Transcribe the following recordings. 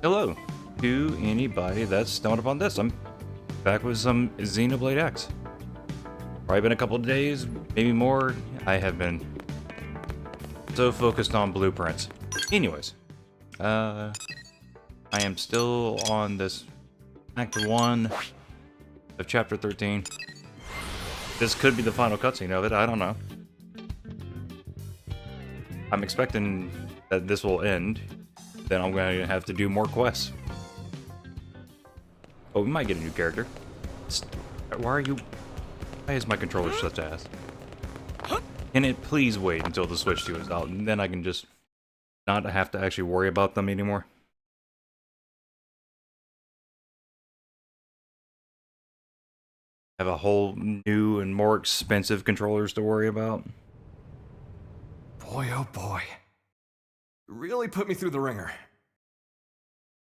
Hello to anybody that's stumbled upon this. I'm back with some Xenoblade X. Probably been a couple of days, maybe more. I have been so focused on blueprints. Anyways, I am still on this Act 1 of Chapter 13. This could be the final cutscene of it, I don't know. I'm expecting that this will end. Then I'm going to have to do more quests. Oh, we might get a new character. Why is my controller such ass? Can it please wait until the Switch 2 is out, and then I can just not have to actually worry about them anymore? Have a whole new and more expensive controllers to worry about? Boy, oh boy. Really put me through the ringer.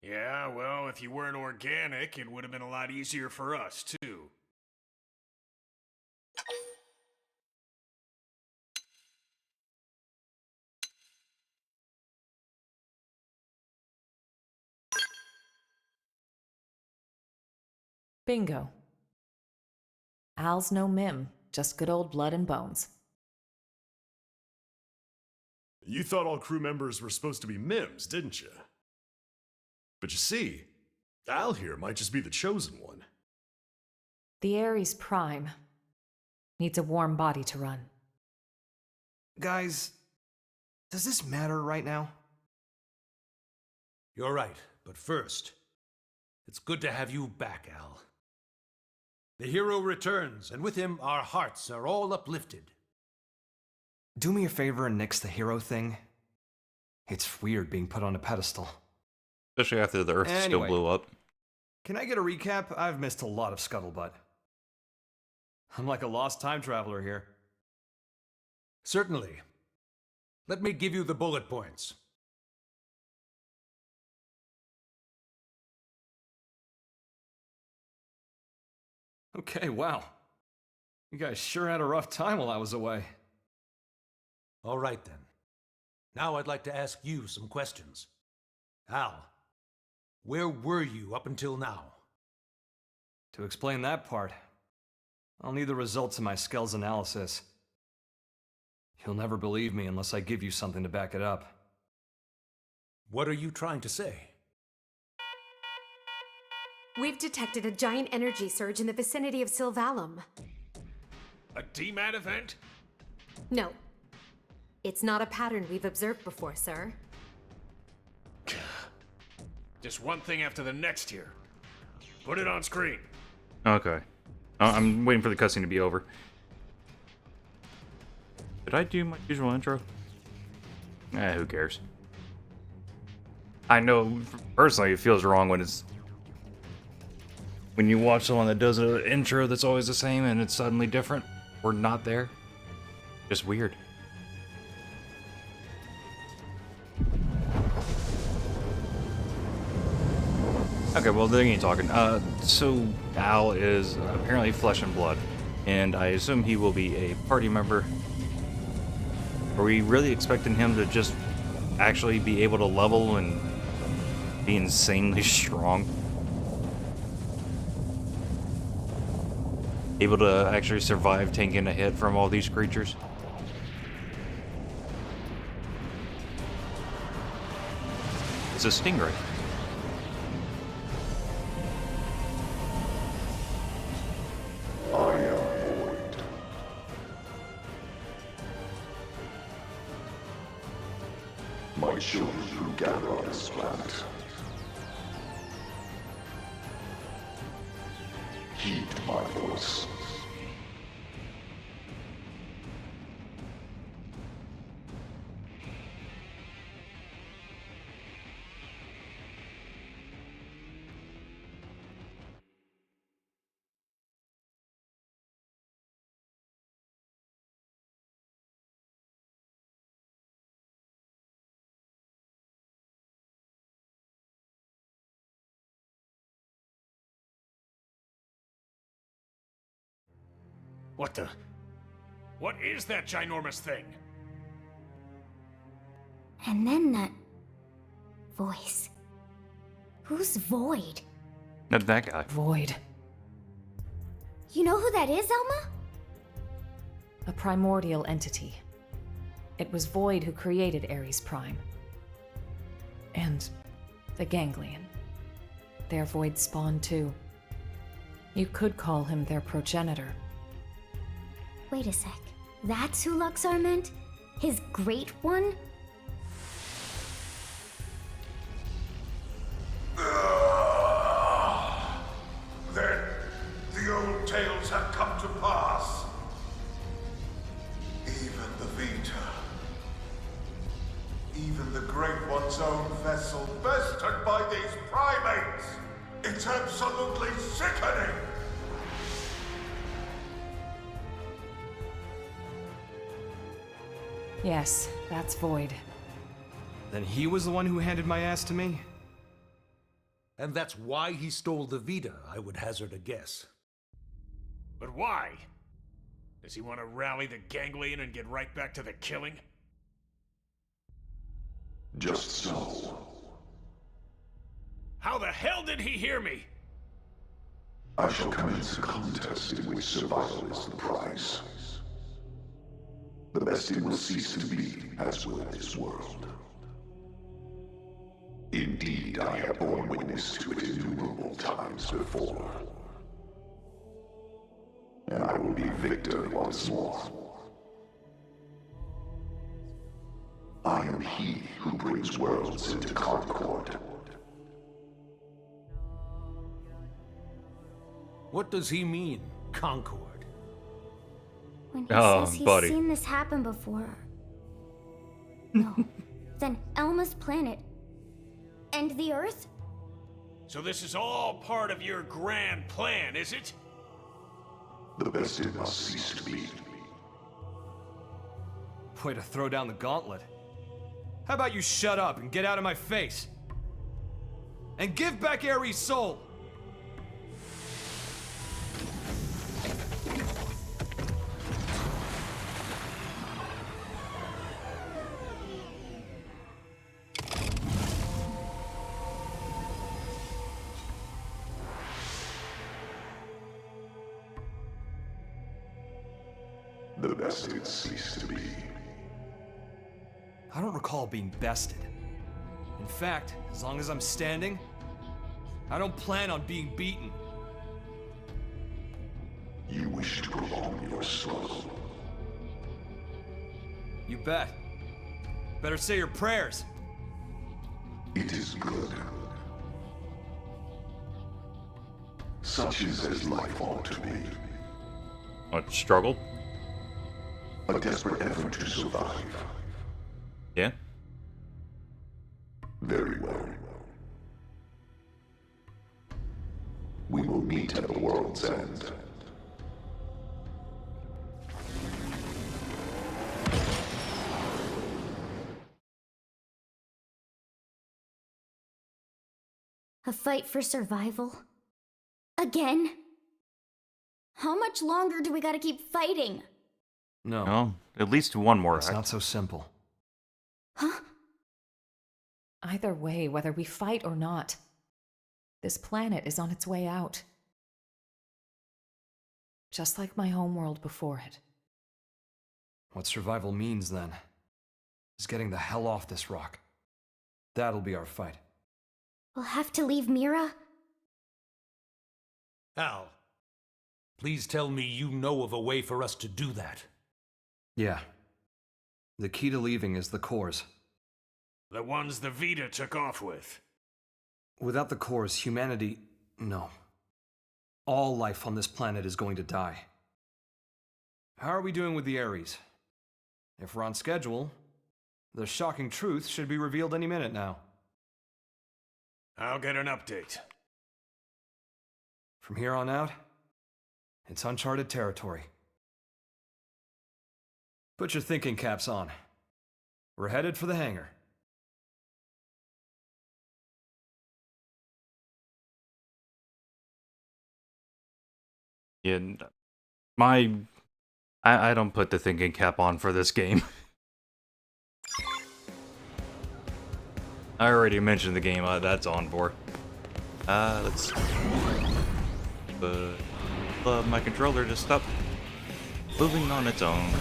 Yeah, well, if you weren't organic, it would have been a lot easier for us, too. Bingo. Al's no mim, just good old blood and bones. You thought all crew members were supposed to be Mims, didn't you? But you see, Al here might just be the chosen one. The Ares Prime needs a warm body to run. Guys, does this matter right now? You're right, but first, it's good to have you back, Al. The hero returns, and with him our hearts are all uplifted. Do me a favor and nix the hero thing. It's weird being put on a pedestal. Especially after the Earth still blew up. Can I get a recap? I've missed a lot of scuttlebutt. I'm like a lost time traveler here. Certainly. Let me give you the bullet points. Okay, wow. You guys sure had a rough time while I was away. All right, then. Now I'd like to ask you some questions. Al, where were you up until now? To explain that part, I'll need the results of my skills analysis. You'll never believe me unless I give you something to back it up. What are you trying to say? We've detected a giant energy surge in the vicinity of Sylvalum. A DMAT event? No. It's not a pattern we've observed before, sir. Just one thing after the next here. Put it on screen. Okay. I'm waiting for the cutscene to be over. Did I do my usual intro? Who cares? I know, personally, it feels wrong when you watch someone that does an intro that's always the same and it's suddenly different or not there. Just weird. Okay, well, there you ain't talking. So Al is apparently flesh and blood, and I assume he will be a party member. Are we really expecting him to just actually be able to level and be insanely strong? Able to actually survive taking a hit from all these creatures? It's a stingray. I am void. My children who gather on this planet. Heed my voice. What the? What is that ginormous thing? And then that voice. Who's Void? Not that guy. Void. You know who that is, Elma? A primordial entity. It was Void who created Ares Prime. And the Ganglion. They're Void spawn too. You could call him their progenitor. Wait a sec. That's who Luxar meant? His great one? Then the old tales have come to pass. Even the Vita. Even the Great One's own vessel bested by these primates. It's absolutely sickening. Yes, that's Void. Then he was the one who handed my ass to me? And that's why he stole the Vita, I would hazard a guess. But why? Does he want to rally the Ganglion and get right back to the killing? Just so. How the hell did he hear me? I shall commence a contest in which survival is the prize. The best it will cease to be, as will this world. Indeed, I have borne witness to it innumerable times before. And I will be victor once more. I am he who brings worlds into concord. What does he mean, Concord? When he Oh, says he's buddy. seen this happen before. No. Then Elma's planet. And the Earth? So this is all part of your grand plan, is it? The best it must cease to be. Way to throw down the gauntlet. How about you shut up and get out of my face? And give back Ares' soul! The best it cease to be. I don't recall being bested. In fact, as long as I'm standing, I don't plan on being beaten. You wish to prolong your struggle. You bet. Better say your prayers. It is good. Such is as life ought to be. What, struggle? A desperate effort to survive. Yeah? Very well. We will meet at the world's end. A fight for survival? Again? How much longer do we gotta keep fighting? No, No, at least one more it's act. not so simple. Huh? Either way, whether we fight or not, this planet is on its way out. Just like my homeworld before it. What survival means, then, is getting the hell off this rock. That'll be our fight. We'll have to leave Mira? Al, please tell me you know of a way for us to do that. Yeah. The key to leaving is the cores. The ones the Vita took off with. Without the cores, humanity... no. All life on this planet is going to die. How are we doing with the Ares? If we're on schedule, the shocking truth should be revealed any minute now. I'll get an update. From here on out, it's uncharted territory. Put your thinking caps on. We're headed for the hangar. Yeah, I don't put the thinking cap on for this game. I already mentioned the game that's on for. Let's my controller to stop moving on its own.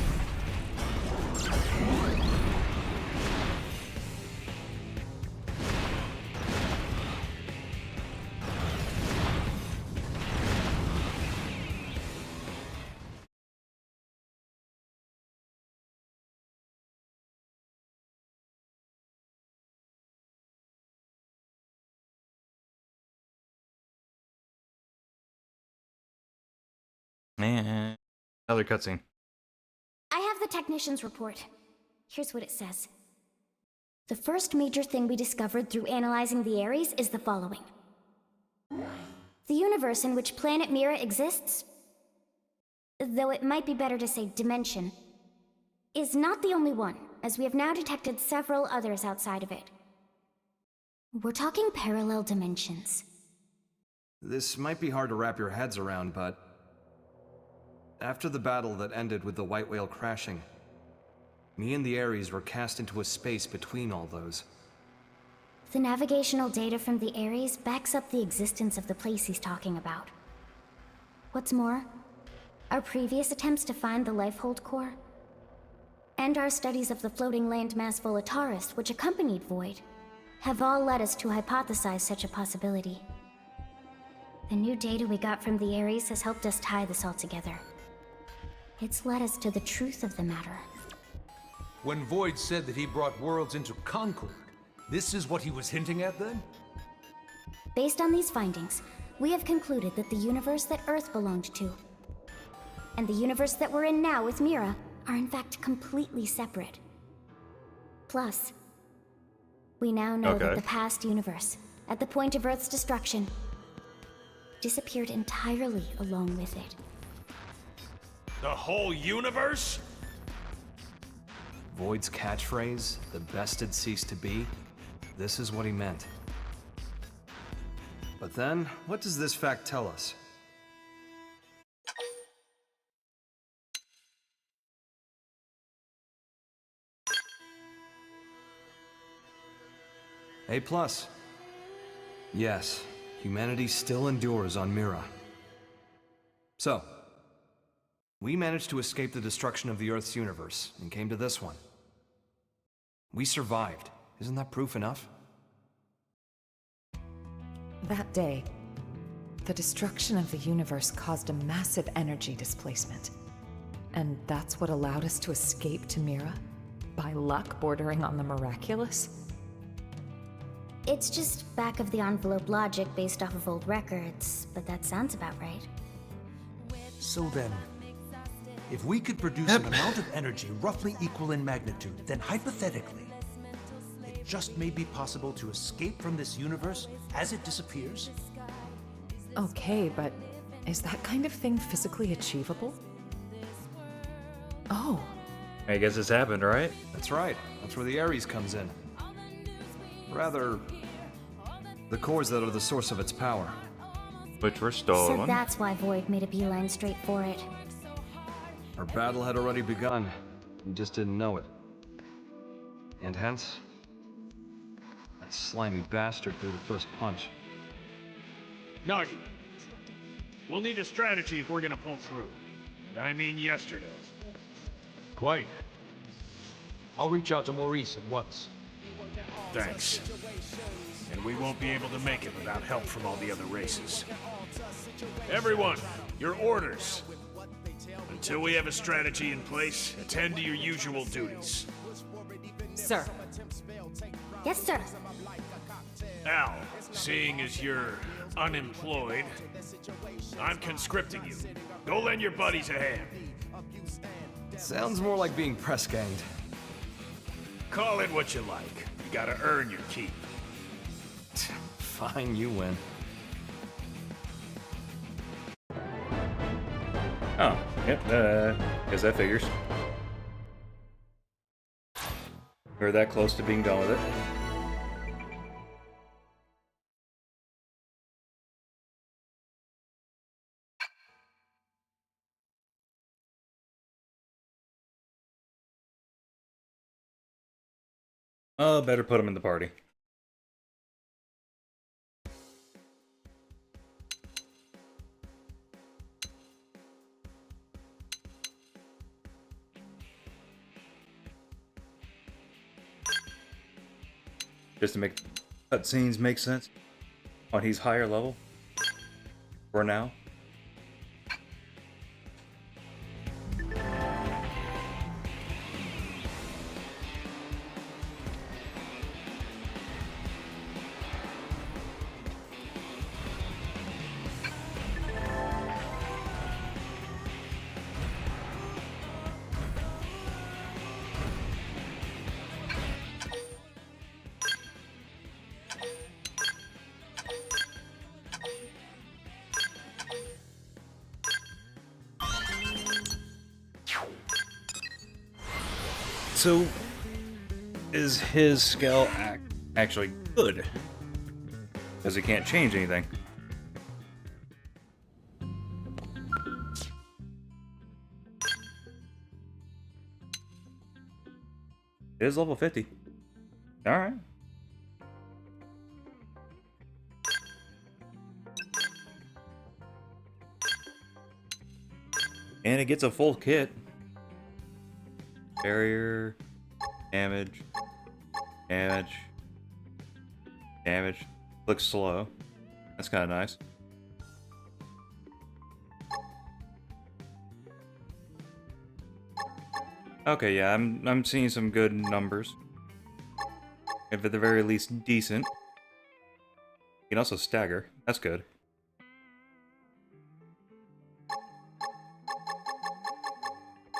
And another cutscene. I have the technician's report. Here's what it says. The first major thing we discovered through analyzing the Ares is the following. The universe in which planet Mira exists, though it might be better to say dimension, is not the only one, as we have now detected several others outside of it. We're talking parallel dimensions. This might be hard to wrap your heads around, but after the battle that ended with the White Whale crashing, me and the Ares were cast into a space between all those. The navigational data from the Ares backs up the existence of the place he's talking about. What's more, our previous attempts to find the Lifehold core, and our studies of the floating landmass Volataris, which accompanied Void, have all led us to hypothesize such a possibility. The new data we got from the Ares has helped us tie this all together. It's led us to the truth of the matter. When Void said that he brought worlds into concord, this is what he was hinting at then? Based on these findings, we have concluded that the universe that Earth belonged to, and the universe that we're in now with Mira, are in fact completely separate. Plus, we now know that the past universe, at the point of Earth's destruction, disappeared entirely along with it. The whole universe? Void's catchphrase, the best had ceased to be, this is what he meant. But then, what does this fact tell us? A+. Yes, humanity still endures on Mira. So, we managed to escape the destruction of the Earth's universe and came to this one. We survived. Isn't that proof enough? That day, the destruction of the universe caused a massive energy displacement. And that's what allowed us to escape to Mira? By luck bordering on the miraculous? It's just back-of-the-envelope logic based off of old records, but that sounds about right. So then, if we could produce an amount of energy roughly equal in magnitude, then hypothetically, it just may be possible to escape from this universe as it disappears? Okay, but is that kind of thing physically achievable? Oh. I guess it's happened, right? That's right. That's where the Ares comes in. Rather, the cores that are the source of its power. Which were stolen. So that's why Void made a beeline straight for it. Our battle had already begun. We just didn't know it. And hence, that slimy bastard threw the first punch. No, we'll need a strategy if we're gonna pull through. And I mean yesterday. Quite. I'll reach out to Maurice at once. Thanks. And we won't be able to make it without help from all the other races. Everyone, your orders. Until we have a strategy in place, attend to your usual duties. Sir. Yes, sir. Al, seeing as you're unemployed, I'm conscripting you. Go lend your buddies a hand. Sounds more like being press-ganged. Call it what you like. You gotta earn your keep. Fine, you win. Oh, yep, guess that figures. We're that close to being done with it. Oh, better put him in the party. just to make cutscenes make sense. On he's higher level. For now. So, is his skill actually good? Because he can't change anything. It is level 50. Alright. And it gets a full kit. Barrier, damage, damage, damage. Looks slow. That's kind of nice. Okay, yeah, I'm seeing some good numbers. If at the very least decent. You can also stagger. That's good.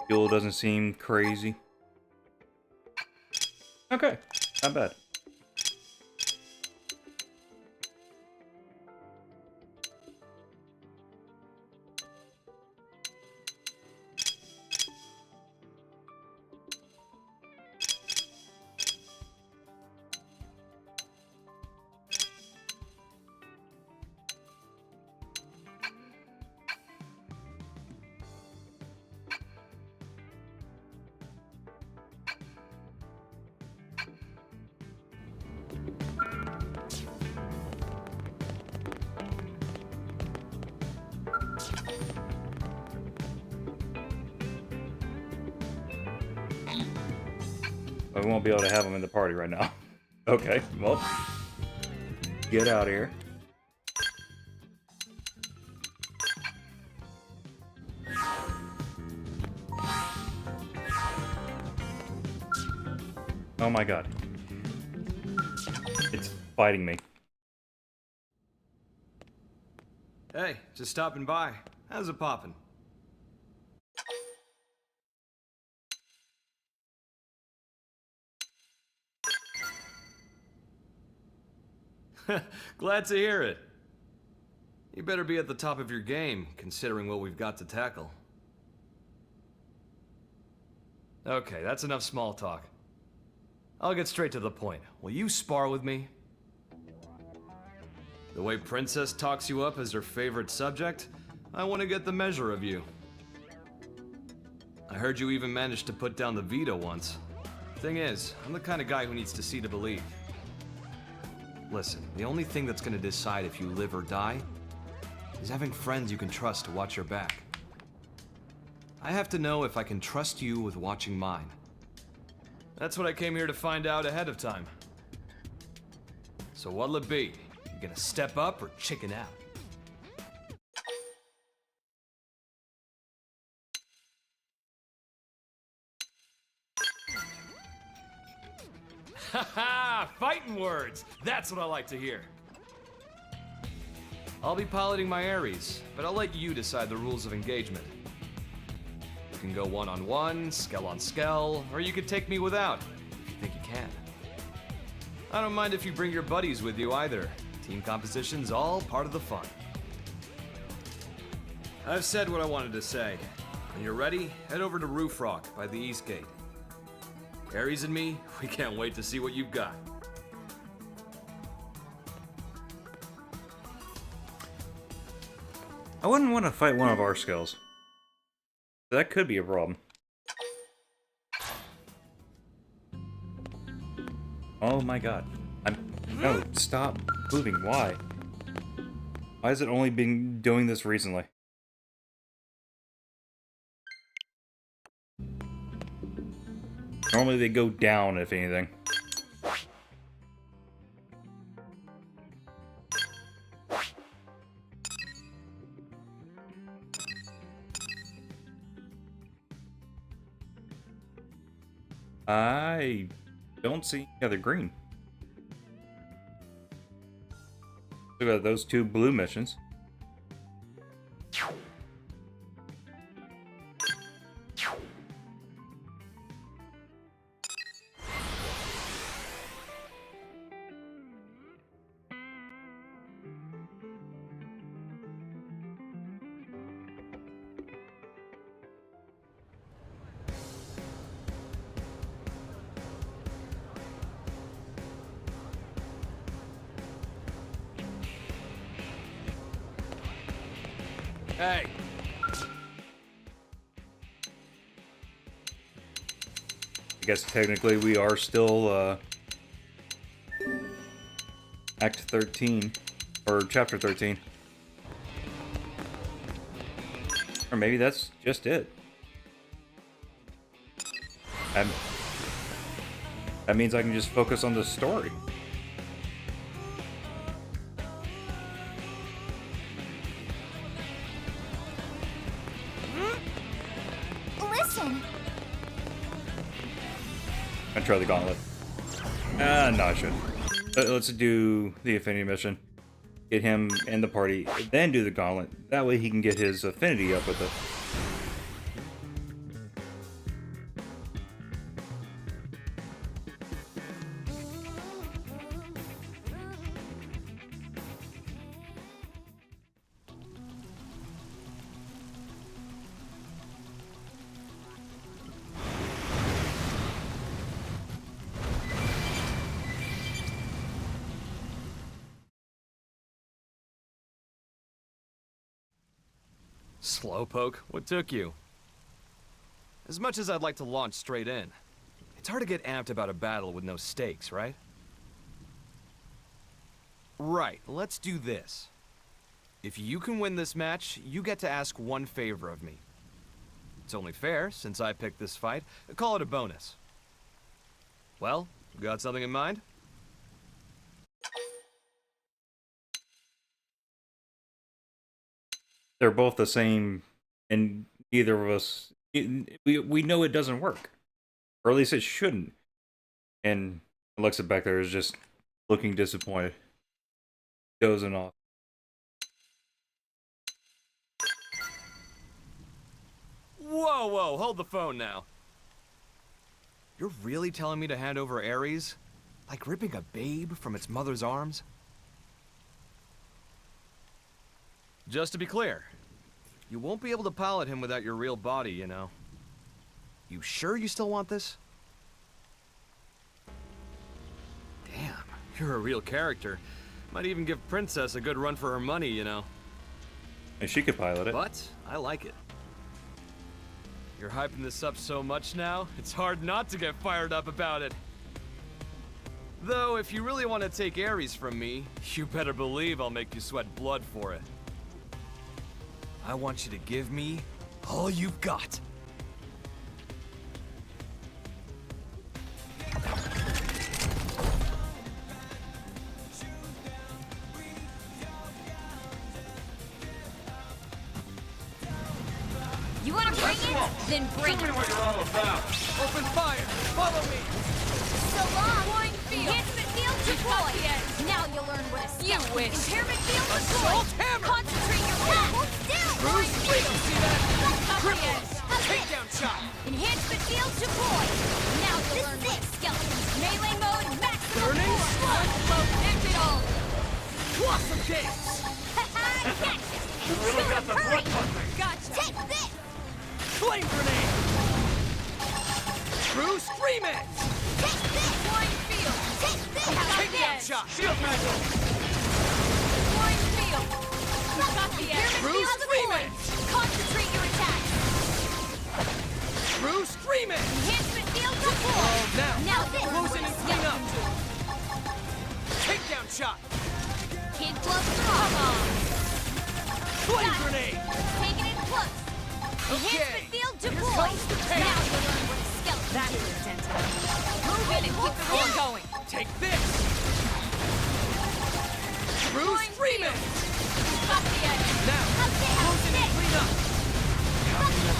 Fuel doesn't seem crazy. Okay, not bad. We won't be able to have him in the party right now. Okay, well, get out of here. Oh my god. It's fighting me. Hey, just stopping by. How's it poppin'? Glad to hear it. You better be at the top of your game, considering what we've got to tackle. Okay, that's enough small talk. I'll get straight to the point. Will you spar with me? The way Princess talks you up as her favorite subject, I want to get the measure of you. I heard you even managed to put down the veto once. Thing is, I'm the kind of guy who needs to see to believe. Listen, the only thing that's gonna decide if you live or die is having friends you can trust to watch your back. I have to know if I can trust you with watching mine. That's what I came here to find out ahead of time. So what'll it be? You gonna step up or chicken out? Haha! Fighting words! That's what I like to hear. I'll be piloting my Ares, but I'll let you decide the rules of engagement. You can go one-on-one, skell-on-skell, or you could take me without, if you think you can. I don't mind if you bring your buddies with you either. Team composition's all part of the fun. I've said what I wanted to say. When you're ready, head over to Roof Rock by the East Gate. Ares and me, we can't wait to see what you've got. I wouldn't want to fight one of our skills. That could be a problem. Oh my god. No, stop moving. Why? Why has it only been doing this recently? Normally they go down, if anything. I don't see any other green. We got those 2 blue missions. Hey! I guess technically we are still Act 13 or Chapter 13. Or maybe that's just it. That means I can just focus on the story. Listen! I try the gauntlet. No, I shouldn't. Let's do the affinity mission. Get him and the party, then do the gauntlet. That way he can get his affinity up with it. Slowpoke, what took you? As much as I'd like to launch straight in, it's hard to get amped about a battle with no stakes, right? Right, let's do this. If you can win this match, you get to ask one favor of me. It's only fair, since I picked this fight. Call it a bonus. Well, got something in mind? They're both the same, and neither of us, we know it doesn't work. Or at least it shouldn't. And Alexa back there is just looking disappointed. Dozing off. Whoa, hold the phone now. You're really telling me to hand over Ares? Like ripping a babe from its mother's arms? Just to be clear, you won't be able to pilot him without your real body, you know. You sure you still want this? Damn, you're a real character. Might even give Princess a good run for her money, you know. And she could pilot it. But I like it. You're hyping this up so much now, it's hard not to get fired up about it. Though, if you really want to take Ares from me, you better believe I'll make you sweat blood for it. I want you to give me all you've got. You wanna bring it? Then bring it. What you're all about. Open fire! Follow me! So long. Flying field. Enhancement field deployed. Now you'll learn what a You skeleton. wish. Impairment field Assault deployed. hammer! Concentrate your attack. Hold still. Bruce, Flying field. see that? How's Cripple! this? How's this? Takedown shot! Enhancement field deployed. Now you'll learn what a skeleton. Melee mode maximum Burning force. Mode digital. Blossom dance! Gotcha. You really got the blood pumping. Gotcha. Take this. Flame grenade! True Scream It! Take this. Flying field. Take this. Takedown shot! Shield magic! Flying field. Got the edge. True Scream It! Concentrate your attack. True Scream It! Enhancement field deployed. Now, this. close in and clean up! Takedown shot! Kid glove come on. Flame grenade! Take it in close. Enhancement field deployed. comes the pain. Now you'll learn what a skeleton That's is. intense. Move in and keep the rolling going. Take this! True Scream It! Got the edge. Now, How's this? close in and clean up!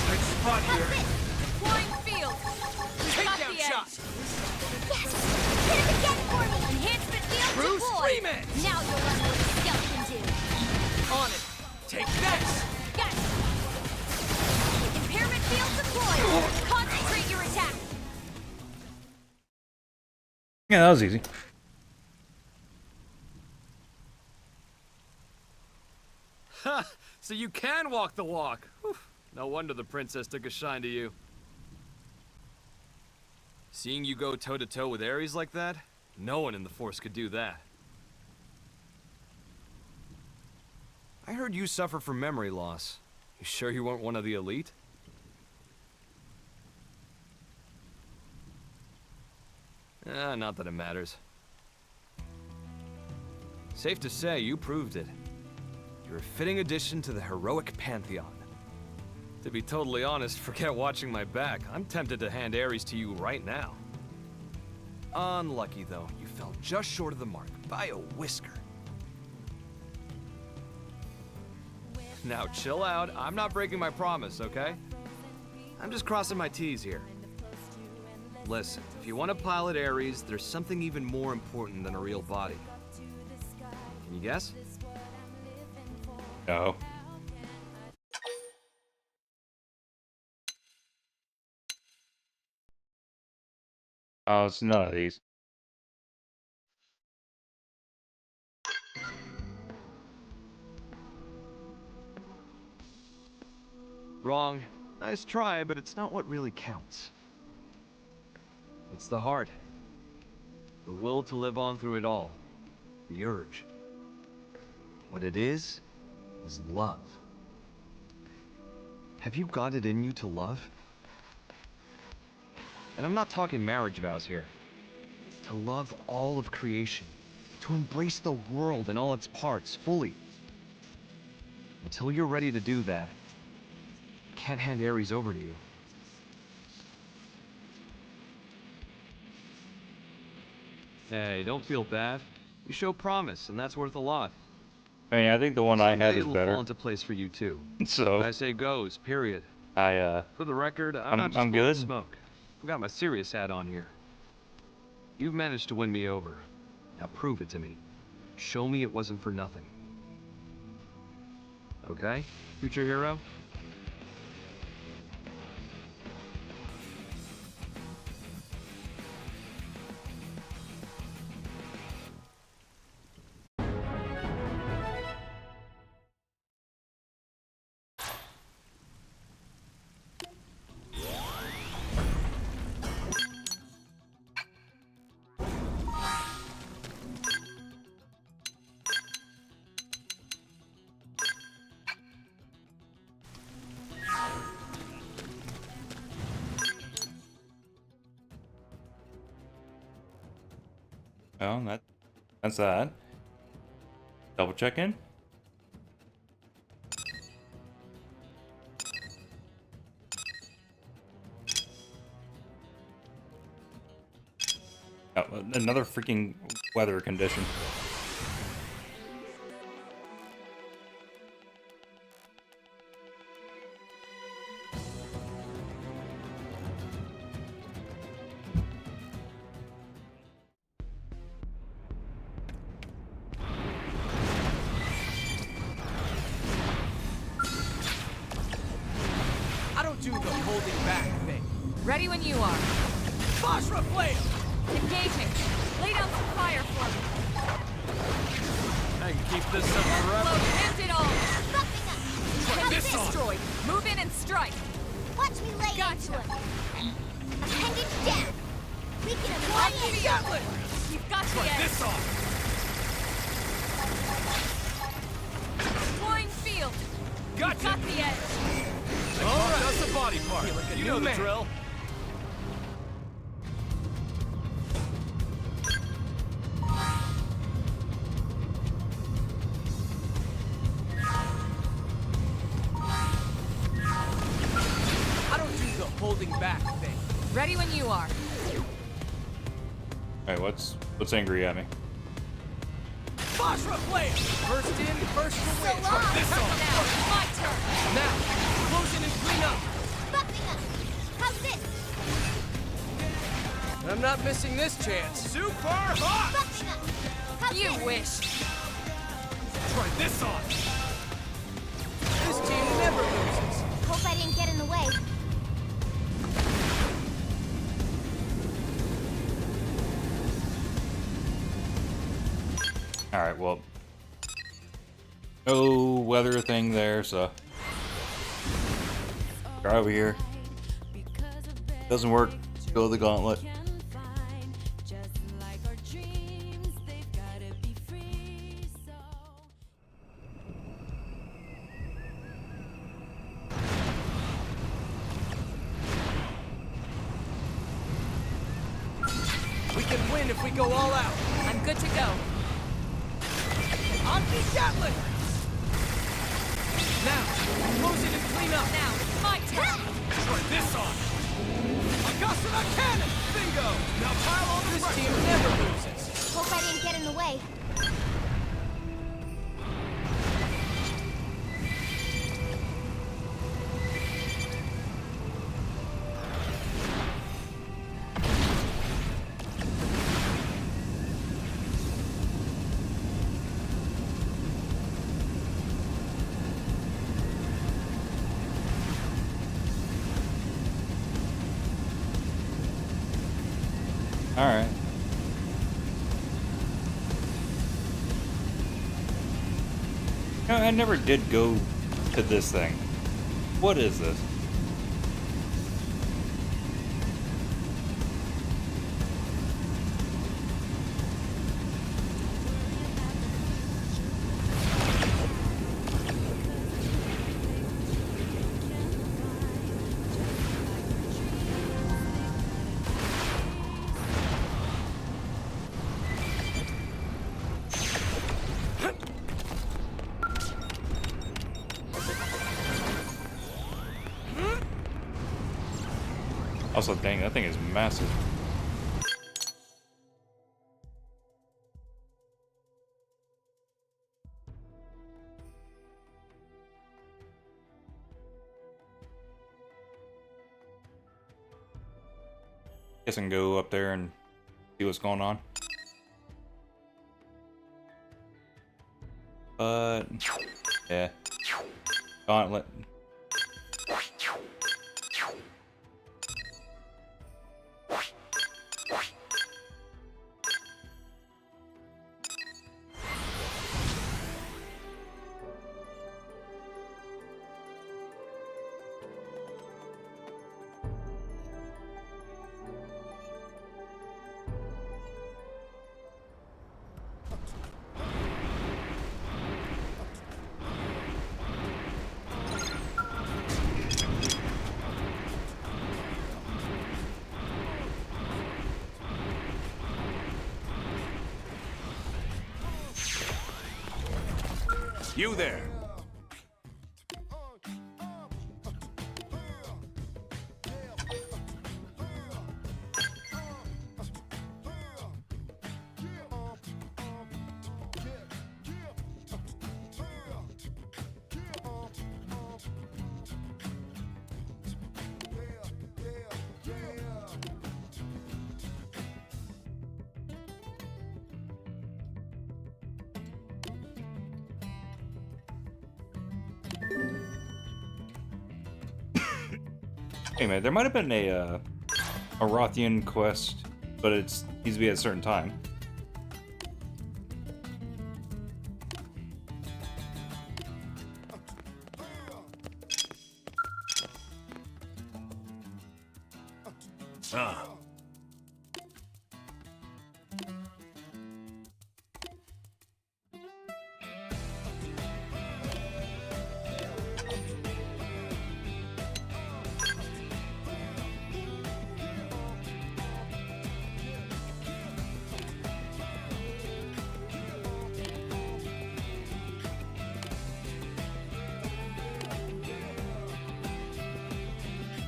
Good spot How's here. this? Flying field. Got Takedown the shot! edge. Yes! Hit him again for me! Enhancement field Bruce deployed! Freeman! Now you'll learn what a scout can do! On it! Take this! Got it! Impairment field deployed! Concentrate your attack! Yeah, that was easy. Ha! So you can walk the walk. Whew. No wonder the princess took a shine to you. Seeing you go toe-to-toe with Ares like that, no one in the Force could do that. I heard you suffer from memory loss. You sure you weren't one of the elite? Not that it matters. Safe to say, you proved it. You're a fitting addition to the heroic pantheon. To be totally honest, forget watching my back. I'm tempted to hand Ares to you right now. Unlucky, though. You fell just short of the mark, by a whisker. Now, chill out. I'm not breaking my promise, okay? I'm just crossing my T's here. Listen, if you want to pilot Ares, there's something even more important than a real body. Can you guess? No. Oh, it's none of these. Wrong. Nice try, but it's not what really counts. It's the heart. The will to live on through it all. The urge. What it is love. Have you got it in you to love? And I'm not talking marriage vows here. To love all of creation. To embrace the world and all its parts fully. Until you're ready to do that, I can't hand Ares over to you. Hey, don't feel bad. You show promise, and that's worth a lot. I mean, I think the one I had is It'll better. fall into place for you too. So I say goes, period. For the record, I'm not just I'm blowing good. smoke. I've got my serious hat on here. You've managed to win me over. Now prove it to me. Show me it wasn't for nothing. Okay, future hero? Well, that's that. Double check in. Oh, another freaking weather condition. Do the holding back thing. Ready when you are. Phosphor flame! Engaging. Lay down some fire for me. I can keep this up forever. Load hand it all. Something up! Try this on. Destroyed. Move in and strike. Watch me lay into him! Appendage down! We can apply it! Gatling! You've got Try the edge. this on. Flying field. Gotcha. Got the edge. All right. That's a body part. You know the drill. I don't do the holding back thing. Ready when you are. Alright, what's angry at me? Phosphor flame! First in, first to win. So long. This on. Now, my turn. Now, explosion and clean up. Buffing up! How's this? I'm not missing this chance. Super hot! You wish. Try this on! This team never loses. Hope I didn't get in the way. Alright, well. No weather thing there, so. Try over here. Doesn't work. Go the gauntlet. We can win if we go all out. I'm good to go. Anti-Gatling! Now, close it and clean up. Now, it's my turn. Try this on. Agasana cannon! Bingo! Now pile on this team never loses. Hope I didn't get in the way. Alright. No, I never did go to this thing. What is this? Also, dang, that thing is massive. Guess I can go up there and see what's going on. But yeah, gauntlet. You there. Hey man, there might have been a Rothian quest, but it needs to be at a certain time. Ah.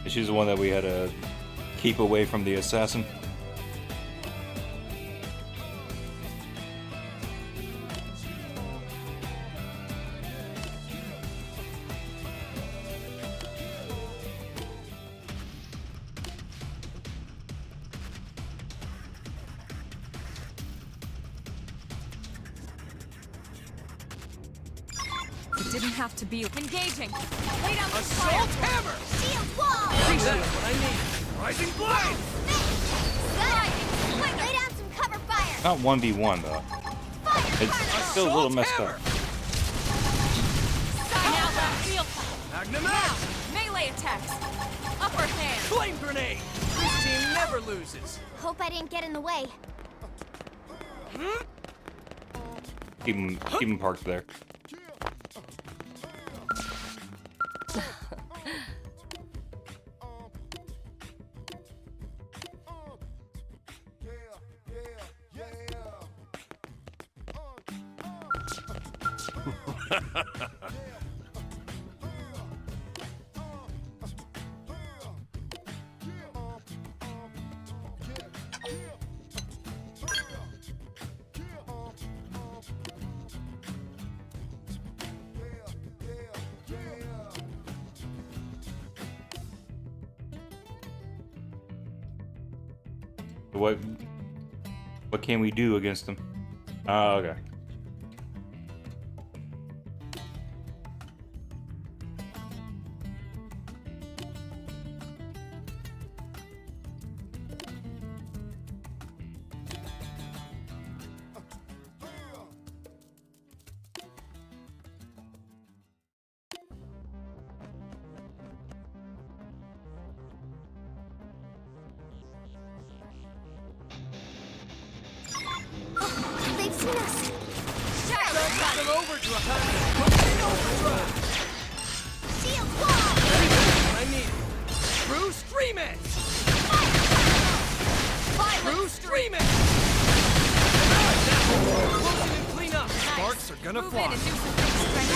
She's the one that we had to keep away from the assassin. It didn't have to be engaging. Lay down the Assault fire. hammer! Shield wall! That's what I need. Rising blade! Good! Lay down some cover fire! Not 1v1 though. It's still a little messed up. Now that field fight. Magnum Now, X! melee attacks. Upper hand. Flame grenade! This team never loses. Hope I didn't get in the way. Keep him parked there. What can we do against them? Oh, okay. They've seen us. Magnum overdrive! Shield wall! I need it. True stream it! True stream it! Closing and clean up. Sparks are gonna Move fly. in and do some things.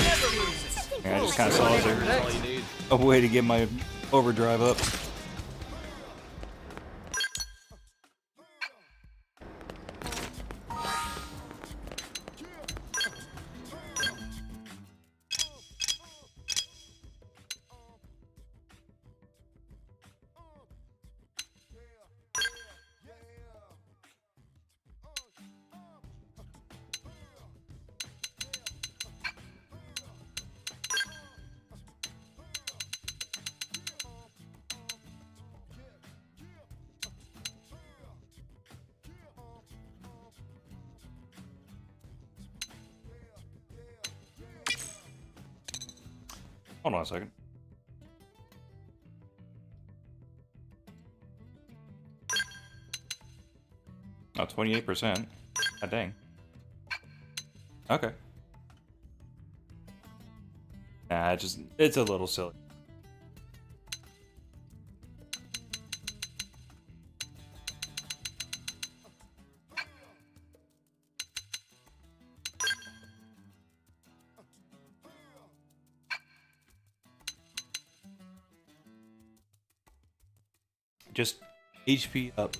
Never loses. Yeah, I just kind of saw it there. That's all you need. A way to get my overdrive up. Hold on a second. Oh, 28%. God dang. Okay. Nah, it's a little silly. Just HP up.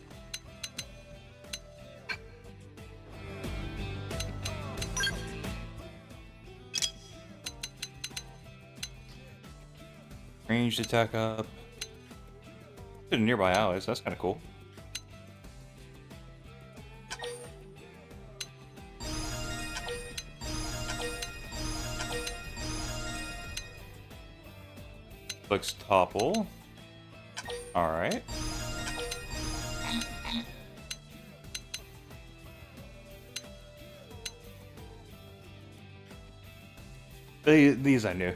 Ranged attack up. To nearby allies, that's kind of cool. Looks topple. Alright. These I knew.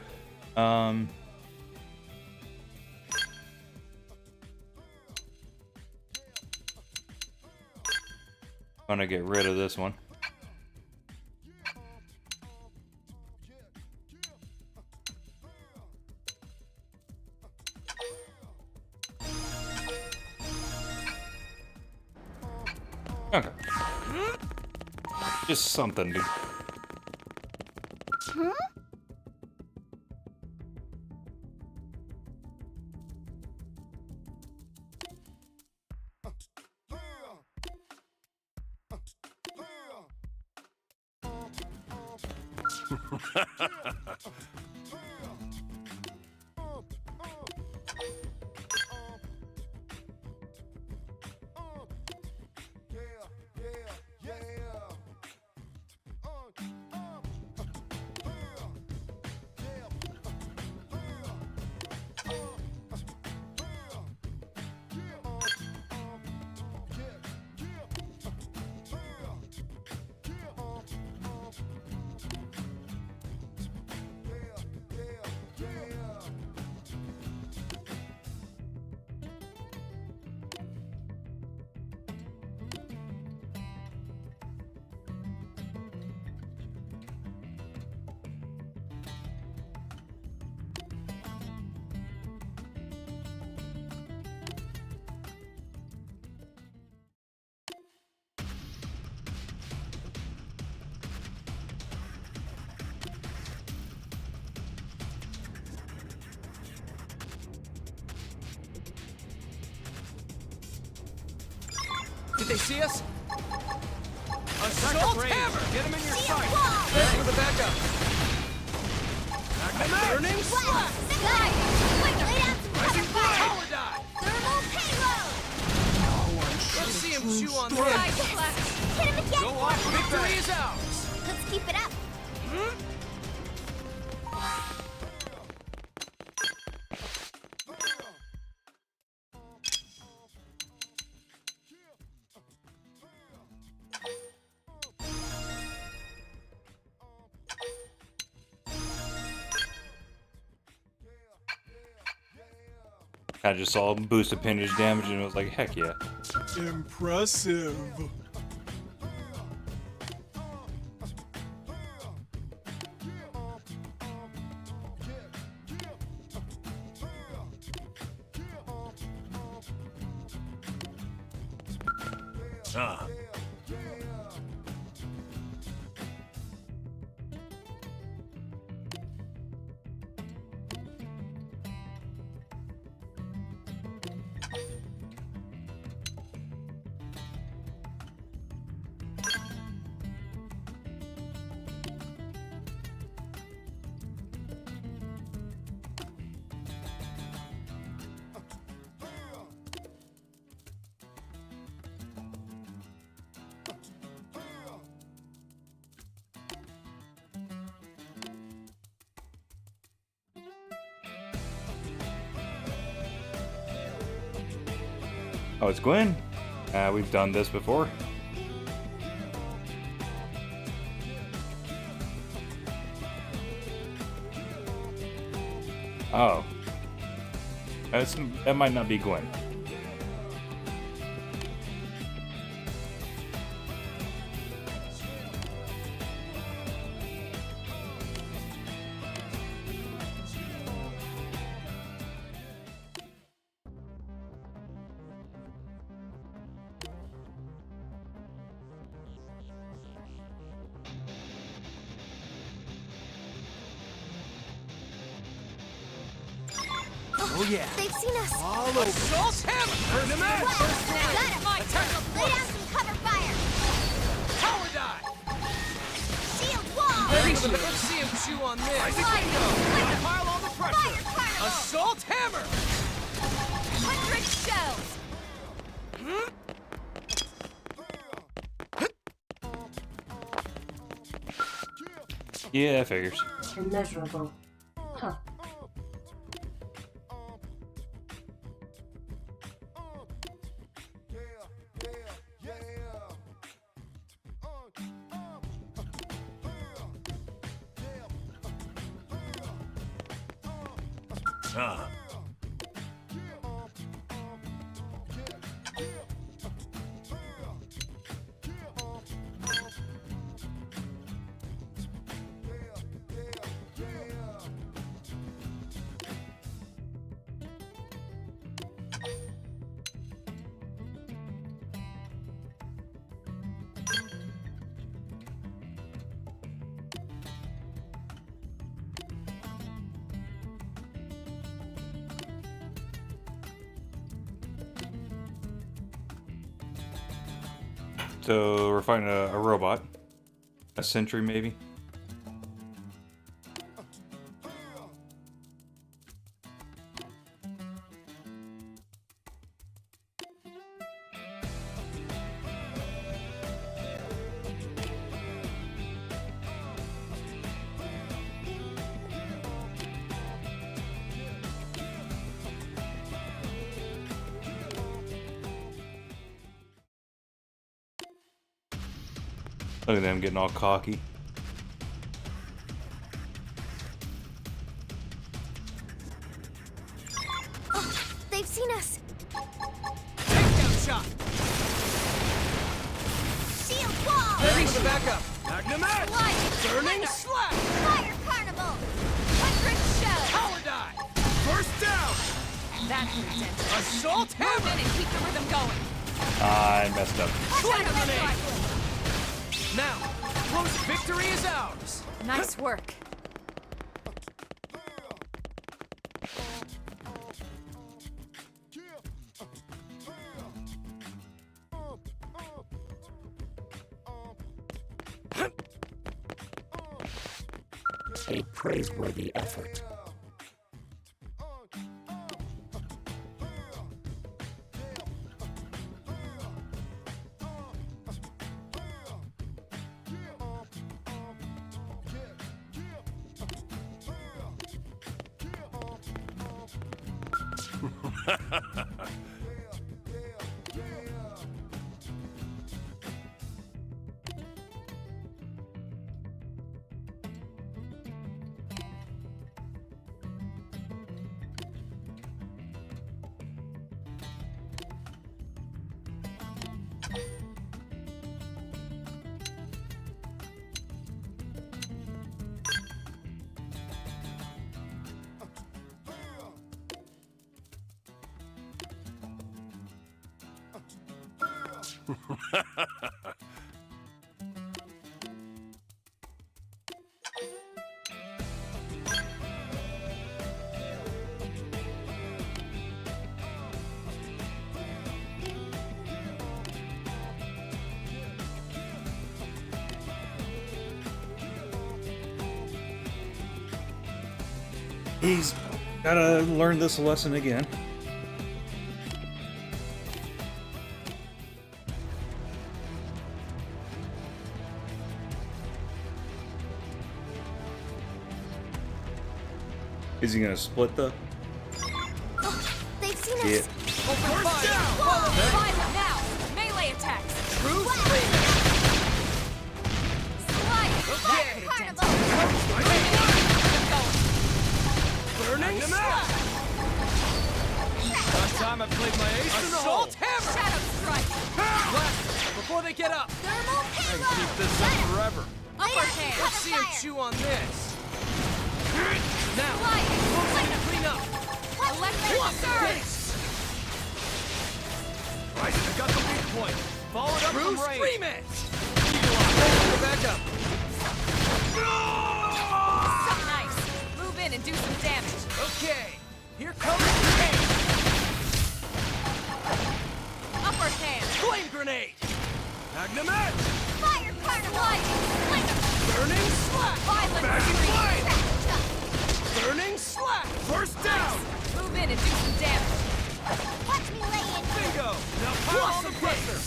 Gonna get rid of this one. Okay. Just something, dude. Did they see us? Assault hammer! Get him in your sight! Thanks for the backup! Burning slap! Quick, lay down some cover fire! Power dive! Thermal payload! Let's see him chew on Side this! slash! Hit him again! Go off! Victory is ours! Let's keep it up. I just saw him boost appendage damage and was like, heck yeah. Impressive. Ah. Oh, it's Gwen. We've done this before. Oh. That might not be Gwen. Oh yeah. They've seen us. All over. Assault hammer! Burn him out! Got him. Attack him! Lay down some cover fire. Power dive! Shield wall. Let's see him chew on this! Pile on the pressure! Fire carnival. Assault hammer! 100 shells! Yeah, figures. Immeasurable. Huh. Ah. So we're fighting a robot. A sentry, maybe? Look at them getting all cocky. Oh, they've seen us. Takedown shot! Shield wall. Ready for backup! Magnum X! Slide. Burning slap! Fire carnival. 100 shells! Power dive! First down! That's your attention. Assault Move hammer! in and keep the rhythm going. I messed up. Flame grenade! Now, close victory is ours! Nice work. a praiseworthy effort. He's gotta learn this lesson again. Is he gonna split the? They've seen us. Yeah. Open fire! Violent now! Melee attacks! True scream! Slide! Fire! Carnival! Burning slap! Last time I played my ace in the hole. Assault hammer! Shadow strike! Blast before they get up! Thermal I can payload! keep this up forever. Upper hand! Let's see him chew on this. Now, Slide! clean up. Electric surge! Right, I got the weak point. Followed up from range. Scream it! Back up. So nice! Move in and do some damage! Okay, here comes the pain. Upper hand! Flame grenade. Magnum Edge. Fire carnival! Burning slap. Violent Back in streak! line. Burning slap. First down. Move in and do some damage! Watch me lay in. Bingo. Now pile on the pressure.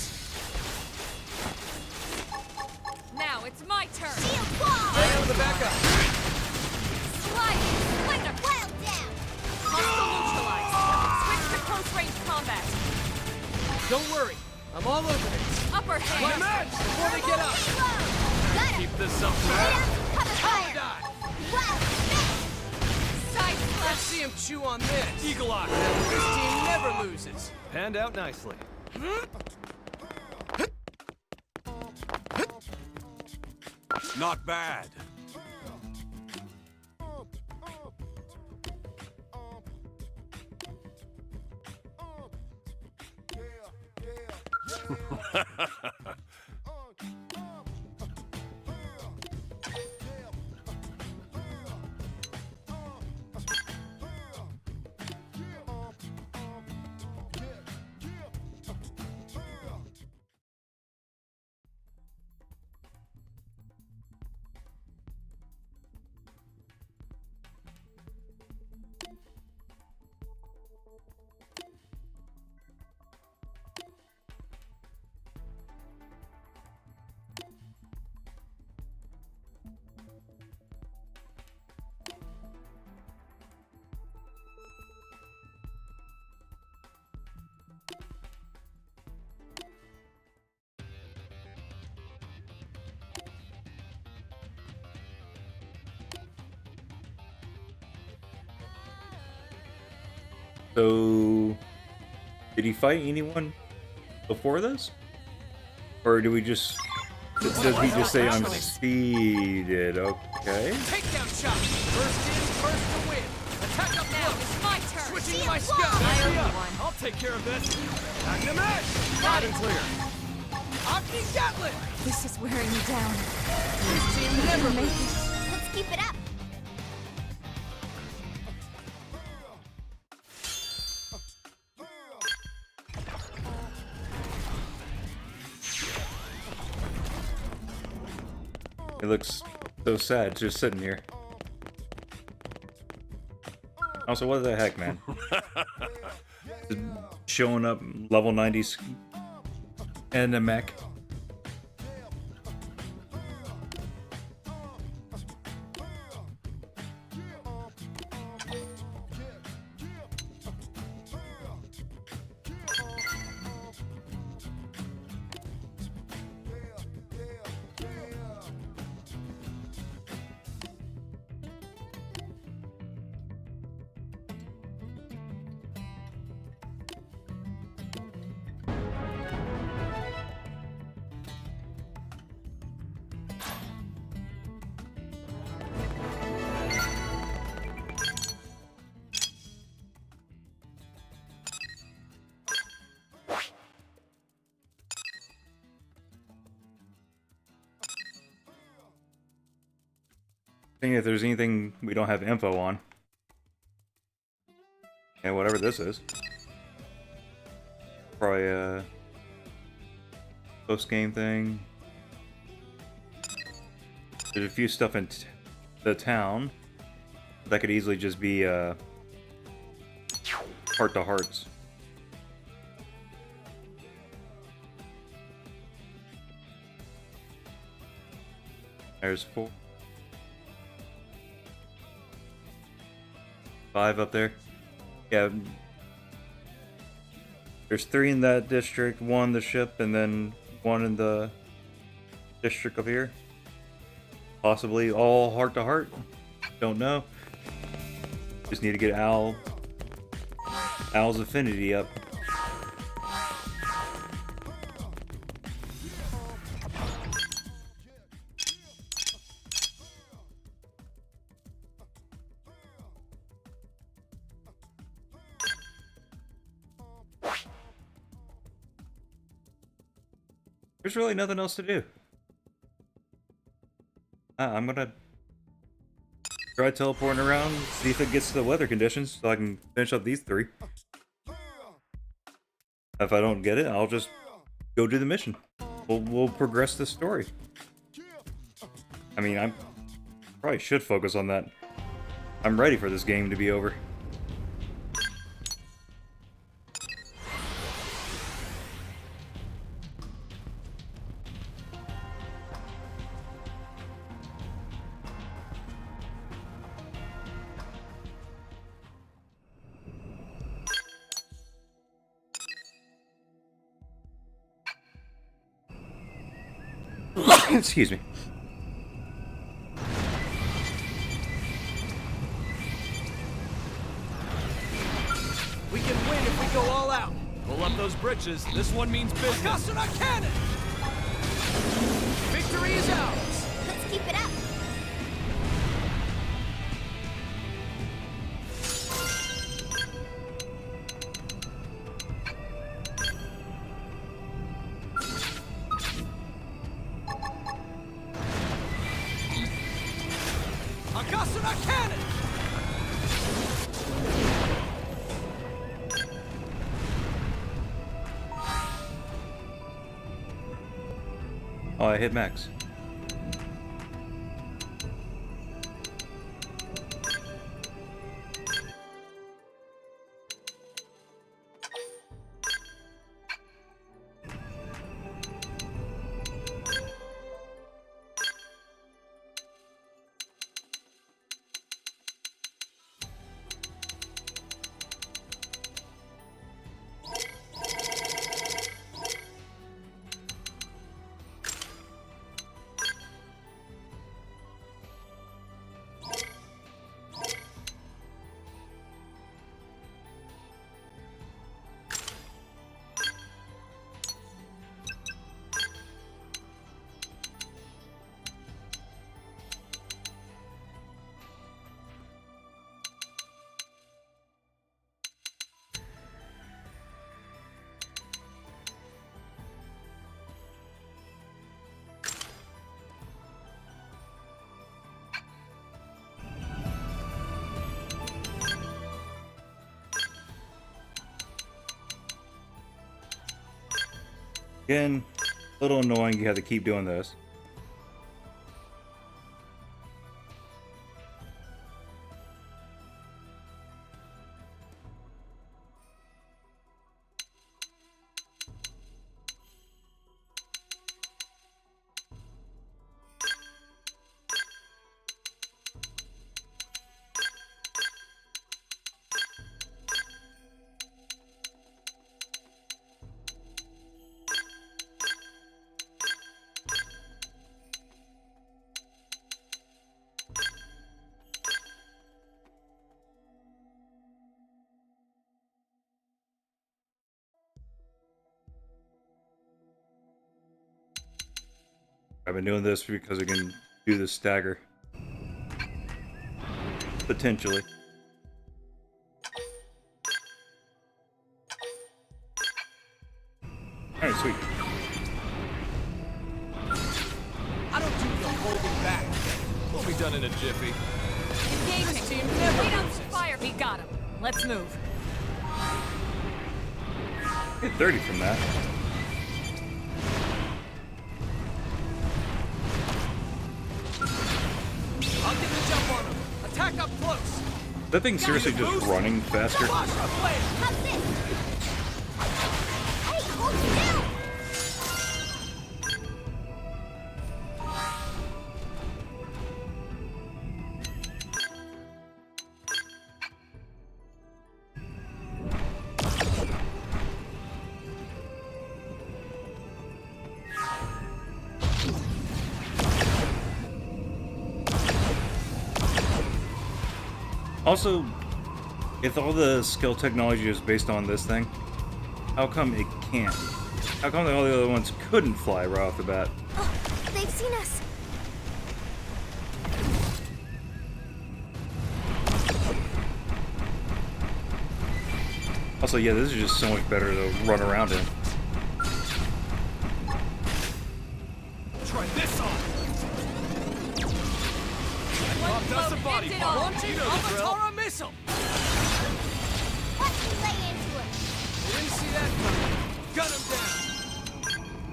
Now it's my turn! Shield wall! Stay on the backup. Slide! Slinger! Well down. Hostile neutralized! Switch to close range combat! Don't worry, I'm all over this. Upper Climb hand! edge before they get up. Got him. Keep this up forever. Cover fire. Die. Well, Side Let's slash! see him chew on this. Eagle Eye. This team never loses. Panned out nicely. Not bad. So, did he fight anyone before this? Or do we just... Does he just say I'm speeded? Okay. Takedown shot. First in, first to win. Attack up Now close. it's my turn! Switching to my scout. I owe Hurry you up. one. I'll take care of this. Magnum Edge. Got Loud and it. clear. Omni Gatling. This is wearing me down. This team never Make loses. it. let's keep it up. It looks so sad just sitting here. Also, what the heck, man? Just showing up level 90s and a mech. Seeing if there's anything we don't have info on. And whatever this is. Probably a post-game thing. There's a few stuff in the town that could easily just be heart-to-hearts. There's 4. 5 up there. Yeah. There's 3 in that district, 1 the ship, and then 1 in the district up here. Possibly all heart to heart. Don't know. Just need to get Al's affinity up. There's really nothing else to do. I'm gonna try teleporting around, see if it gets to the weather conditions, so I can finish up these 3. If I don't get it, I'll just go do the mission. We'll progress the story. I mean, I probably should focus on that. I'm ready for this game to be over. Excuse me. We can win if we go all out. Pull up those britches. This one means business. Akasuna cannon! Victory is ours! Let's keep it up. Akasuna cannon! Oh, I hit max. Again, a little annoying you have to keep doing this. I've been doing this because I can do the stagger. Potentially. Alright, sweet. I don't do the holding back. We'll be done in a jiffy. Engaging. This team never Wait on loses. fire. We got him. Let's move. Hit 30 from that. I'll get the jump on him. Attack up close. That thing's seriously just running faster. How's this? Hey, hold still! Also, if all the skill technology is based on this thing, how come it can't? How come all the other ones couldn't fly right off the bat? Oh, they've seen us. Also, yeah, this is just so much better to run around in. Try this on. Popped us a body part. Launching Avatara missile. Let's lay into it. You didn't see that coming. Gun him down.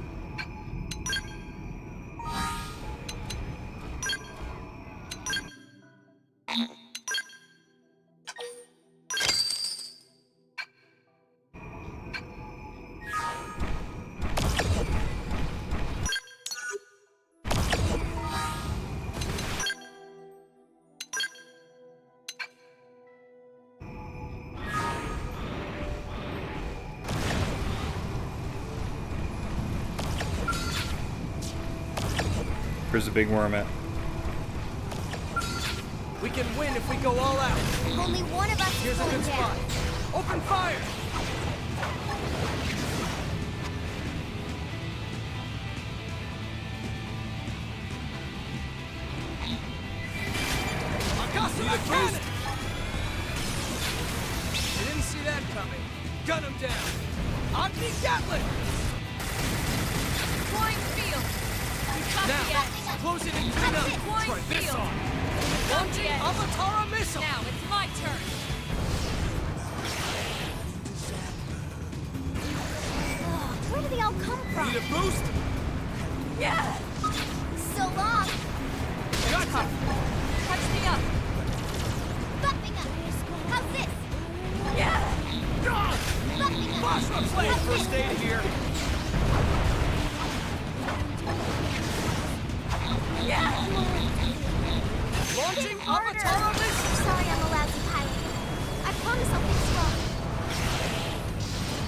Here's the big worm at. We can win if we go all out. Only one of us Here's is a going good down. spot. Open fire. Akasuma cannon. You didn't see that coming. Gun him down. Agni Gatling. Flying field. Now, close it and clean up. Flying Try this field. on. Launching Avatara missile. Now it's my turn. Where do they all come from? Need a boost? Yeah. So long. Gotcha. Touch me up. Buffing up. How's this? Yeah. Buffing up. Basra play first aid here. Yeah. Launching Avatara missile. Sorry I'm a lousy pilot. I promise I'll fix it all.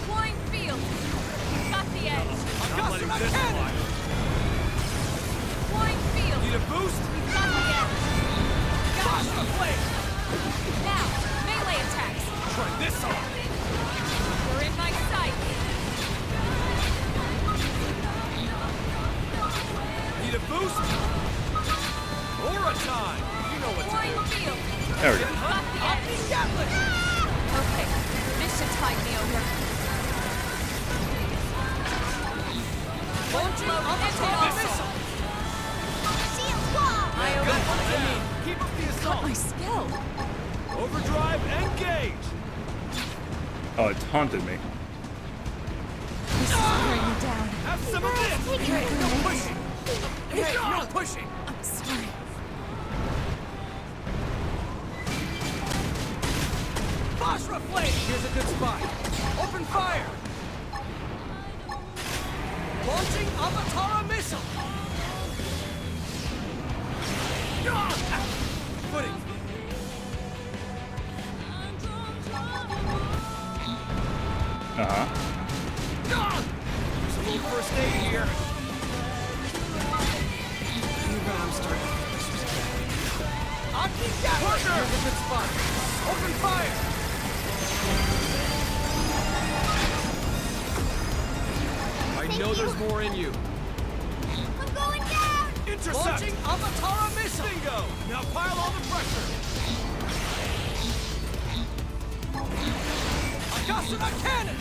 Flying field. Got the edge. Akasuma cannon. Flying field. Need a boost? Got the edge. Basra play. Now, melee attacks. Try this on. You're in my sight. Need a boost? Aura time. You know what to Flying do. field. There we go. Got the Agni edge. Gatling. Okay, this should tide me over. Launching Avatara missile. Shield wall. I Good. overlooked I it. mean, keep up the Got assault. my skill. Overdrive, engage. Oh, it's haunted me. This is wearing me down. Have some of this. Hey, No pushing. Hey, no pushing. I'm sorry. Basra flame. Here's a good spot. Open fire. Launching Avatara missile. Footing. Uh-huh. There's a little first aid here. Even I'm starting to think this was bad. Agni Gatling! Here's a good spot. Open fire! I know there's more in you. I'm going down. Intercept! Launching Avatara missile! Bingo! Now pile all the pressure! Agasana cannon!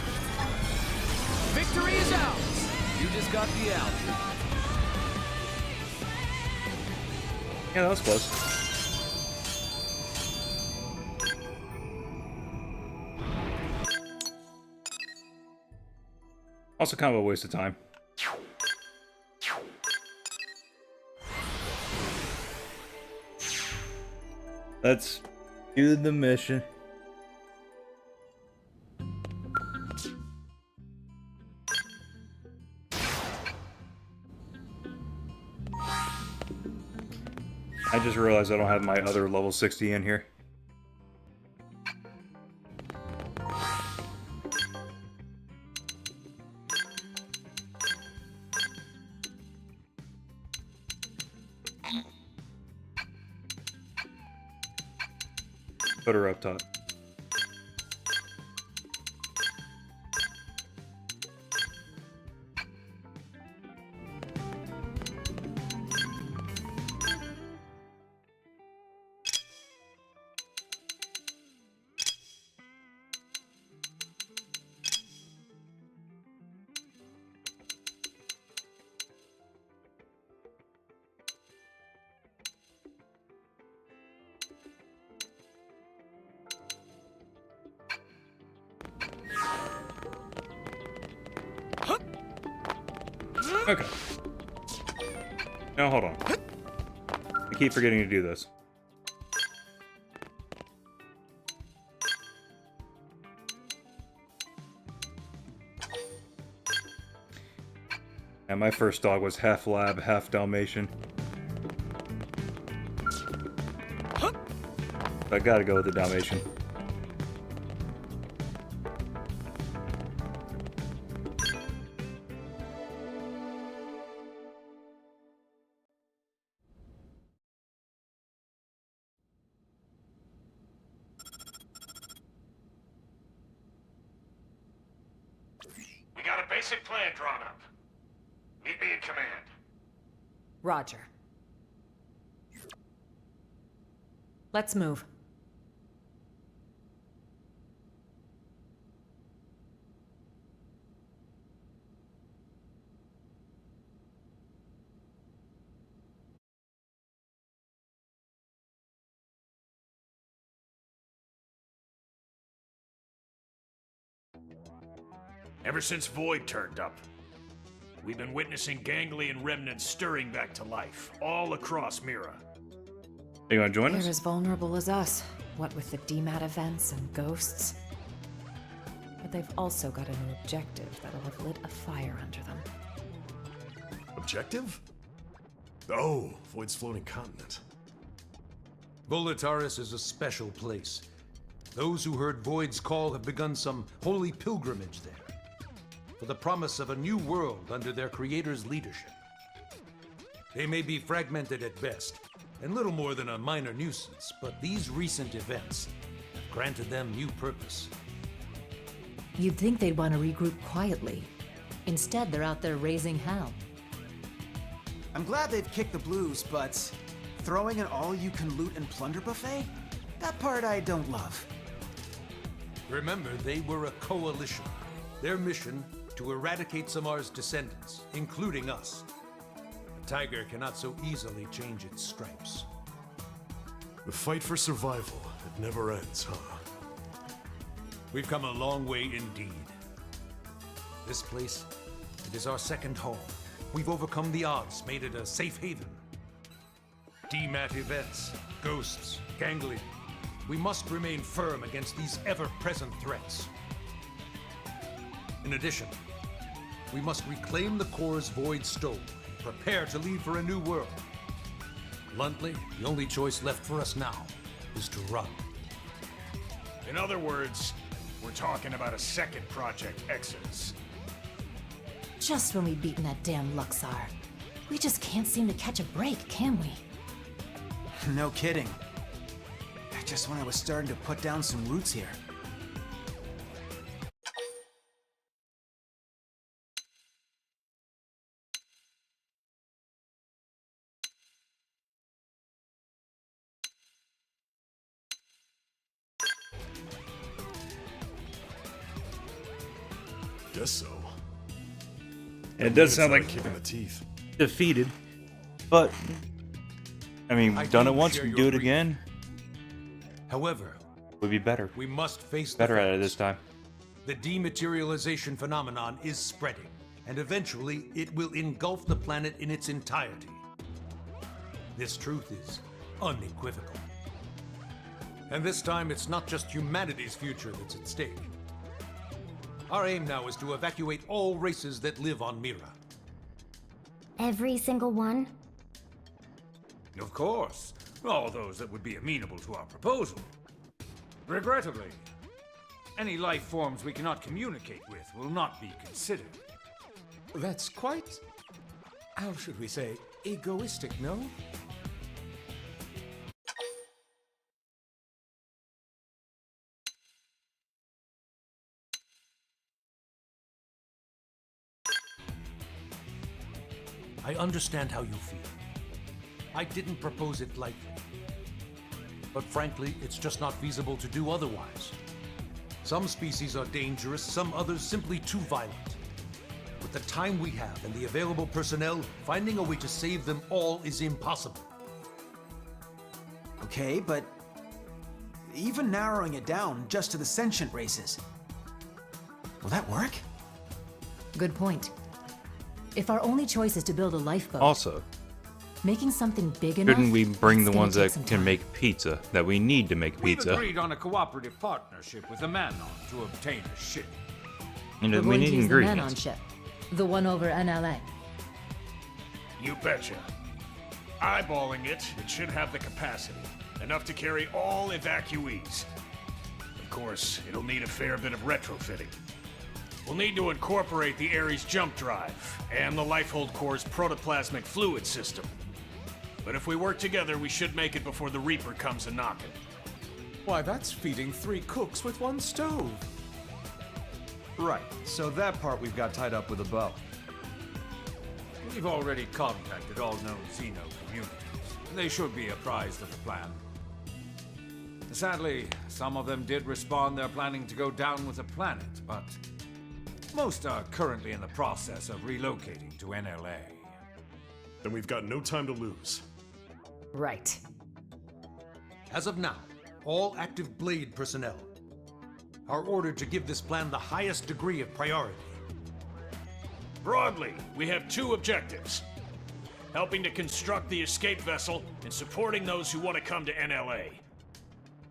Victory is ours! You just got the out. Yeah, that was close. Also kind of a waste of time. Let's do the mission. I just realized I don't have my other level 60 in here. Put her up top. Okay. Now hold on. I keep forgetting to do this. And my first dog was half lab, half Dalmatian. I gotta go with the Dalmatian. We got a basic plan drawn up. Meet me in command. Roger. Let's move. Ever since Void turned up, we've been witnessing Ganglion remnants stirring back to life, all across Mira. You gonna join They're us? as vulnerable as us, what with the DMAT events and ghosts. But they've also got a new objective that'll have lit a fire under them. Objective? Oh, Void's floating continent. Volataris is a special place. Those who heard Void's call have begun some holy pilgrimage there, for the promise of a new world under their creator's leadership. They may be fragmented at best, and little more than a minor nuisance, but these recent events have granted them new purpose. You'd think they'd want to regroup quietly. Instead, they're out there raising hell. I'm glad they've kicked the blues, but throwing an all-you-can-loot and plunder buffet? That part I don't love. Remember, they were a coalition. Their mission, to eradicate Samar's descendants, including us. A tiger cannot so easily change its stripes. The fight for survival, it never ends, huh? We've come a long way indeed. This place, it is our second home. We've overcome the odds, made it a safe haven. DMAT events, ghosts, ganglion. We must remain firm against these ever-present threats. In addition, we must reclaim the cores Void stole and prepare to leave for a new world. Bluntly, the only choice left for us now is to run. In other words, we're talking about a second Project Exodus. Just when we've beaten that damn Luxar. We just can't seem to catch a break, can we? No kidding. Just when I was starting to put down some roots here. guess so. It does sound It's like not a kick in the teeth. defeated, but I mean, I we've done it do once, share we your do it grief. again. However, Would be better. we must face the Better at it facts. this time. The dematerialization phenomenon is spreading, and eventually it will engulf the planet in its entirety. This truth is unequivocal. And this time, it's not just humanity's future that's at stake. Our aim now is to evacuate all races that live on Mira. Every single one? Of course. All those that would be amenable to our proposal. Regrettably, any life forms we cannot communicate with will not be considered. That's quite, how should we say, egoistic, no? I understand how you feel. I didn't propose it lightly. But frankly, it's just not feasible to do otherwise. Some species are dangerous, some others simply too violent. With the time we have and the available personnel, finding a way to save them all is impossible. Okay, but even narrowing it down just to the sentient races, will that work? Good point. If our only choice is to build a lifeboat, Also, making something big enough, couldn't we bring it's the gonna ones take that some can time. make pizza, that we need to make We've pizza? agreed on a cooperative partnership with the Manon to obtain a ship. And We're we going need to use the Manon ingredients. ship, the one over NLA. You betcha. Eyeballing it, it should have the capacity. Enough to carry all evacuees. Of course, it'll need a fair bit of retrofitting. We'll need to incorporate the Ares jump drive and the Lifehold Core's protoplasmic fluid system. But if we work together, we should make it before the Reaper comes a-knocking. Why, that's feeding 3 cooks with 1 stove. Right, so that part we've got tied up with a bow. We've already contacted all known Xeno communities. They should be apprised of the plan. Sadly, some of them did respond they're planning to go down with the planet, but most are currently in the process of relocating to NLA. Then we've got no time to lose. Right. As of now, all active Blade personnel are ordered to give this plan the highest degree of priority. Broadly, we have 2 objectives. Helping to construct the escape vessel and supporting those who want to come to NLA.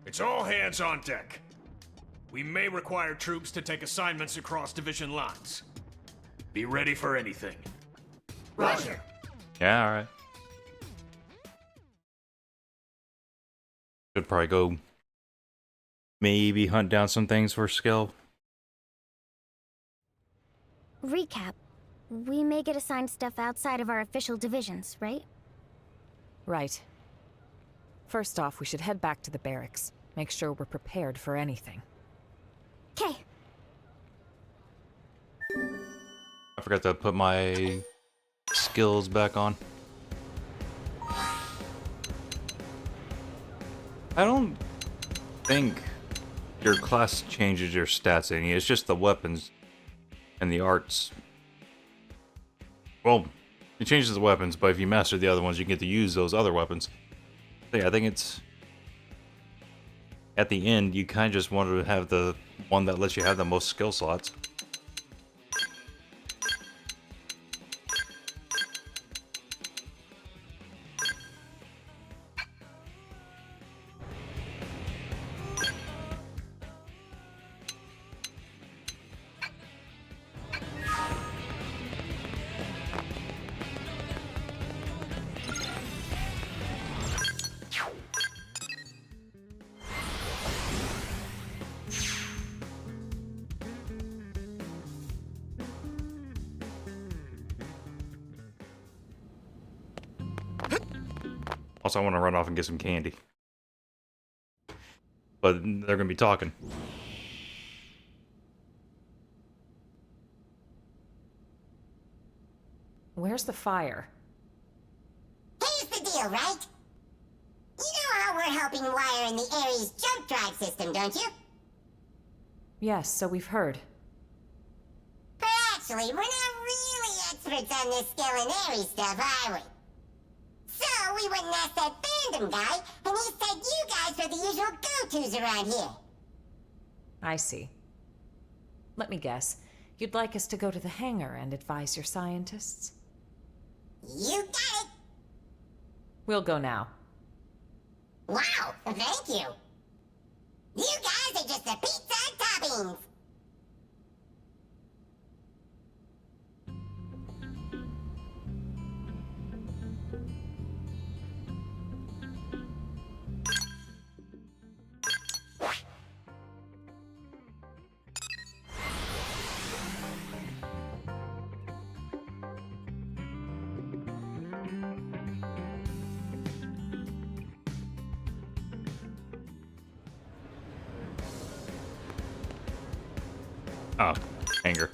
It's all hands on deck. We may require troops to take assignments across division lines. Be ready for anything. Roger. Yeah, alright. Should probably go maybe hunt down some things for skill. Recap. We may get assigned stuff outside of our official divisions, right? Right. First off, we should head back to the barracks. Make sure we're prepared for anything. 'Kay. I forgot to put my skills back on. I don't think your class changes your stats any. It's just the weapons and the arts. Well, it changes the weapons, but if you master the other ones, you get to use those other weapons. So yeah, I think it's... At the end, you kind of just want to have the one that lets you have the most skill slots. Also, I want to run off and get some candy. But they're going to be talking. Where's the fire? Here's the deal, right? You know how we're helping wire in the Ares jump drive system, don't you? Yes, so we've heard. Actually, we're not really experts on this skill and Ares stuff, are we? So we went and asked that fandom guy, and he said you guys are the usual go-tos around here. I see. Let me guess. You'd like us to go to the hangar and advise your scientists? You got it! We'll go now. Wow, thank you. You guys are just the pizza toppings. Oh, anger.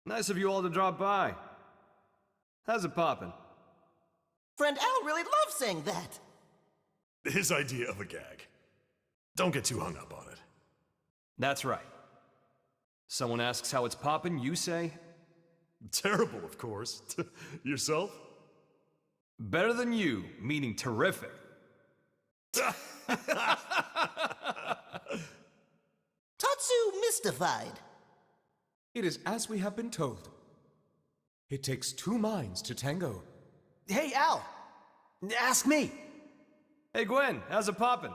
Nice of you all to drop by. How's it poppin'? Friend Al really loves saying that. His idea of a gag. Don't get too hung up on it. That's right. Someone asks how it's poppin', you say? Terrible, of course. Yourself? Better than you, meaning terrific. Tatsu mystified. It is as we have been told. It takes two minds to tango. Hey, Al! Ask me! Hey, Gwen, how's it poppin'?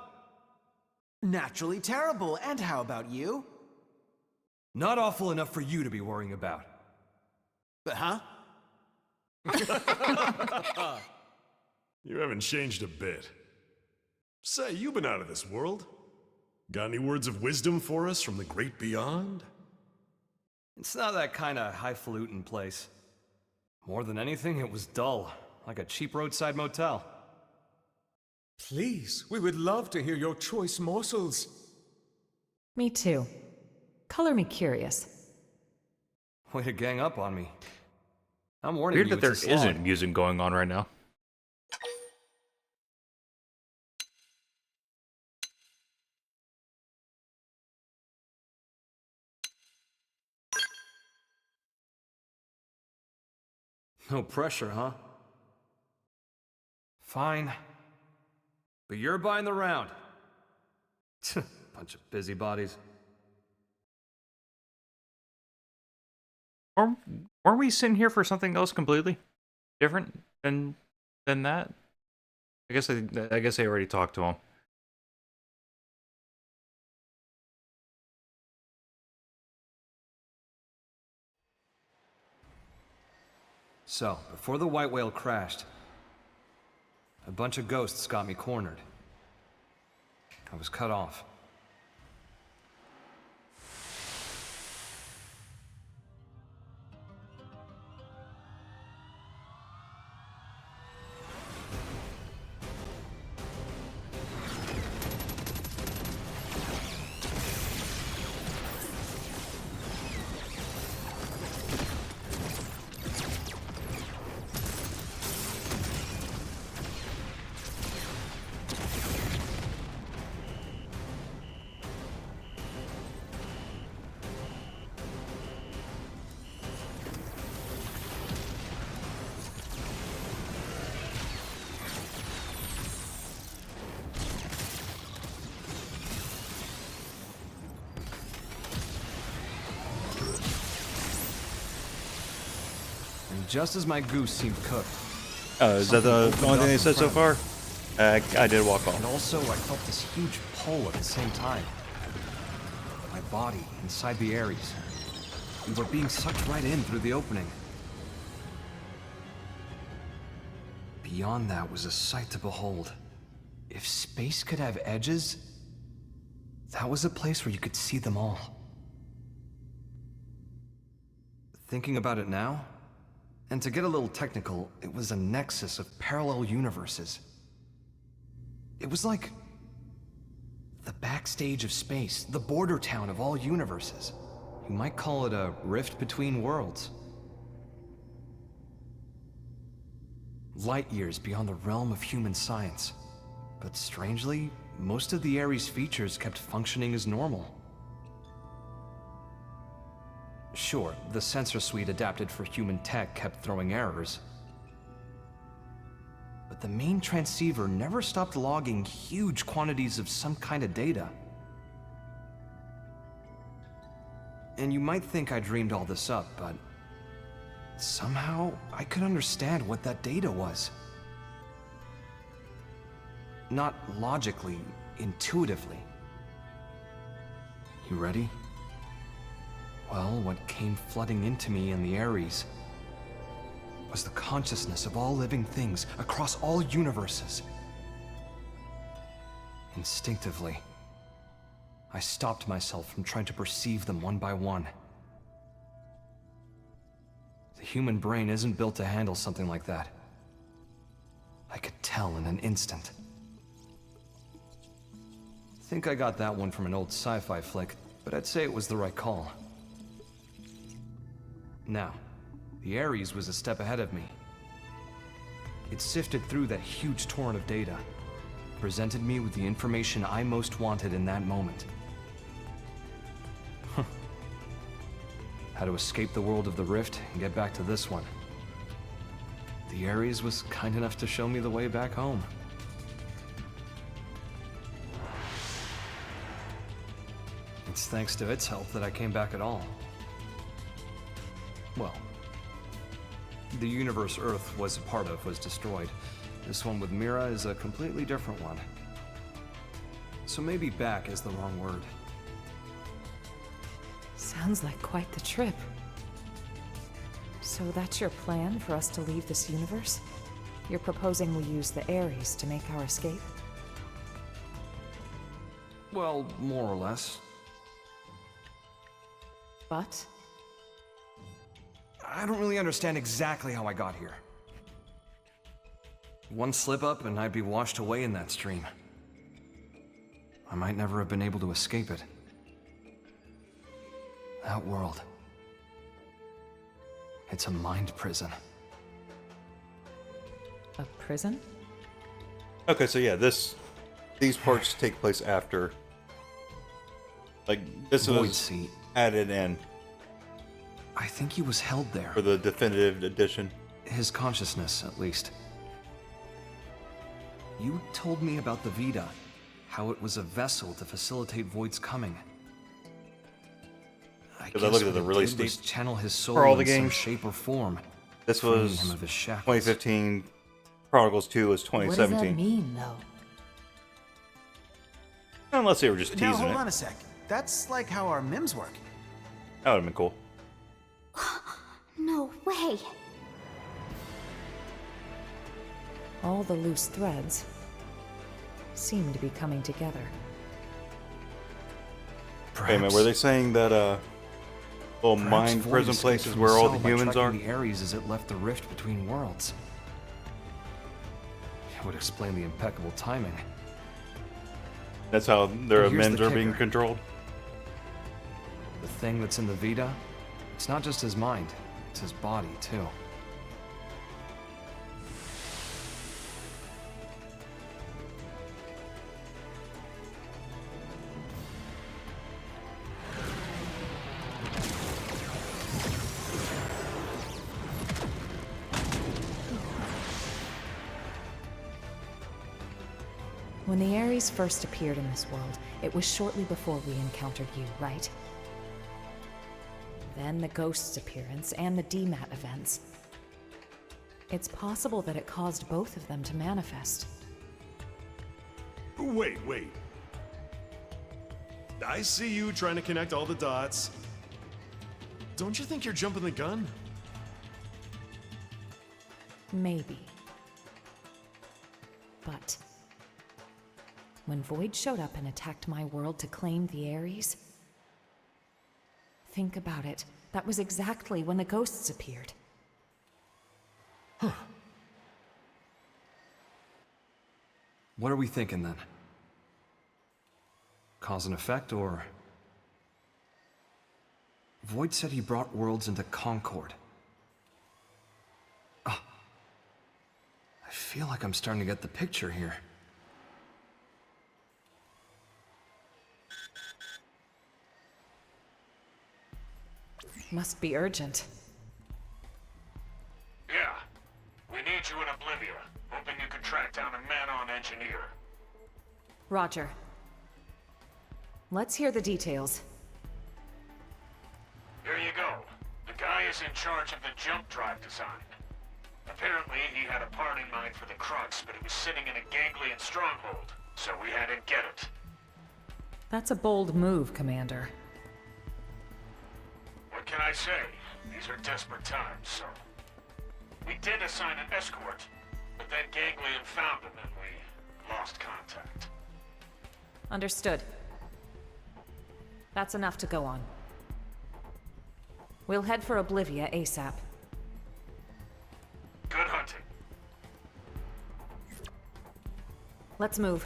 Naturally terrible, and how about you? Not awful enough for you to be worrying about. Huh? You haven't changed a bit. Say, you've been out of this world. Got any words of wisdom for us from the great beyond? It's not that kind of highfalutin place. More than anything, it was dull, like a cheap roadside motel. Please, we would love to hear your choice morsels. Me too. Color me curious. Way to gang up on me. I'm warning Weird you, that there it's a slog. isn't music going on right now. No pressure, huh? Fine. But you're buying the round. Bunch of busybodies. Or weren't we sitting here for something else completely different than that? I guess I already talked to him. So, before the white whale crashed, a bunch of ghosts got me cornered. I was cut off. Just as my goose seemed cooked. Is that the only thing they said so far? I did walk off. And also, I felt this huge pull at the same time. My body inside the Ares. and we're being sucked right in through the opening. Beyond that was a sight to behold. If space could have edges, that was a place where you could see them all. Thinking about it now, and to get a little technical, it was a nexus of parallel universes. It was like the backstage of space, the border town of all universes. You might call it a rift between worlds. Light years beyond the realm of human science. But strangely, most of the Ares features kept functioning as normal. Sure, the sensor suite adapted for human tech kept throwing errors. But the main transceiver never stopped logging huge quantities of some kind of data. And you might think I dreamed all this up, but somehow I could understand what that data was. Not logically, intuitively. You ready? Well, what came flooding into me in the Ares was the consciousness of all living things across all universes. Instinctively, I stopped myself from trying to perceive them one by one. The human brain isn't built to handle something like that. I could tell in an instant. I think I got that one from an old sci-fi flick, but I'd say it was the right call. Now, the Ares was a step ahead of me. It sifted through that huge torrent of data, presented me with the information I most wanted in that moment. How to escape the world of the Rift and get back to this one. The Ares was kind enough to show me the way back home. It's thanks to its help that I came back at all. Well, the universe Earth was a part of was destroyed. This one with Mira is a completely different one. So maybe back is the wrong word. Sounds like quite the trip. So that's your plan for us to leave this universe? You're proposing we use the Ares to make our escape? Well, more or less. But? I don't really understand exactly how I got here. One slip up and I'd be washed away in that stream. I might never have been able to escape it. That world. It's a mind prison. A prison? Okay, so yeah, these parts take place after. Like, this Void was Seat. added in. I think he was held there. For the definitive edition. His consciousness, at least. You told me about the Vita, how it was a vessel to facilitate Void's coming. Because I looked at the release date channel his soul for all the in some games. shape or form. This was him of his shackles. 2015. Chronicles 2 was 2017. What does that mean, though? Unless they were just teasing Now, hold it. on a sec. That's like how our MIMs work. That would have been cool. No way. All the loose threads seem to be coming together. Wait a minute, were they saying that little mind Void prison escaped places from where the all cell the by humans are? tracking the Ares as it left the rift between worlds. It would explain the impeccable timing. That's how their But here's amends the are being kicker. controlled? The thing that's in the Vita, it's not just his mind, it's his body, too. When the Ares first appeared in this world, it was shortly before we encountered you, right? Then the Ghost's appearance and the DMAT events. It's possible that it caused both of them to manifest. Wait. I see you trying to connect all the dots. Don't you think you're jumping the gun? Maybe. But when Void showed up and attacked my world to claim the Ares, think about it. That was exactly when the ghosts appeared. Huh. What are we thinking then? Cause and effect, or... Void said he brought worlds into Concord. Oh. I feel like I'm starting to get the picture here. Must be urgent. Yeah. We need you in Oblivia. Hoping you can track down a man-on engineer. Roger. Let's hear the details. Here you go. The guy is in charge of the jump drive design. Apparently, he had a part in mind for the Crux, but it was sitting in a ganglion stronghold, so we had him get it. That's a bold move, Commander. What can I say? These are desperate times, so... We did assign an escort, but then Ganglion found him and we lost contact. Understood. That's enough to go on. We'll head for Oblivia ASAP. Good hunting. Let's move.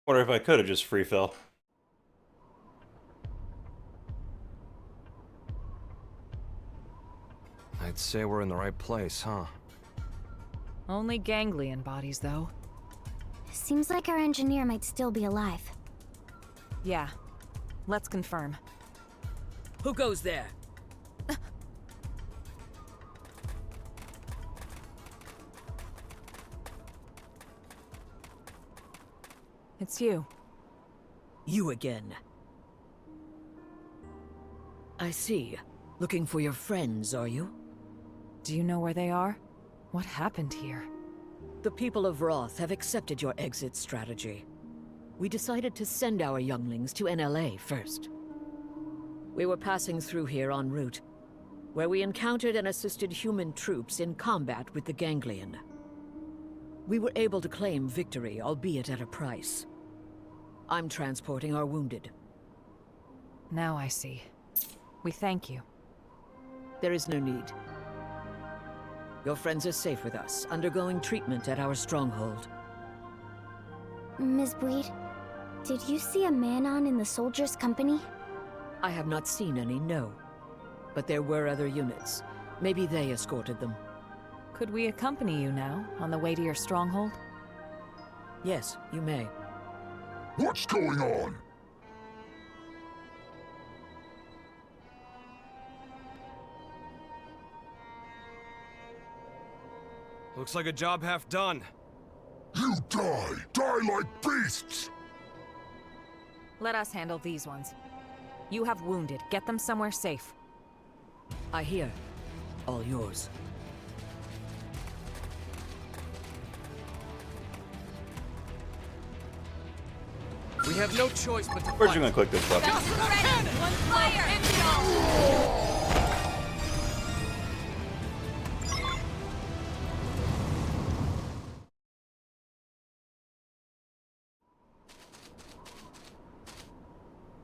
Wonder if I could have just free fell. I'd say we're in the right place, huh? Only ganglion bodies, though. Seems like our engineer might still be alive. Yeah. Let's confirm. Who goes there? It's you. You again. I see. Looking for your friends, are you? Do you know where they are? What happened here? The people of Roth have accepted your exit strategy. We decided to send our younglings to NLA first. We were passing through here en route, where we encountered and assisted human troops in combat with the Ganglion. We were able to claim victory, albeit at a price. I'm transporting our wounded. Now I see. We thank you. There is no need. Your friends are safe with us, undergoing treatment at our stronghold. Ms. Bweed, did you see a man-on in the soldiers' company? I have not seen any, no. But there were other units. Maybe they escorted them. Could we accompany you now, on the way to your stronghold? Yes, you may. What's going on? Looks like a job half done. You die! Die like beasts! Let us handle these ones. You have wounded. Get them somewhere safe. I hear. All yours. We have no choice but to Where's you gonna click this button?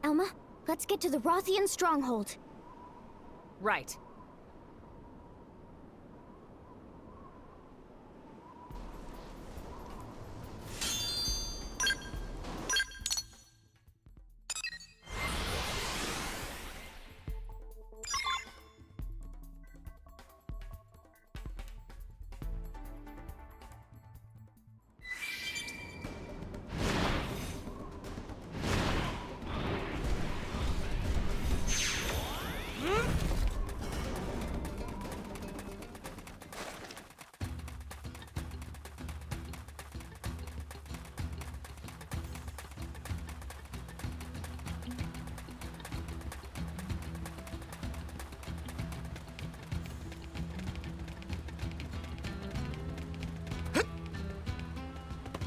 Elma, let's get to the Rothian stronghold. Right.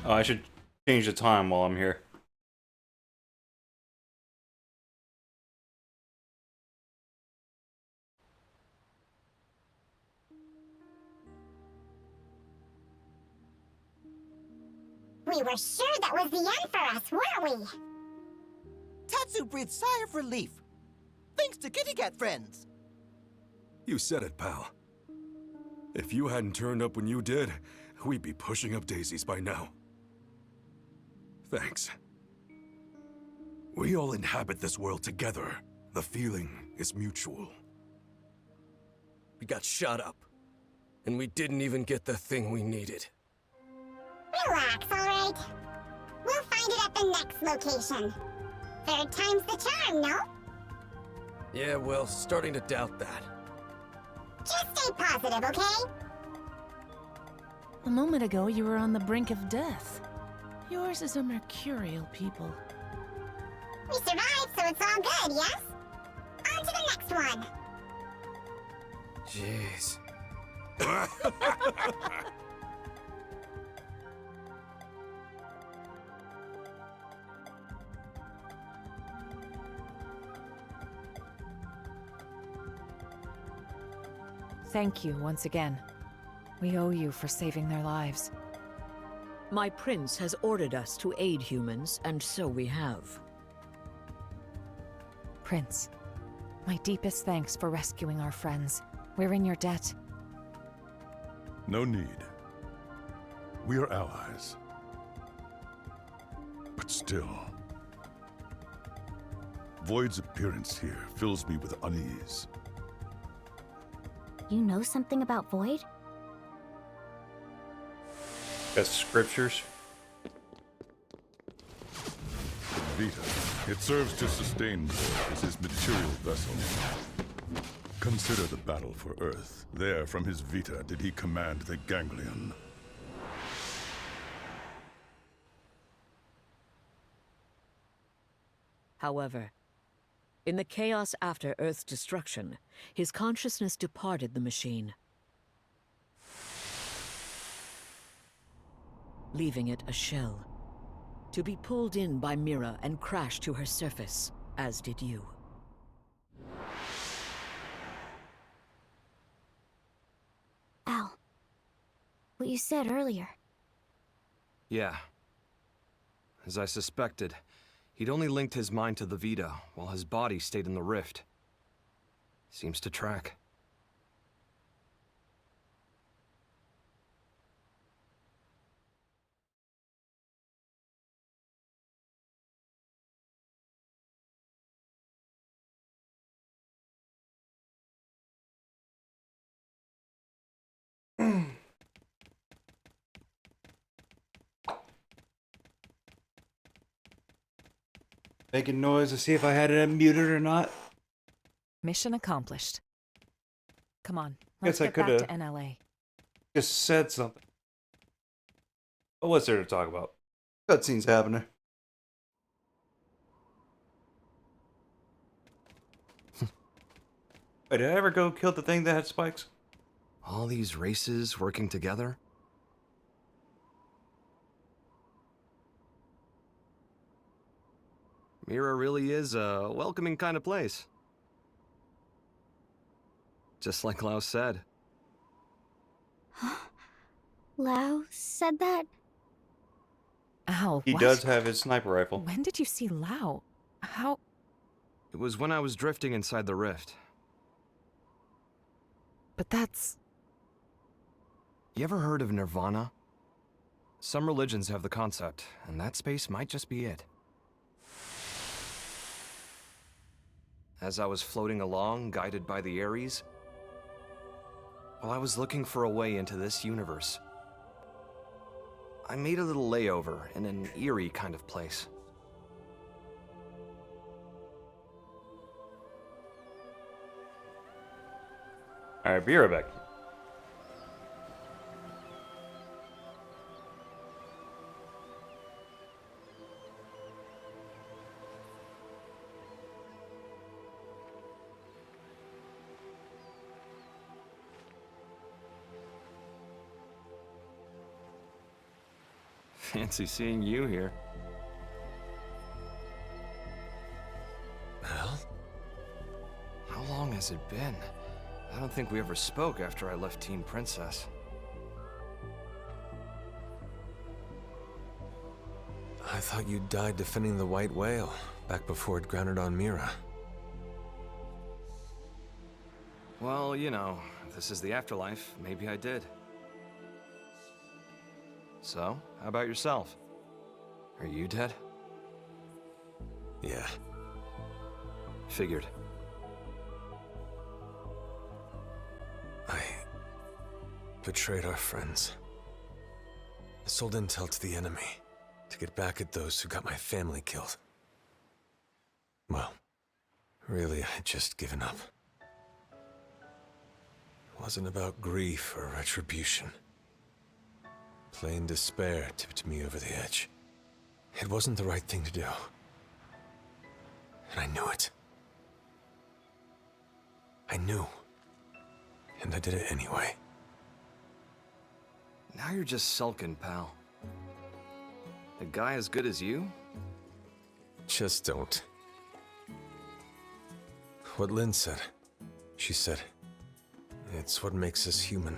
Oh, I should change the time while I'm here. We were sure that was the end for us, weren't we? Tatsu breathed sigh of relief. Thanks to Kitty Cat friends. You said it, pal. If you hadn't turned up when you did, we'd be pushing up daisies by now. Thanks. We all inhabit this world together. The feeling is mutual. We got shot up, and we didn't even get the thing we needed. Relax, alright? We'll find it at the next location. Third time's the charm, no? Yeah, well, starting to doubt that. Just stay positive, okay? A moment ago, you were on the brink of death. Yours is a mercurial people. We survived, so it's all good, yes? On to the next one. Jeez. Thank you once again. We owe you for saving their lives. My prince has ordered us to aid humans, and so we have. Prince, my deepest thanks for rescuing our friends. We're in your debt. No need. We are allies. But still, Void's appearance here fills me with unease. You know something about Void? That's scriptures. Vita. It serves to sustain Void as his material vessel. Consider the battle for Earth. There, from his Vita, did he command the Ganglion. However, in the chaos after Earth's destruction, his consciousness departed the machine, leaving it a shell, to be pulled in by Mira and crash to her surface, as did you. Al, what you said earlier. Yeah. As I suspected, he'd only linked his mind to the Vita, while his body stayed in the rift. Seems to track. Making noise to see if I had it muted or not. Mission accomplished. Come on, Guess let's I get back coulda to NLA. Just said something. But what's there to talk about? Cutscenes happening. Wait, did I ever go kill the thing that had spikes? All these races working together? Mira really is a welcoming kind of place. Just like Lao said. Lao said that? Al, He what? does have his sniper rifle. When did you see Lao? How? It was when I was drifting inside the rift. But that's... You ever heard of Nirvana? Some religions have the concept, and that space might just be it. As I was floating along, guided by the Ares, while I was looking for a way into this universe, I made a little layover in an eerie kind of place. Alright, be right back. Fancy seeing you here. Well? How long has it been? I don't think we ever spoke after I left Team Princess. I thought you died defending the White Whale, back before it grounded on Mira. Well, you know, if this is the afterlife, maybe I did. So, how about yourself? Are you dead? Yeah. Figured. I betrayed our friends. I sold intel to the enemy to get back at those who got my family killed. Well, really, I had just given up. It wasn't about grief or retribution. Plain despair tipped me over the edge. It wasn't the right thing to do. And I knew it. I knew. And I did it anyway. Now you're just sulking, pal. A guy as good as you? Just don't. What Lynn said. She said, it's what makes us human.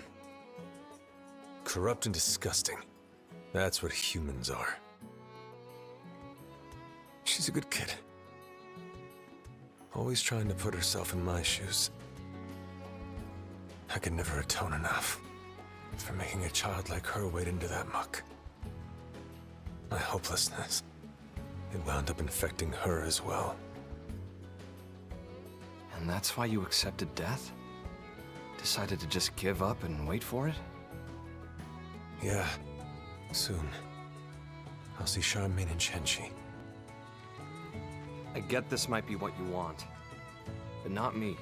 Corrupt and disgusting. That's what humans are. She's a good kid. Always trying to put herself in my shoes. I could never atone enough for making a child like her wade into that muck. My hopelessness, it wound up infecting her as well. And that's why you accepted death? Decided to just give up and wait for it? Yeah, soon. I'll see Charmaine and Shenchi. I get this might be what you want, but not me.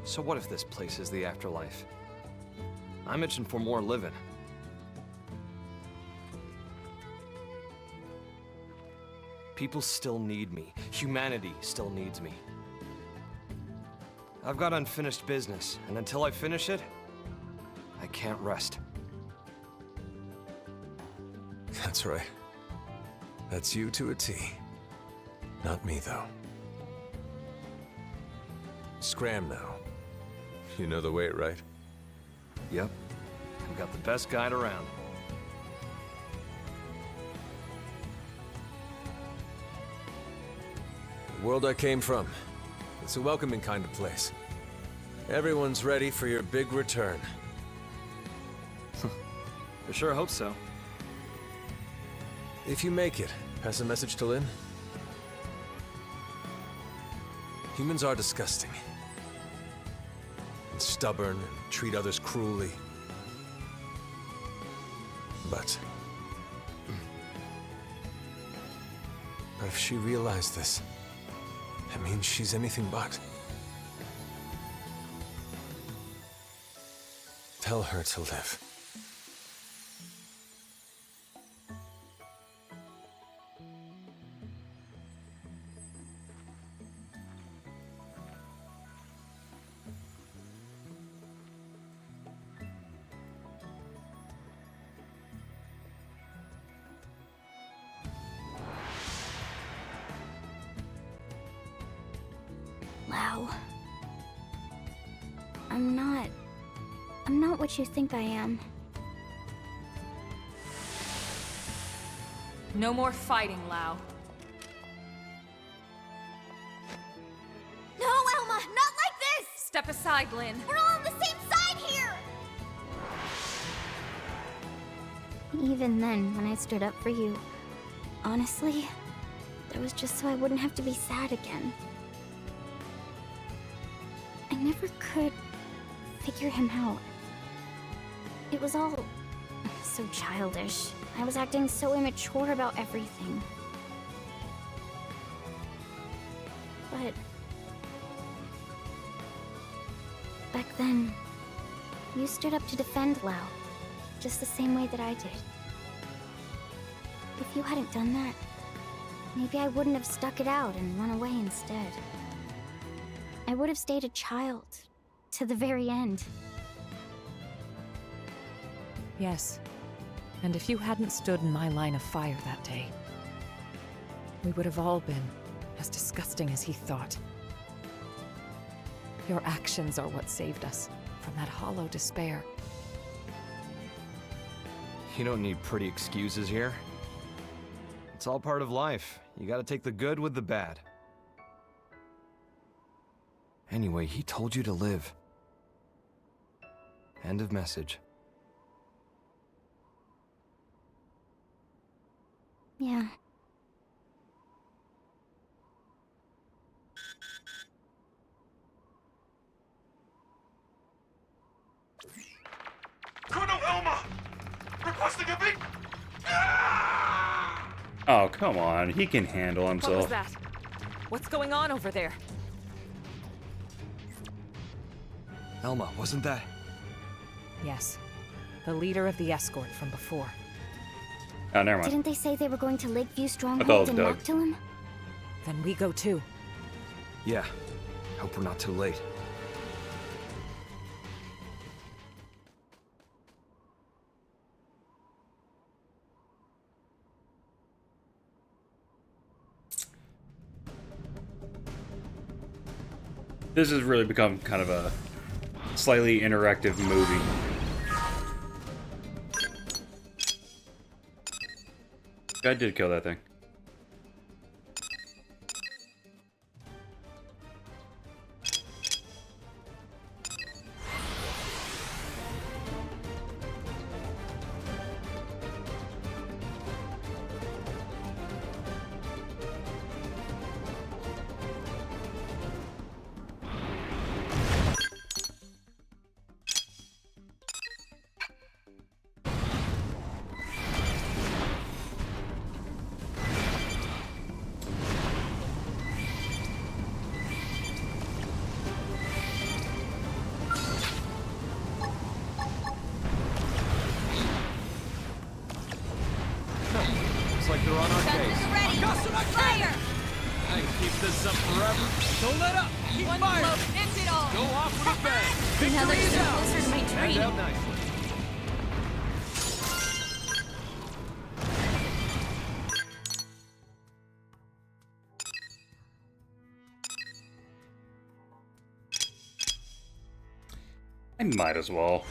So what if this place is the afterlife? I'm itching for more living. People still need me. Humanity still needs me. I've got unfinished business, and until I finish it, I can't rest. That's right. That's you to a T. Not me, though. Scram now. You know the way, right? Yep. I've got the best guide around. The world I came from. It's a welcoming kind of place. Everyone's ready for your big return. I sure hope so. If you make it, pass a message to Lynn. Humans are disgusting. And stubborn and treat others cruelly. But if she realized this, that means she's anything but. Tell her to live. Lau. I'm not what you think I am. No more fighting, Lau. No, Elma! Not like this! Step aside, Lynn. We're all on the same side here! Even then, when I stood up for you, honestly, that was just so I wouldn't have to be sad again. I never could figure him out. It was all so childish. I was acting so immature about everything. But back then, you stood up to defend Lau, just the same way that I did. If you hadn't done that, maybe I wouldn't have stuck it out and run away instead. I would have stayed a child to the very end. Yes, And if you hadn't stood in my line of fire that day, we would have all been as disgusting as he thought. Your actions are what saved us from that hollow despair. You don't need pretty excuses here. It's all part of life. You gotta take the good with the bad. Anyway, he told you to live. End of message. Yeah. Colonel Elma! Requesting a beat! Oh, come on. He can handle What himself. was that? What's going on over there? Elma, wasn't that? Yes. The leader of the escort from before. Oh, never mind. Didn't they say they were going to Lakeview I thought it Stronghold was and Doug. Noctilum? Then we go too. Yeah. Hope we're not too late. This has really become kind of a slightly interactive movie. I did kill that thing. Looks like they're on our case. Ready! Fire! I can keep this up forever. Don't let up! Keep One firing! blow ends it all! Go off with a bang! Now Victory that's is so ours! closer to my End dream. out nicely. I might as well.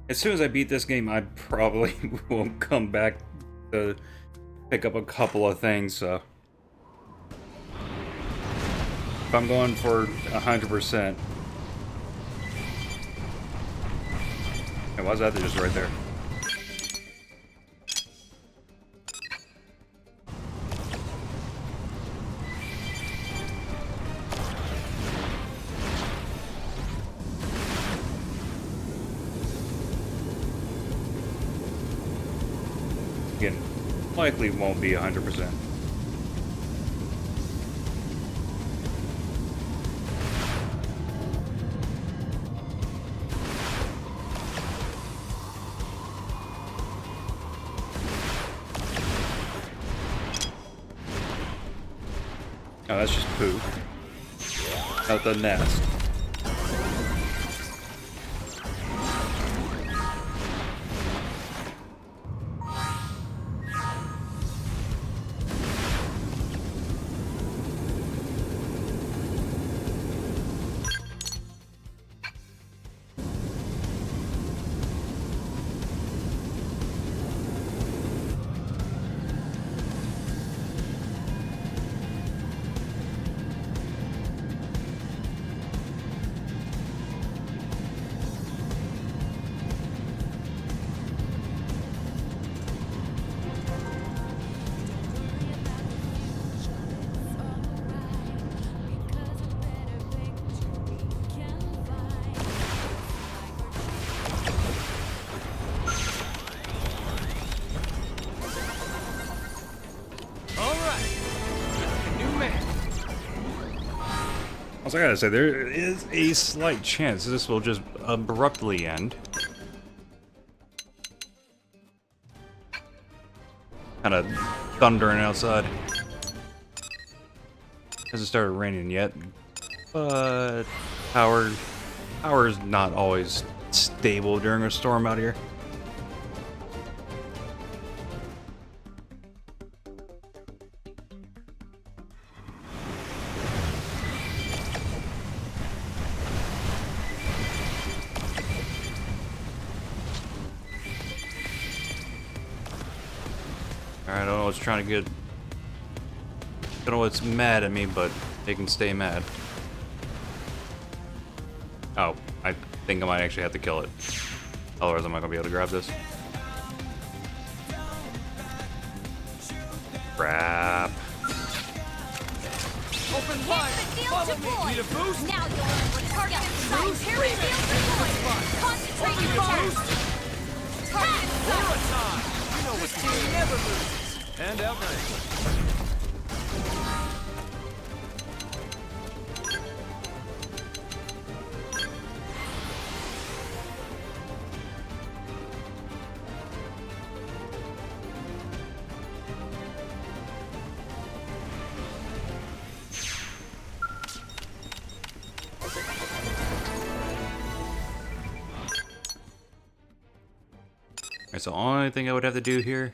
As soon as I beat this game, I probably won't come back to pick up a couple of things, so. If I'm going for 100%. And why is that just right there? Again, likely won't be 100%. Oh, that's just poo. Out the nest. Also, I gotta say, there is a slight chance this will just abruptly end. Kind of thundering outside. Hasn't started raining yet, but power is not always unstable during a storm out here. Alright, I don't know what's trying to get. I don't know what's mad at me, but they can stay mad. Oh, I think I might actually have to kill it. Otherwise, I'm not gonna be able to grab this. Crap. Open wide. Follow me. Need a boost? Now you'll learn what it's target boost. Pyramid field deployed. Concentrate your boost. Target time. You know what team never loses. And outrank. Alright, so the only thing I would have to do here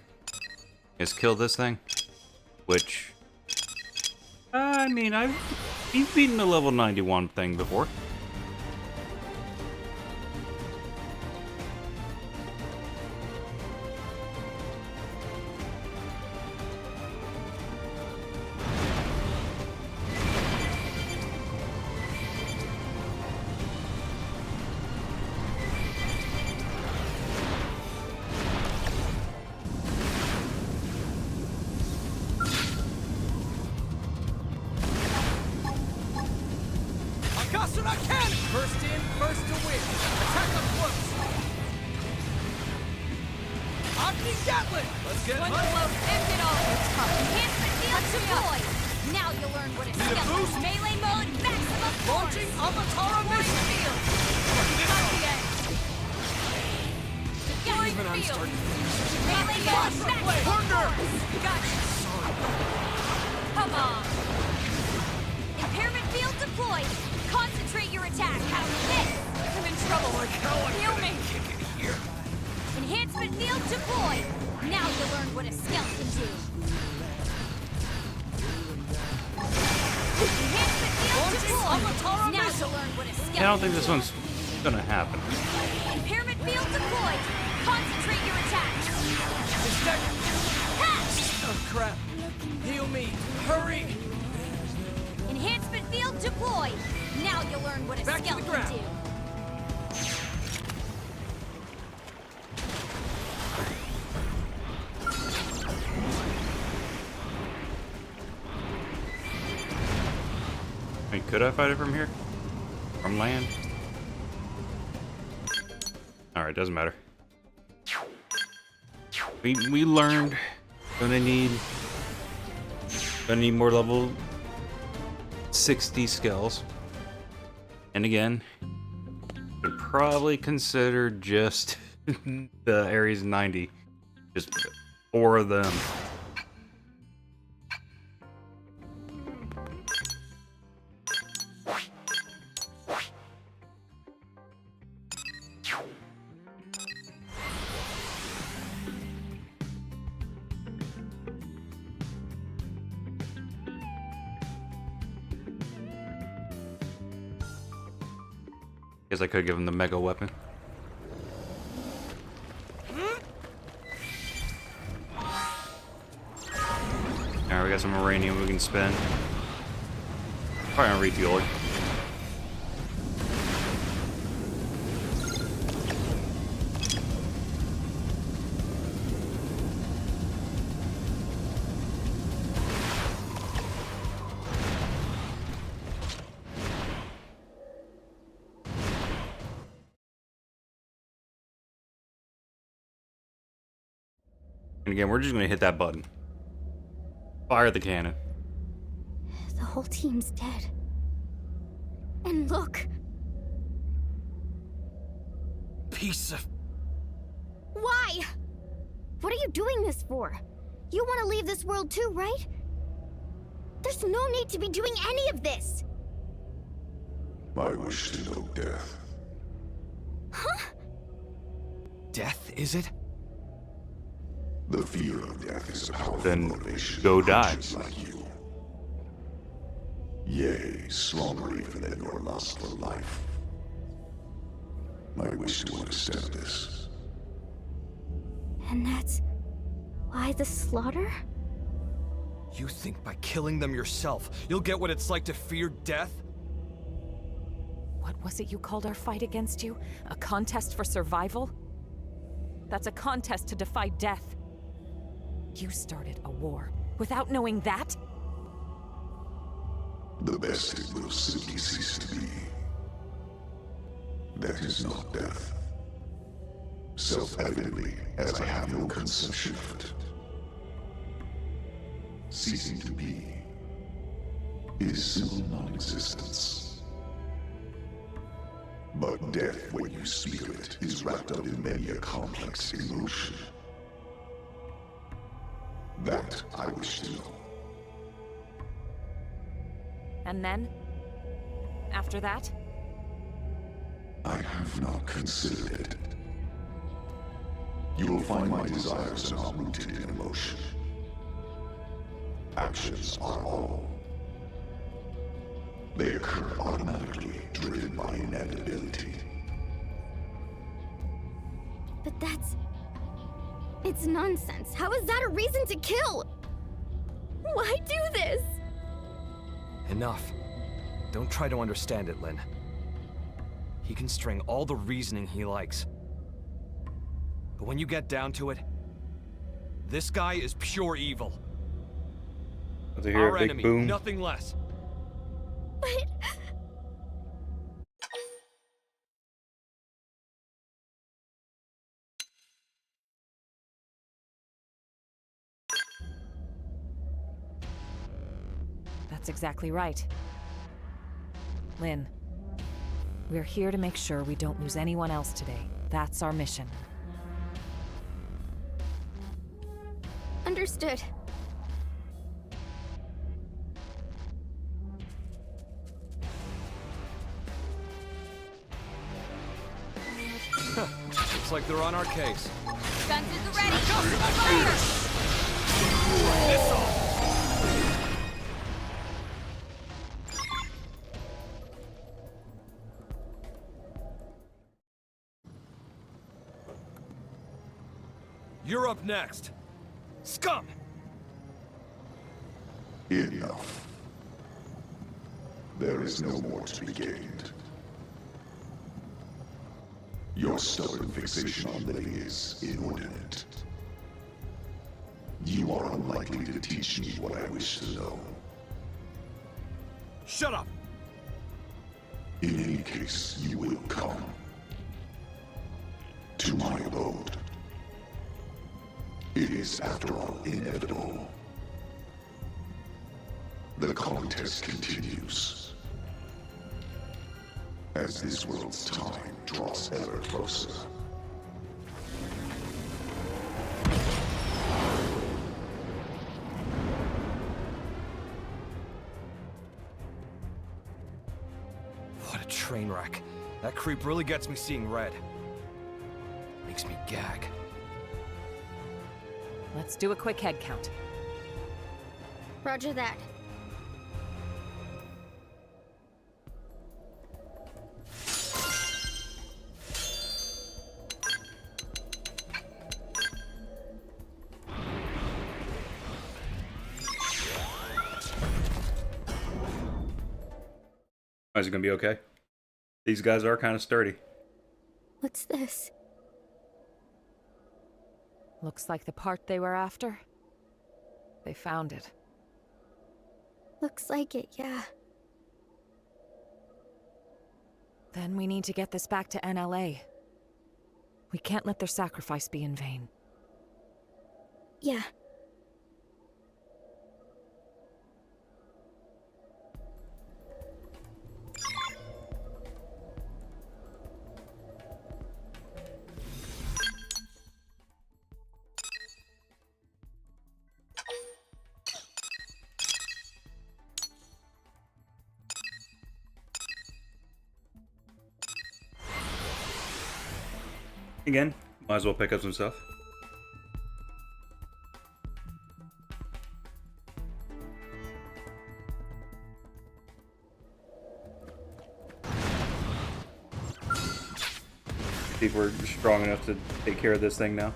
is kill this thing, which, I mean, I've beaten the level 91 thing before. First in, first to win. Attack up close. Acme Gatling. Let's get it. End it all. Enhancement field deployed. Now you'll learn what it's Need a boost? Melee mode, maximum force. Launching Avatara mission. Field. Not the end. Deploying Even I'm field. starting to Melee mode, maximum Partner. force. Gotcha. Come on. Impairment field deployed. Concentrate your attack. How this? I'm in trouble. Heal me. Enhancement field deployed. Now you'll learn what a scout can do. Enhancement field deployed. Now you'll learn what a scout I don't think this one's gonna happen. Impairment field deployed. Concentrate your attack. Oh crap. Heal me. Hurry. Enhancement field deployed. Now you'll learn what a Back to scout the can ground. do. I mean, could I fight it from here? From land? Alright, doesn't matter. We learned gonna need more level 60 skills. And again, could probably consider just the Ares 90. Just 4 of them. Guess I could give him the mega weapon. Alright, we got some uranium we can spend. Probably gonna refuel it. And again, we're just gonna hit that button. Fire the cannon. The whole team's dead. And look! Piece of... Why? What are you doing this for? You want to leave this world too, right? There's no need to be doing any of this! I wish to know death. Huh? death, is it? The fear of death is a powerful Then motivation go for die. creatures like you. Yea, stronger even than your lust for life. I wish to understand this. And that's why the slaughter? You think by killing them yourself, you'll get what it's like to fear death? What was it you called our fight against you? A contest for survival? That's a contest to defy death. You started a war without knowing that? The best it will simply cease to be. That is not death. Self-evidently, as I have no conception of it. Ceasing to be is simple non-existence. But death, when you speak of it, is wrapped up in many a complex emotion. That I wish to know. And then? After that? I have not considered it. You will find my desires are not rooted in emotion. Actions are all. They occur automatically, driven by inevitability. But that's... it's nonsense. How is that a reason to kill? Why do this? Enough. Don't try to understand it, Lynn. He can string all the reasoning he likes. But when you get down to it, this guy is pure evil. To hear Our a big enemy, boom. nothing less. But... That's exactly right. Lynn, we're here to make sure we don't lose anyone else today. That's our mission. Understood. Looks like they're on our case. Guns at the ready! Fire! Missile! You're up next. Scum! Enough. There is no more to be gained. Your stubborn fixation on living is inordinate. You are unlikely to teach me what I wish to know. Shut up! In any case, you will come to my abode. It is, after all, inevitable. The contest continues. As this world's time draws ever closer. What a train wreck. That creep really gets me seeing red. Makes me gag. Let's do a quick head count. Roger that. Is it gonna be okay? These guys are kind of sturdy. What's this? Looks like the part they were after. They found it. Looks like it, yeah. Then we need to get this back to NLA. We can't let their sacrifice be in vain. Yeah. Again, Might as well pick up some stuff. See if we're strong enough to take care of this thing now.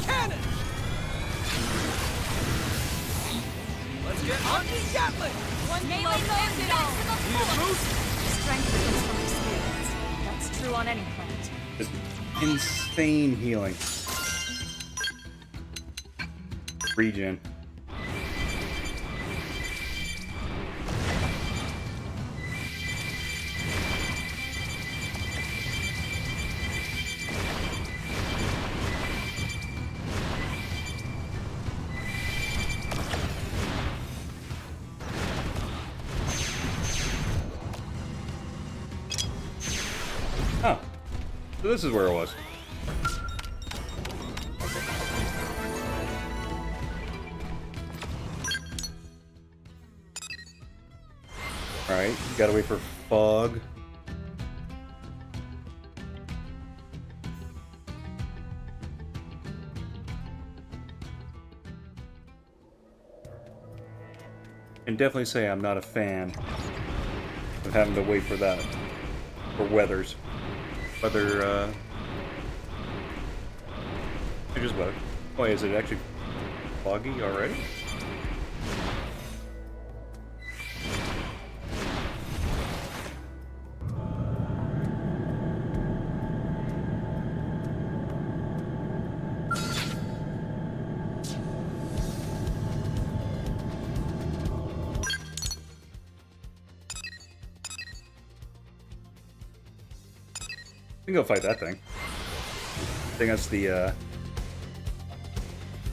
Cannon! Let's get on the Gatling! One melee mode maximum force! Strength comes from experience. That's true on any planet. Just insane healing. Regen. Oh, so this is where it was. Alright, gotta wait for fog. And definitely say I'm not a fan of having to wait for that. For weathers. Weather, it is weather. Wait, is it actually foggy already? We can go fight that thing. I think that's the,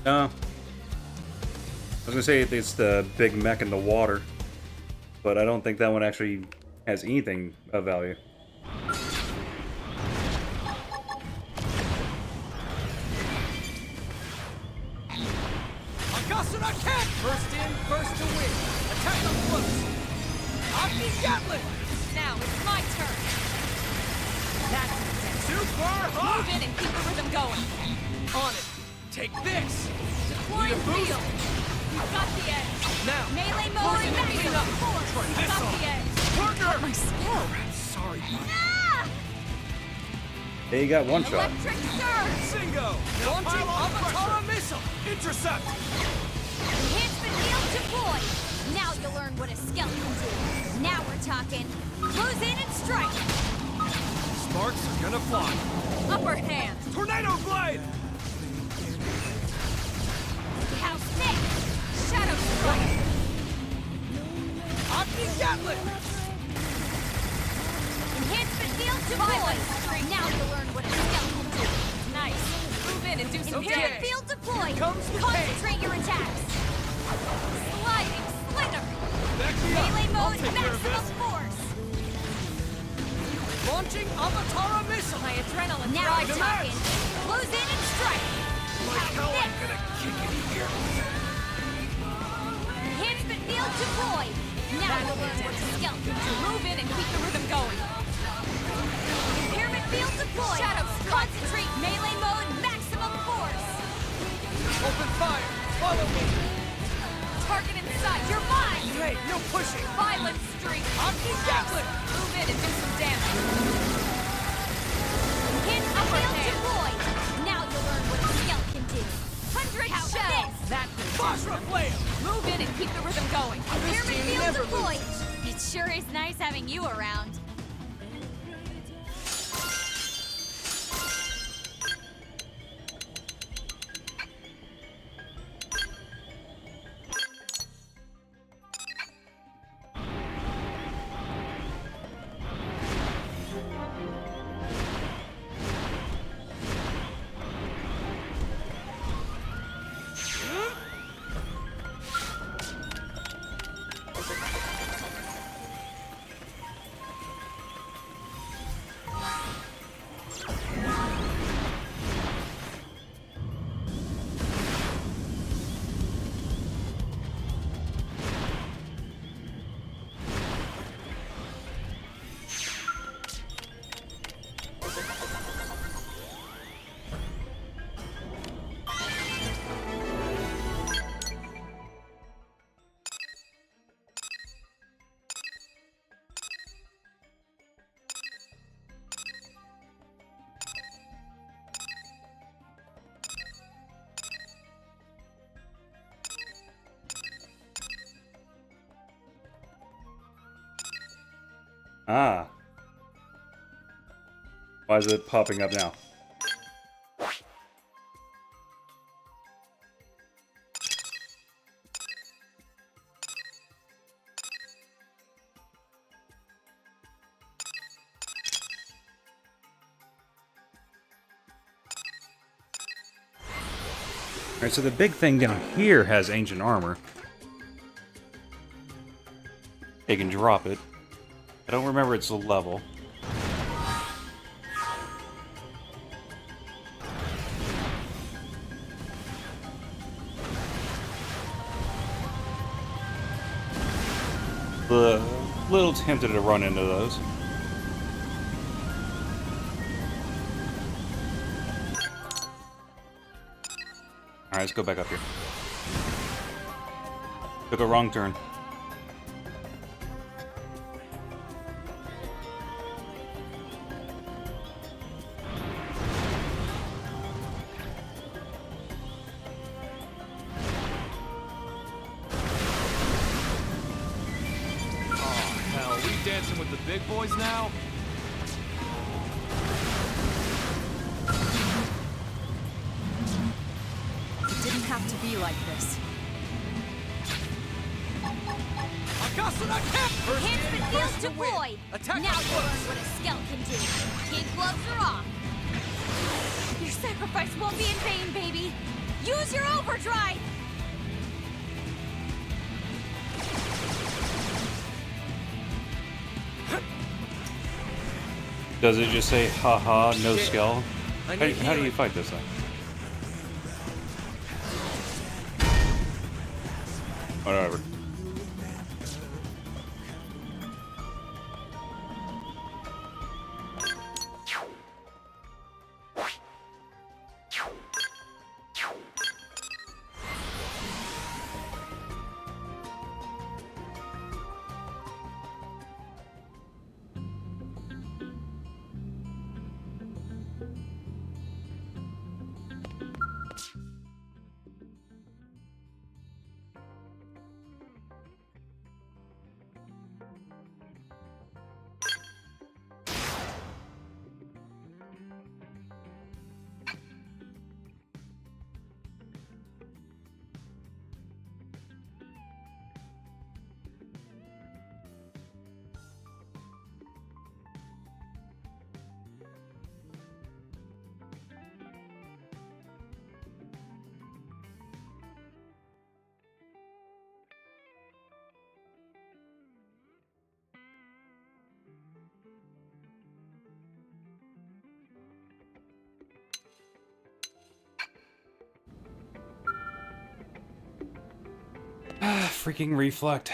no. I was gonna say it's the big mech in the water, but I don't think that one actually has anything of value. First in, first to win. Attack up close. Aki Gatling! Now it's my turn. That's intense. Super hot! Move in and keep the rhythm going. On it. Take this. Deploying field. You've got the edge. Now. Melee mode maximum force. You've got the edge. Partner! My skill. Sorry. Ah! Hey, you got one shot. Electric surge. Singo! Launching Avatar missile! Intercept! Enhancement field deployed. Now you'll learn what a skeleton can do. Now we're talking. Close in and strike. Sparks are gonna fly. Upper hand. Tornado blade! House Snake. Shadow strike. Aki Gatling! Enhancement field deployed. Now you'll learn what a skeleton can do. Nice. Move in and do some damage. Impairment field deployed. Concentrate your attacks. Sliding slinger. Melee mode maximum force. Launching Avatar missile! My adrenaline. Now I'm talking. Close in and strike. Like how I'm gonna kick it here. Enhancement field deployed. Now you'll learn what a skeleton can do. Move in and keep the rhythm going. Impairment field deployed. Shadow strike. Concentrate melee mode maximum force. Open fire! Follow me! Target inside. You're mine. Hey, no pushing! Violent streak. Aki Gatling! Move in and do some damage. Enhancement field deployed. Now you'll learn what a skeleton can do. 100 shells. That Basra flame! Move in and keep the rhythm going. Impairment team field never deployed. It sure is nice having you around. Ah. Why is it popping up now? Alright, so the big thing down here has ancient armor. They can drop it. I don't remember its level. A little tempted to run into those. Alright, let's go back up here. Took a wrong turn. Dancing with the big boys now? It didn't have to be like this. Enhancement field deployed! Now you'll learn what a skell can do. Kid gloves are off. Your sacrifice won't be in vain, baby. Use your overdrive! Does it just say, haha, no skill? How do you fight this thing? Whatever. Freaking reflect.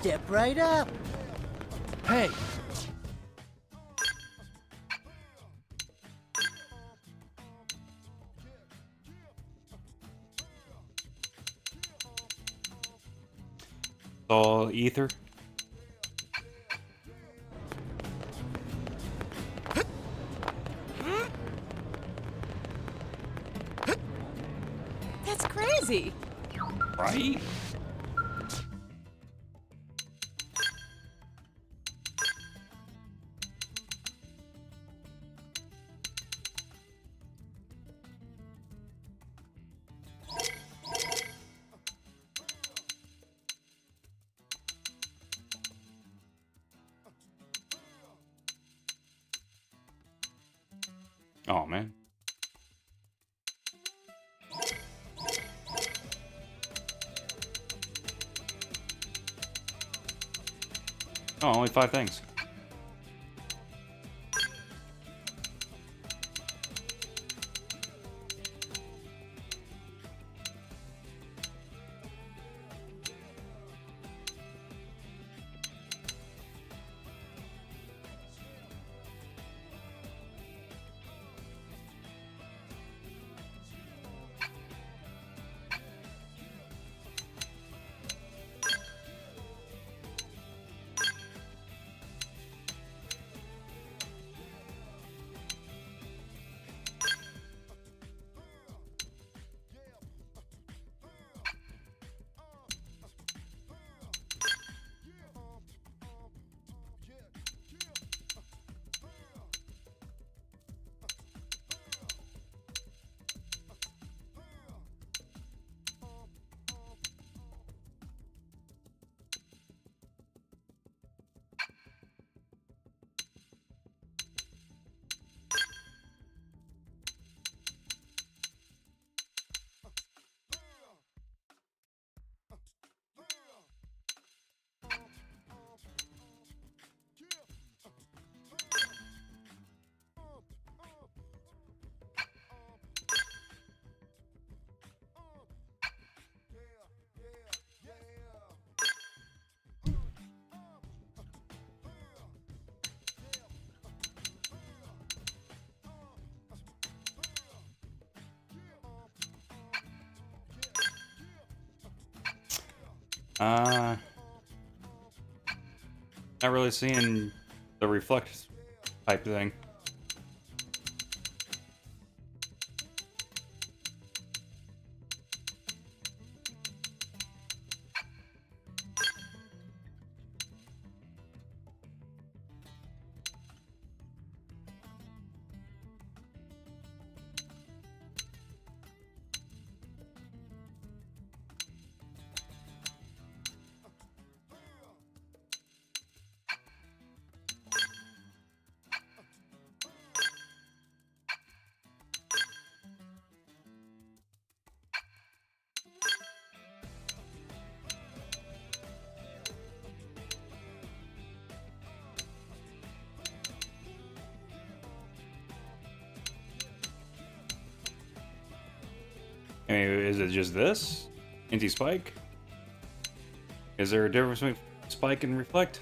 Step right up. Hey! All ether. That's crazy. Right? Oh, man. Oh, only 5 things. Not really seeing the reflect type thing. I mean, is it just this? Anti-spike? Is there a difference between spike and reflect?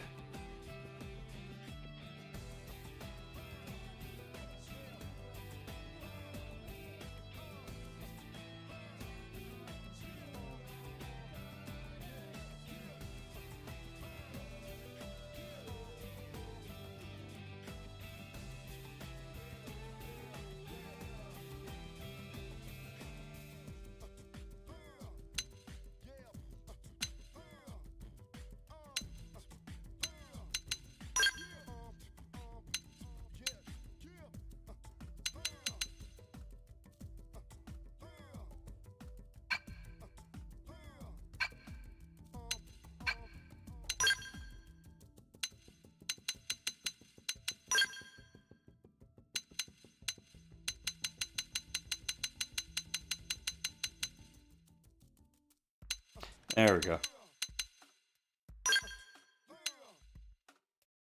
There we go.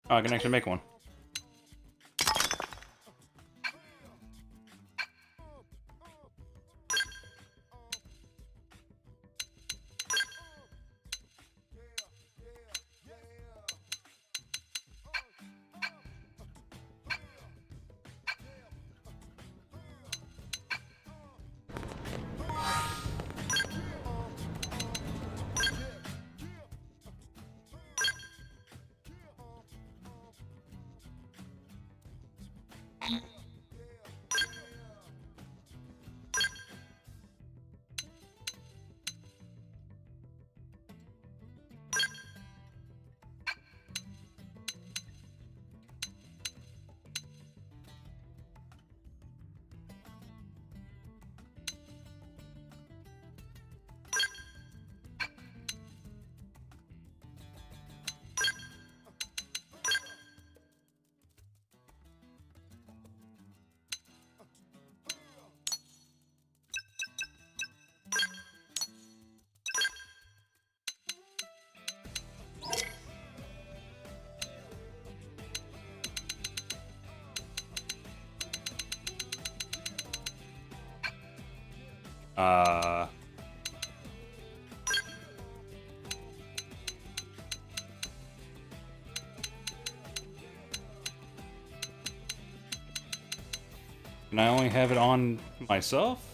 Oh, I can actually make one. Can I only have it on myself?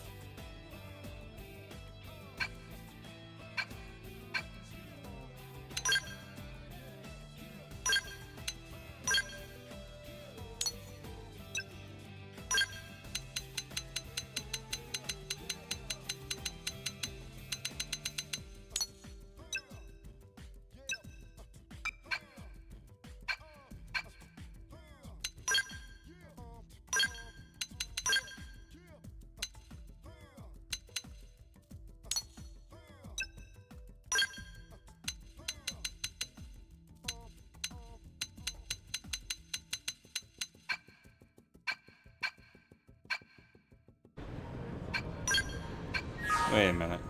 Wait a minute.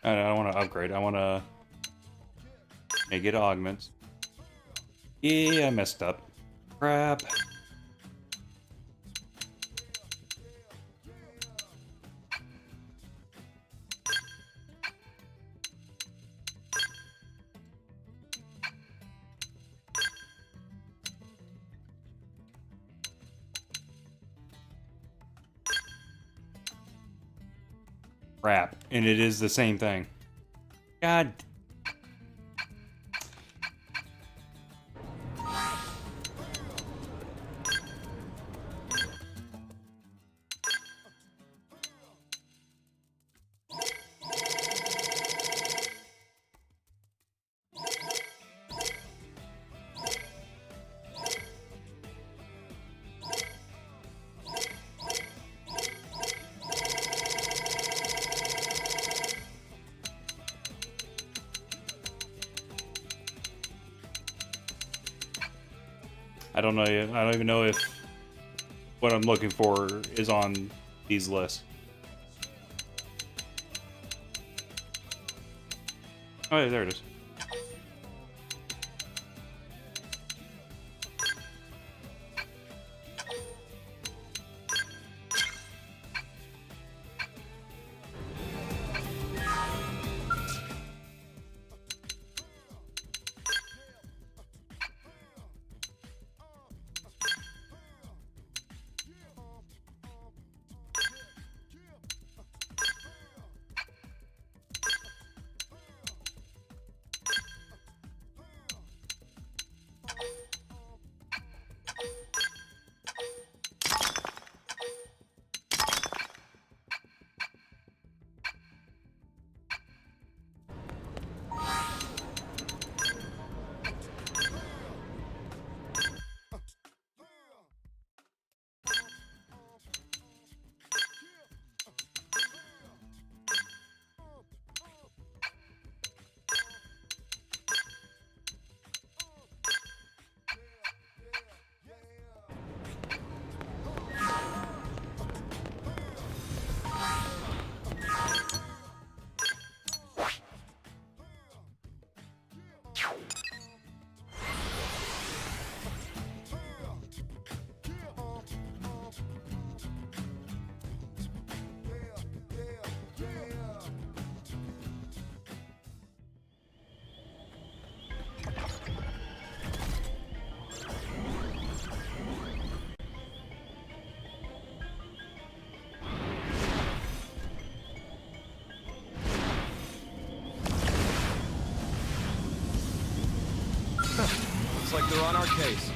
I don't want to upgrade. I want to make it augments. Yeah, I messed up. Crap. Crap. And it is the same thing. God. I don't know. I don't even know if what I'm looking for is on these lists. Oh, yeah, there it is. Looks like they're on our case.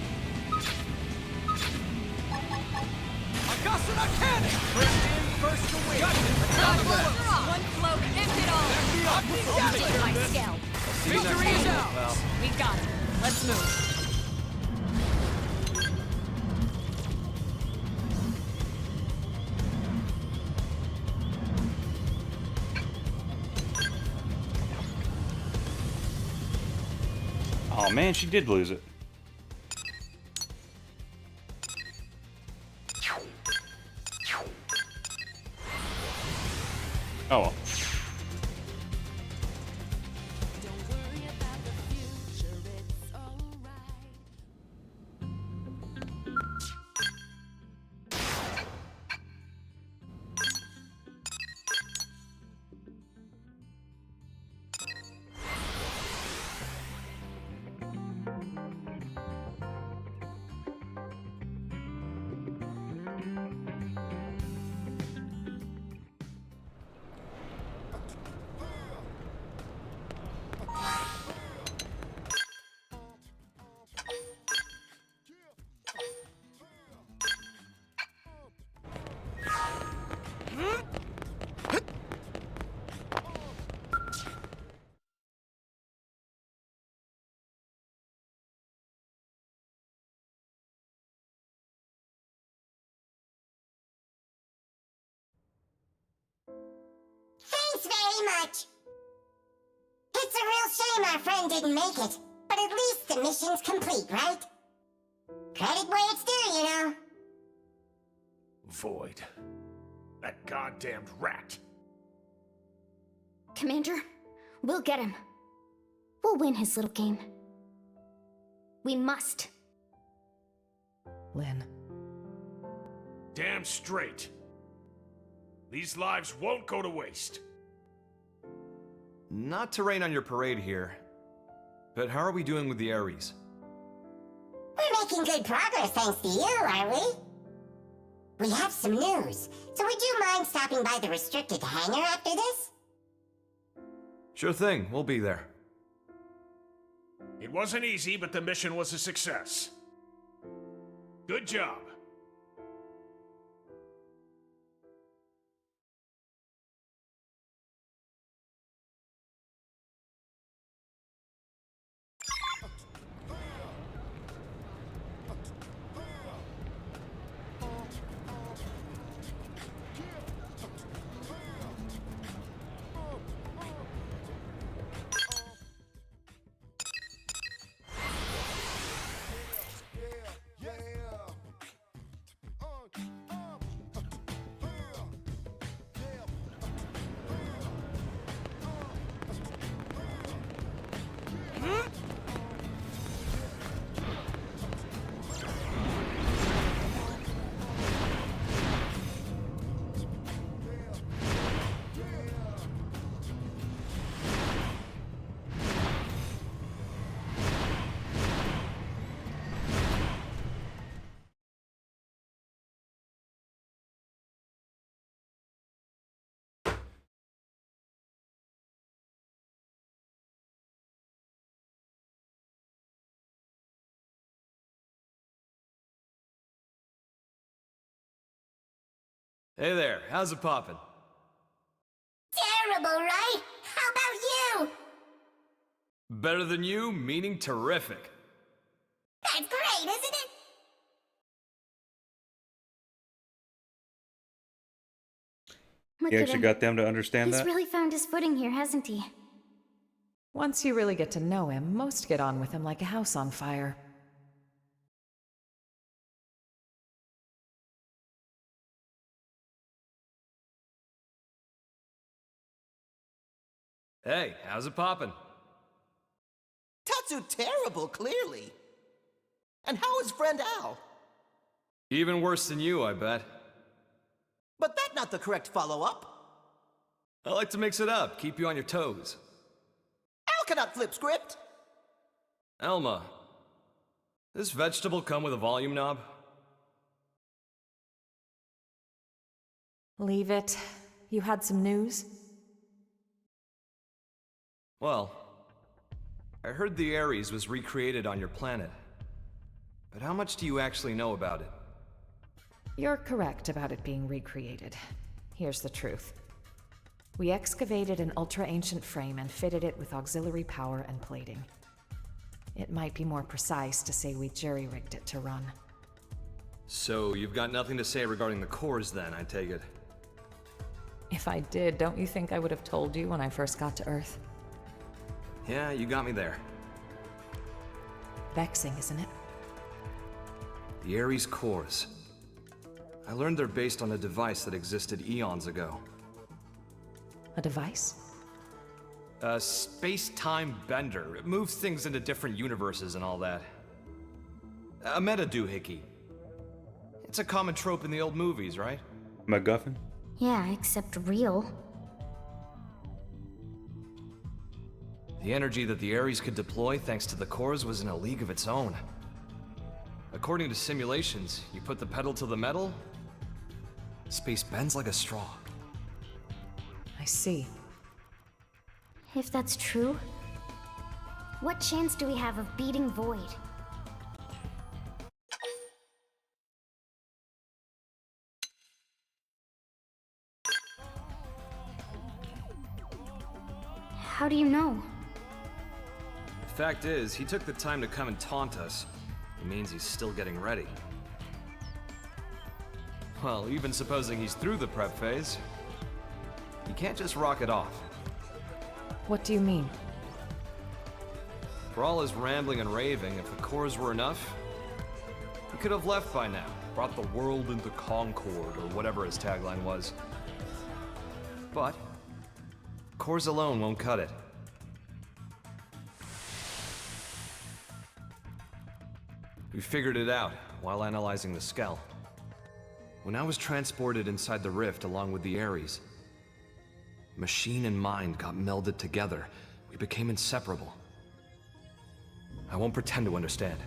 Augusta cannon! First in, first to win. One float, end it all. Take my scalp. Victory is ours. Well, We got it. Let's move. Oh man, she did lose it. Oh well. Thanks very much. It's a real shame our friend didn't make it, but at least the mission's complete, right? Credit where it's due, you know. Void. That goddamned rat. Commander, we'll get him. We'll win his little game. We must. Lynn. Damn straight. These lives won't go to waste. Not to rain on your parade here, but how are we doing with the Ares? We're making good progress thanks to you, are we? We have some news, so would you mind stopping by the restricted hangar after this? Sure thing, we'll be there. It wasn't easy, but the mission was a success. Good job. Hey there, how's it poppin'? Terrible, right? How about you? Better than you, meaning terrific. That's great, isn't it? Look He at actually him. got them to understand He's that? really found his footing here, hasn't he? Once you really get to know him, most get on with him like a house on fire. Hey, how's it poppin'? Tatsu terrible, clearly. And how is friend Al? Even worse than you, I bet. But that's not the correct follow-up. I like to mix it up, keep you on your toes. Al cannot flip script. Elma, this vegetable come with a volume knob? Leave it. You had some news? Well, I heard the Ares was recreated on your planet. But how much do you actually know about it? You're correct about it being recreated. Here's the truth. We excavated an ultra-ancient frame and fitted it with auxiliary power and plating. It might be more precise to say we jury-rigged it to run. So you've got nothing to say regarding the cores then, I take it? If I did, don't you think I would have told you when I first got to Earth? Yeah, you got me there. vexing, isn't it? The Ares cores. I learned they're based on a device that existed eons ago. A device? A space-time bender. It moves things into different universes and all that. A meta-doohickey. It's a common trope in the old movies, right? MacGuffin? Yeah, except real. The energy that the Ares could deploy thanks to the cores was in a league of its own. According to simulations, you put the pedal to the metal, space bends like a straw. I see. If that's true, what chance do we have of beating Void? How do you know? The fact is, he took the time to come and taunt us. It means he's still getting ready. Well, even supposing he's through the prep phase, he can't just rock it off. What do you mean? For all his rambling and raving, if the cores were enough, he could have left by now, brought the world into concord, or whatever his tagline was. But cores alone won't cut it. We figured it out while analyzing the Skell. When I was transported inside the rift along with the Ares, machine and mind got melded together. We became inseparable. I won't pretend to understand,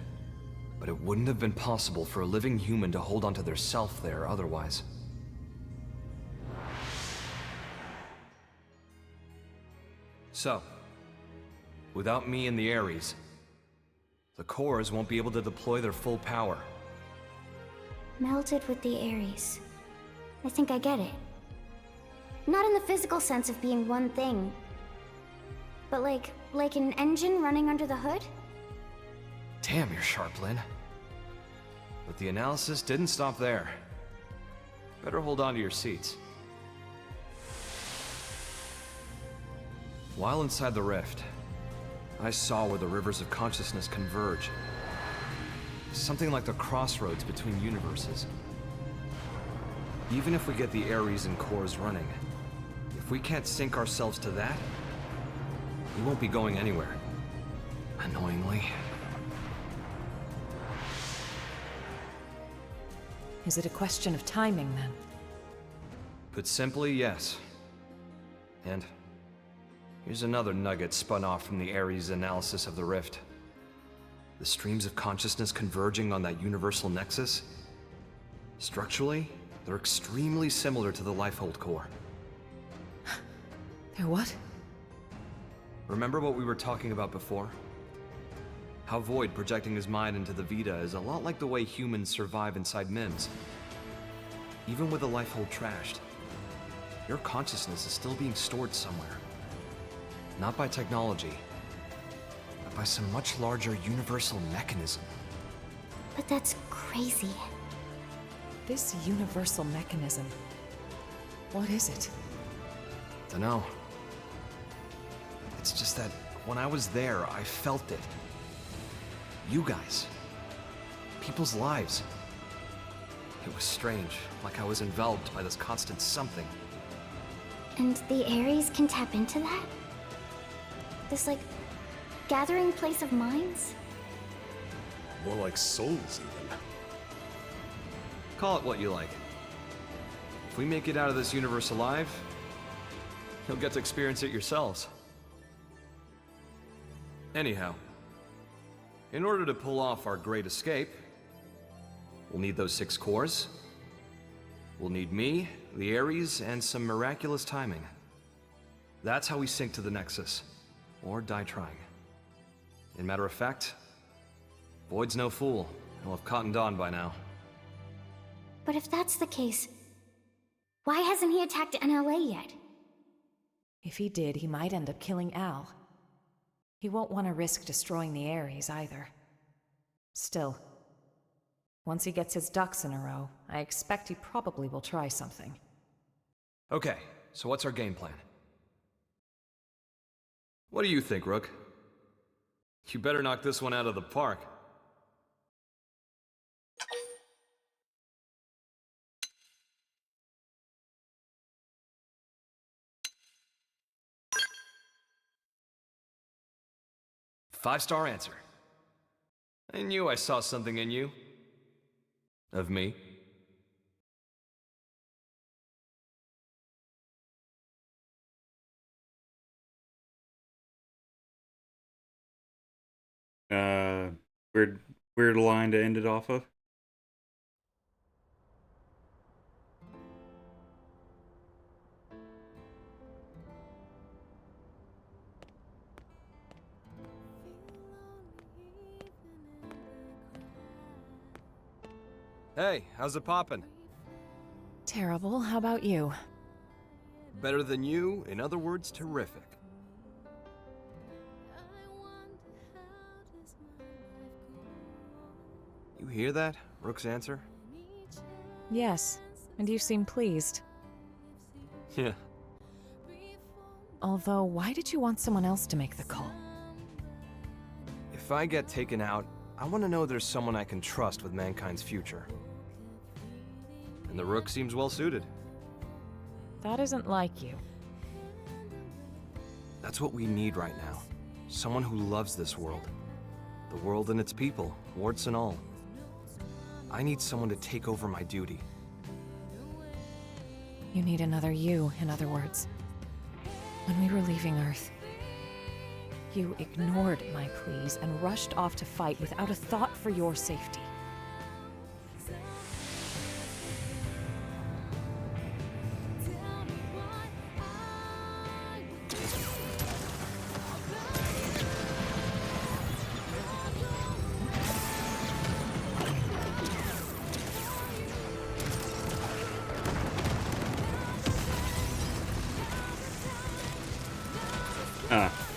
but it wouldn't have been possible for a living human to hold onto their self there otherwise. So, without me and the Ares, the cores won't be able to deploy their full power. Melted with the Ares. I think I get it. Not in the physical sense of being one thing, but like an engine running under the hood? Damn, you're sharp, Lynn. But the analysis didn't stop there. Better hold on to your seats. While inside the rift, I saw where the rivers of consciousness converge. Something like the crossroads between universes. Even if we get the Ares and cores running, if we can't sync ourselves to that, we won't be going anywhere. Annoyingly. Is it a question of timing, then? Put simply, yes. And here's another nugget spun off from the Ares analysis of the rift. The streams of consciousness converging on that universal nexus, structurally, they're extremely similar to the Lifehold core. They're what? Remember what we were talking about before? How Void projecting his mind into the Vita is a lot like the way humans survive inside MIMS. Even with the Lifehold trashed, your consciousness is still being stored somewhere. Not by technology, by some much larger universal mechanism. But that's crazy. This universal mechanism, what is it? Dunno. It's just that when I was there, I felt it. You guys. People's lives. It was strange, like I was enveloped by this constant something. And the Ares can tap into that? This, gathering place of minds? More like souls, even. Call it what you like. If we make it out of this universe alive, you'll get to experience it yourselves. Anyhow, in order to pull off our great escape, we'll need those 6 cores. We'll need me, the Ares, and some miraculous timing. That's how we sync to the Nexus, or die trying. In matter of fact, Void's no fool. He'll have cottoned on by now. But if that's the case, why hasn't he attacked NLA yet? If he did, he might end up killing Al. He won't want to risk destroying the Ares either. Still, once he gets his ducks in a row, I expect he probably will try something. Okay, so what's our game plan? What do you think, Rook? You better knock this one out of the park. 5-star answer. I knew I saw something in you. Of me. Weird line to end it off of. Hey, how's it poppin'? Terrible. How about you? Better than you, in other words, terrific. You hear that? Rook's answer? Yes, and you seem pleased. Yeah. Although, why did you want someone else to make the call? If I get taken out, I want to know there's someone I can trust with mankind's future. And the Rook seems well suited. That isn't like you. That's what we need right now. Someone who loves this world. The world and its people, warts and all. I need someone to take over my duty. You need another you, in other words. When we were leaving Earth, you ignored my pleas and rushed off to fight without a thought for your safety.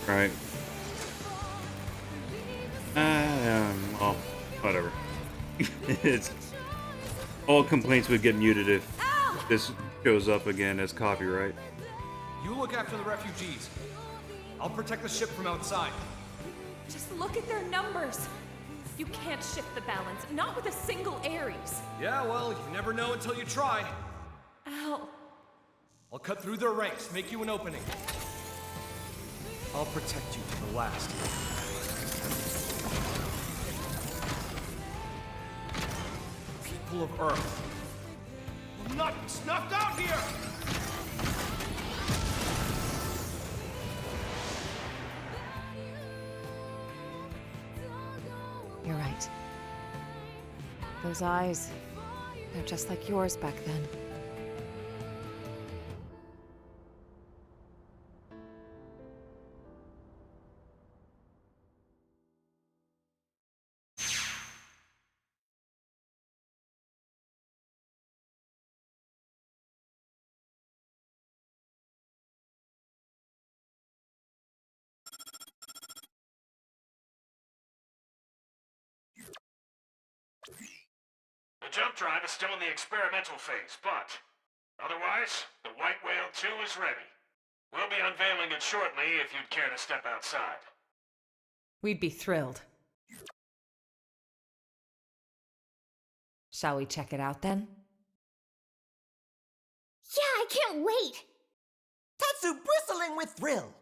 Right. Well, whatever. It's all complaints would get muted if this shows up again as copyright. You look after the refugees. I'll protect the ship from outside. Just look at their numbers. You can't shift the balance, not with a single Ares. Yeah, well, you never know until you try. Al. I'll cut through their ranks, make you an opening. I'll protect you to the last. People of Earth will not be snuffed out here! You're right. Those eyes, they're just like yours back then. The jump drive is still in the experimental phase, but otherwise, the White Whale 2 is ready. We'll be unveiling it shortly if you'd care to step outside. We'd be thrilled. Shall we check it out then? Yeah, I can't wait! Tatsu bristling with thrill.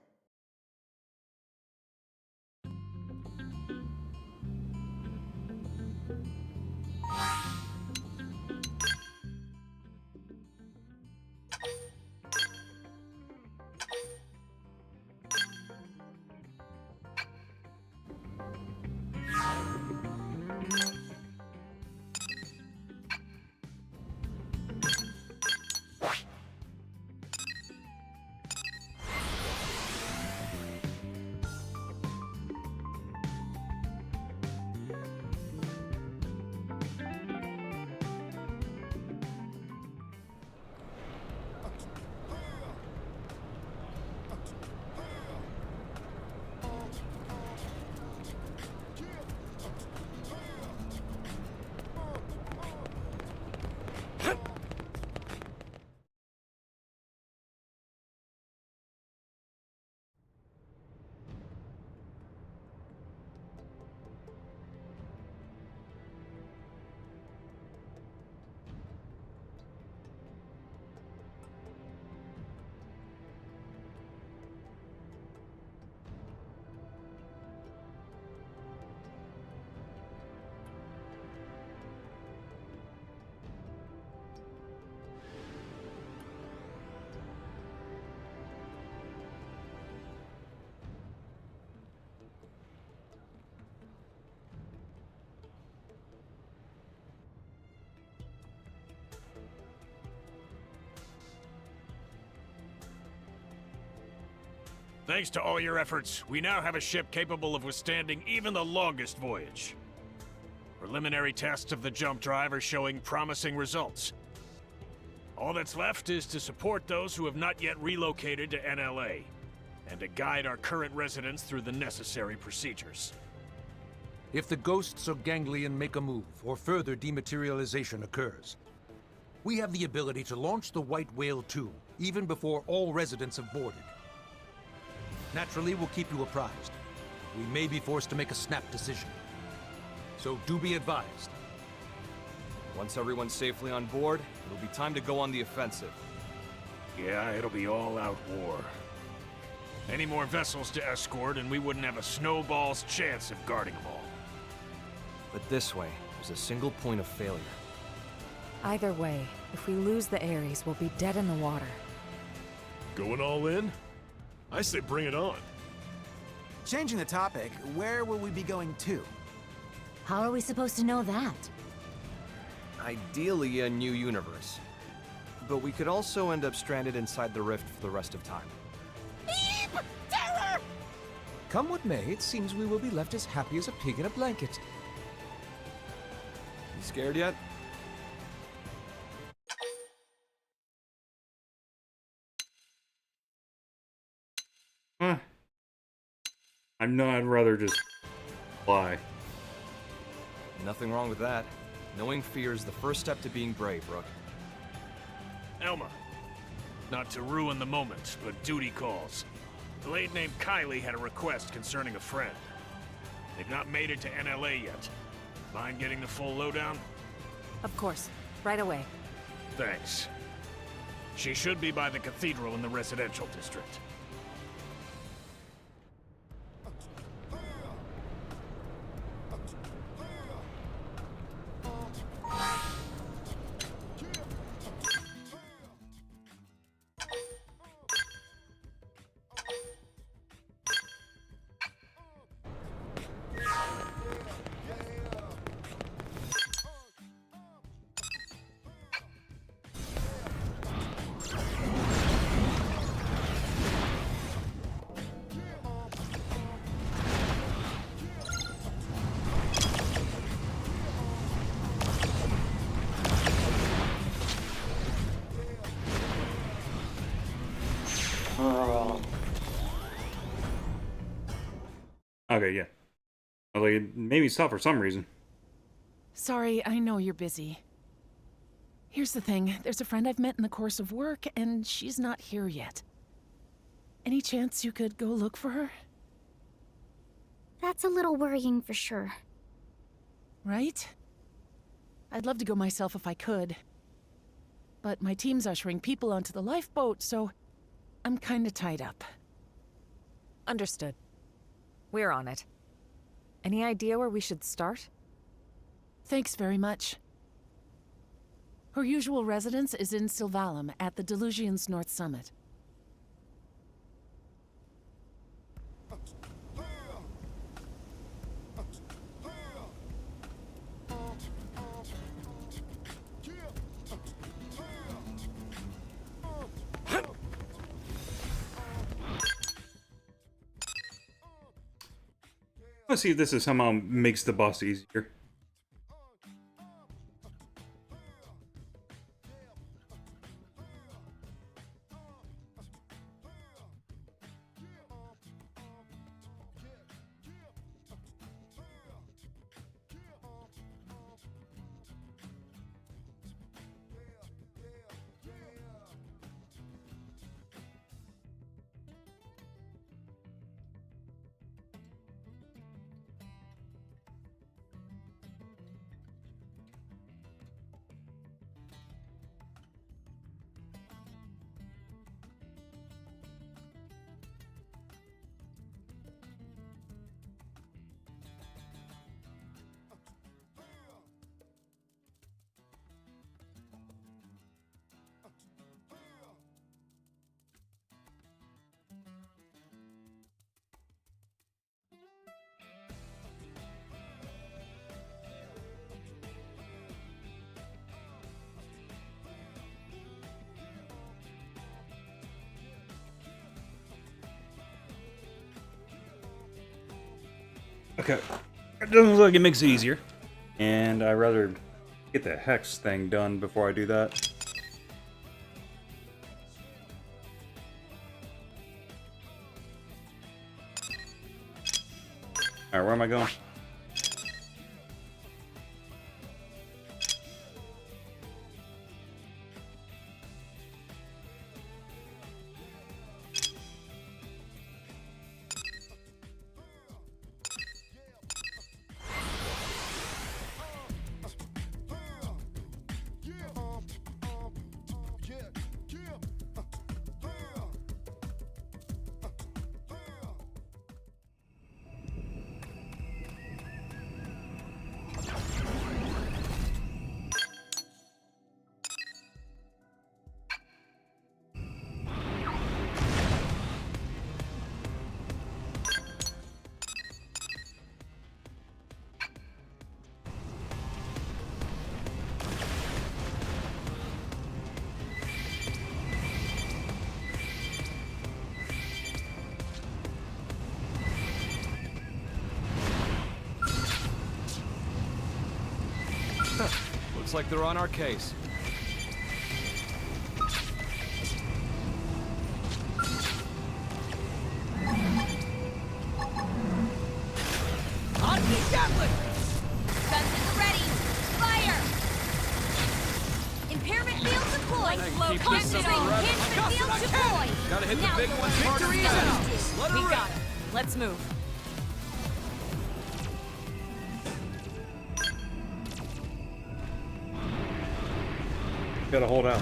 Thanks to all your efforts, we now have a ship capable of withstanding even the longest voyage. Preliminary tests of the jump drive are showing promising results. All that's left is to support those who have not yet relocated to NLA, and to guide our current residents through the necessary procedures. If the ghosts or ganglion make a move, or further dematerialization occurs, we have the ability to launch the White Whale 2, even before all residents have boarded. Naturally, we'll keep you apprised. We may be forced to make a snap decision. So do be advised. Once everyone's safely on board, it'll be time to go on the offensive. Yeah, it'll be all-out war. Any more vessels to escort, and we wouldn't have a snowball's chance of guarding them all. But this way, there's a single point of failure. Either way, if we lose the Ares, we'll be dead in the water. Going all in? I say bring it on. Changing the topic, where will we be going to? How are we supposed to know that? Ideally, a new universe. But we could also end up stranded inside the rift for the rest of time. Eep! Terror! Come what may, it seems we will be left as happy as a pig in a blanket. You scared yet? I'm not. I'd rather just fly. Nothing wrong with that. Knowing fear is the first step to being brave, Rook. Elma. Not to ruin the moment, but duty calls. The lady named Kylie had a request concerning a friend. They've not made it to NLA yet. Mind getting the full lowdown? Of course. Right away. Thanks. She should be by the cathedral in the residential district. Okay, yeah. I was like, it made me stop for some reason. Sorry, I know you're busy. Here's the thing, there's a friend I've met in the course of work, and she's not here yet. Any chance you could go look for her? That's a little worrying for sure. Right? I'd love to go myself if I could. But my team's ushering people onto the lifeboat, so I'm kinda tied up. Understood. We're on it. Any idea where we should start? Thanks very much. Her usual residence is in Sylvalum, at the Delusion's North Summit. Let's see if this is somehow makes the boss easier. Okay. It doesn't look like it makes it easier. And I'd rather get the hex thing done before I do that. Alright, where am I going? Looks like they're on our case. On me, Gatling! Guns at the ready! Fire! Impairment field deployed! Keep Constant this up, Red. enhancement field deployed! Gotta hit the Now big you'll ones learn harder what now. to do. Let her We rip. got it. Let's move. Gotta hold out.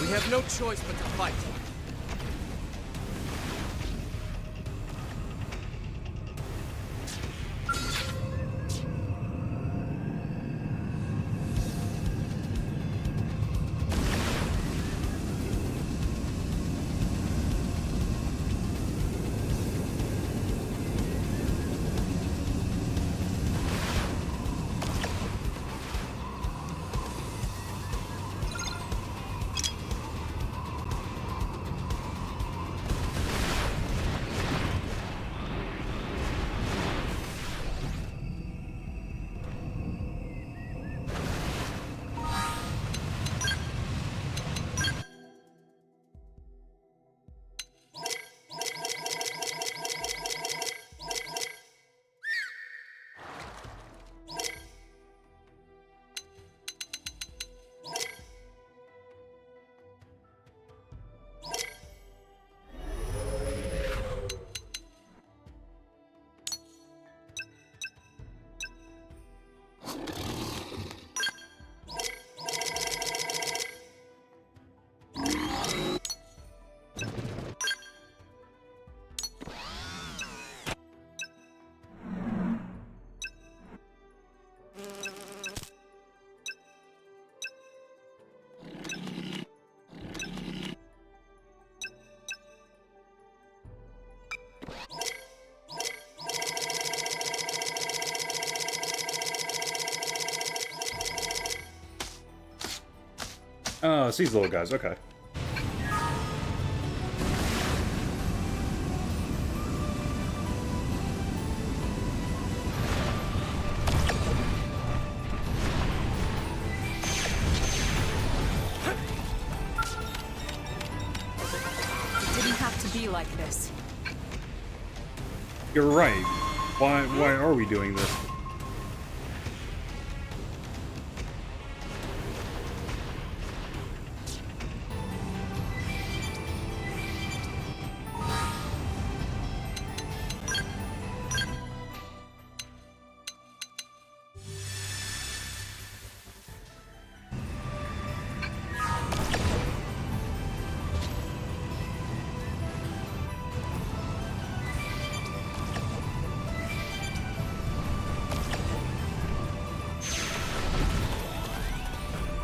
We have no choice but to fight. Oh, it's these little guys, okay. It didn't have to be like this. You're right. Why are we doing this?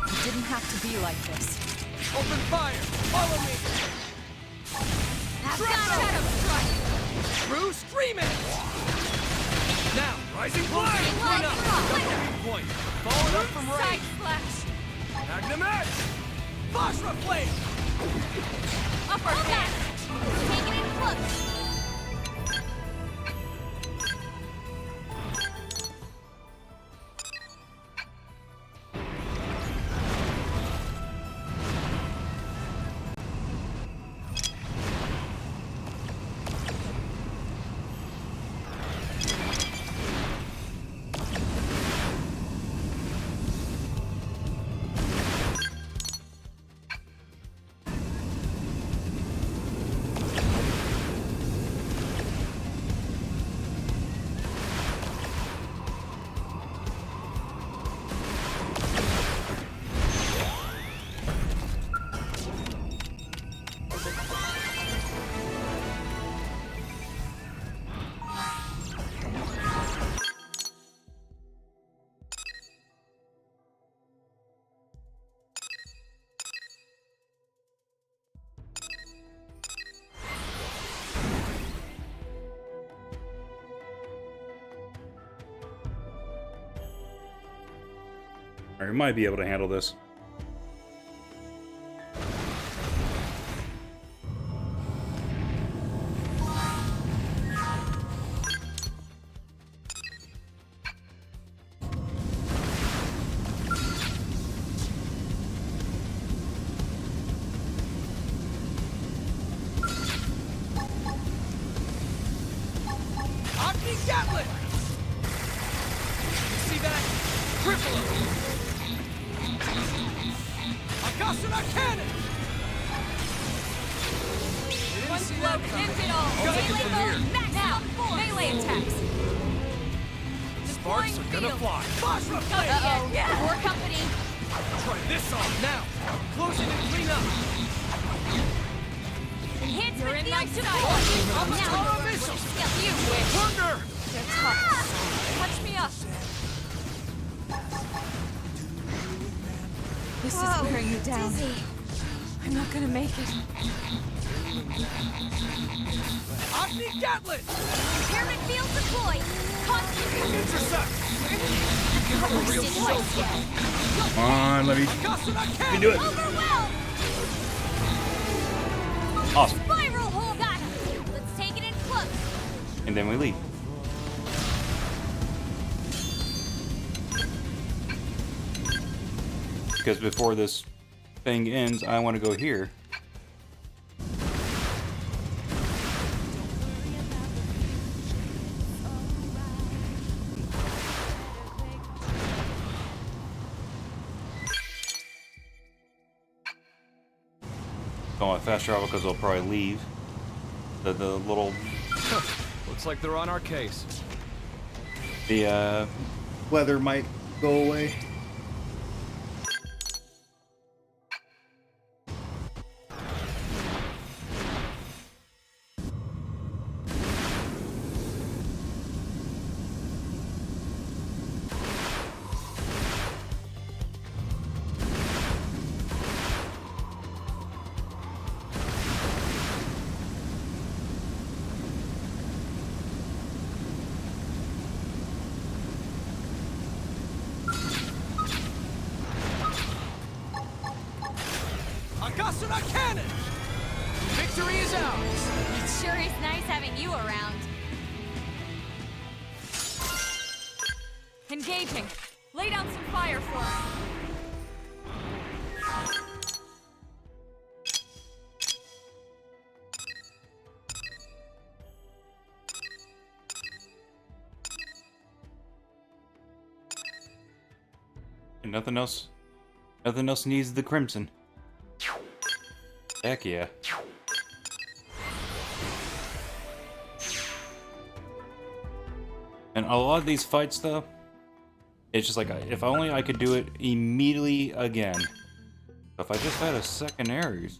It didn't have to be like this. Open fire! Follow me! Have got him! Shadow strike! through, stream it! Now, rising flag! Clean up! Double point! Falling up from Side range! slash! Magnum X! Bashra Flame! Upper hand! Taking it close! Alright, we might be able to handle this. Omni Gatling! See that? Cripple him! Akasuna Cannon! One blow ends it all! I'll take it from here. Now! Melee attacks! Sparks are gonna fly! Bashra Flame! Uh-oh! Yeah. More company! Try this on! Now! Close it and clean up! Enhancement field to full! Now! Missile! You wish! Partner! They're tough! Touch me up! This is wearing me down. Dizzy. I'm not gonna make it. Omni Gatling! Impairment field deployed! Constant! Intercept! Give a real show! Come on, let me do it. Overwhelmed! Awesome. Spiral hold on! Let's take it in close! And then we leave. Because before this thing ends, I want to go here. Don't want fast travel because they'll probably leave. The little... Looks like they're on our case. The weather might go away. Akasuna Cannon! Victory is ours! It sure is nice having you around. Engaging. Lay down some fire for us. And nothing else needs the crimson. Heck yeah. And a lot of these fights though, it's just like, if only I could do it immediately again. If I just had a second Ares.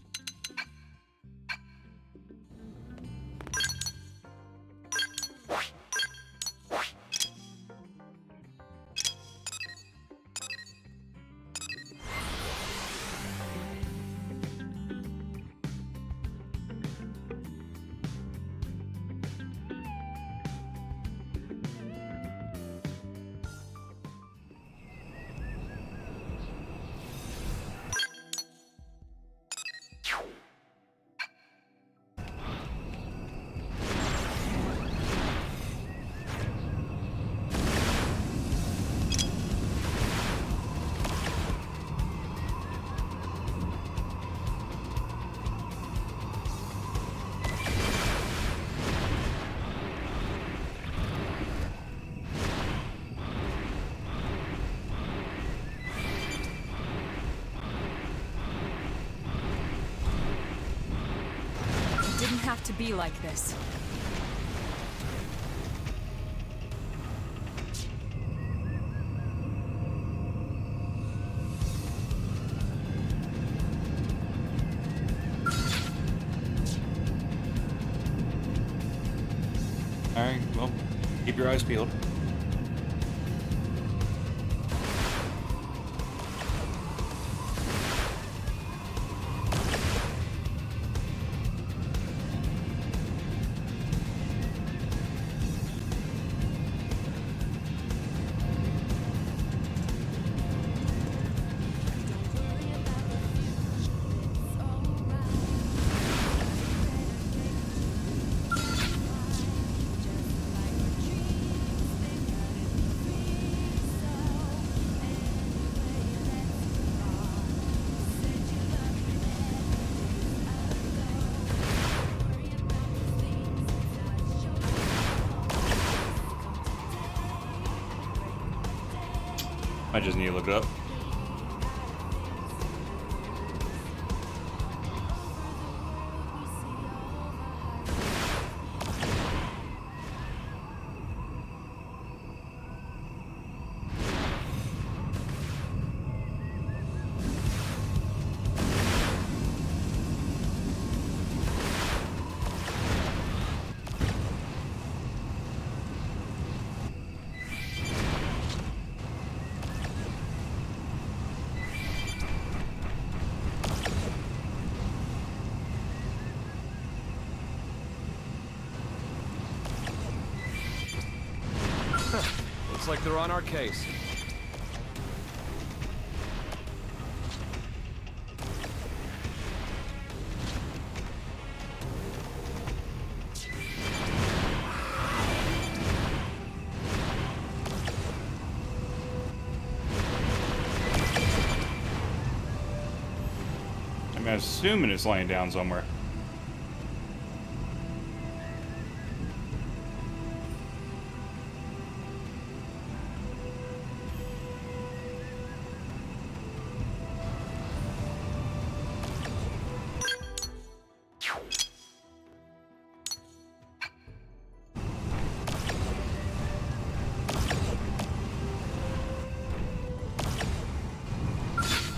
didn't have to be like this. Alright, well, keep your eyes peeled. I just need to look it up. Looks like they're on our case. I'm assuming it's laying down somewhere.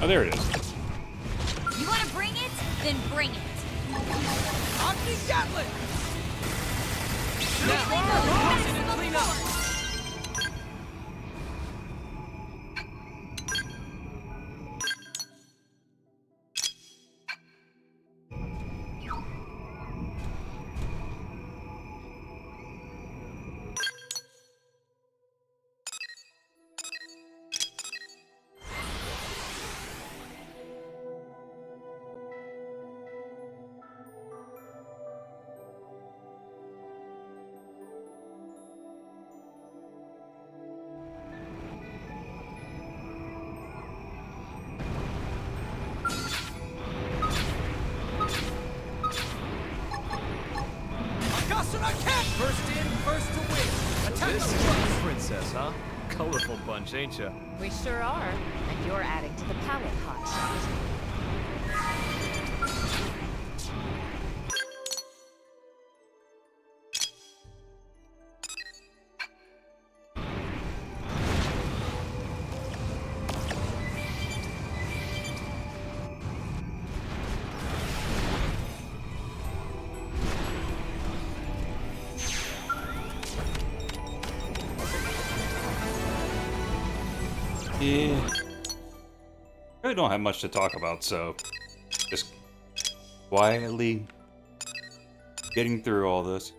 Oh, there it is. You want to bring it? Then bring it. Omni Gatling! Clean up. First in, first to win. Attack this is the princess, huh? Colorful bunch, ain't ya? We sure are. And you're adding to the palette hotshot. Yeah. Really don't have much to talk about, so just quietly getting through all this.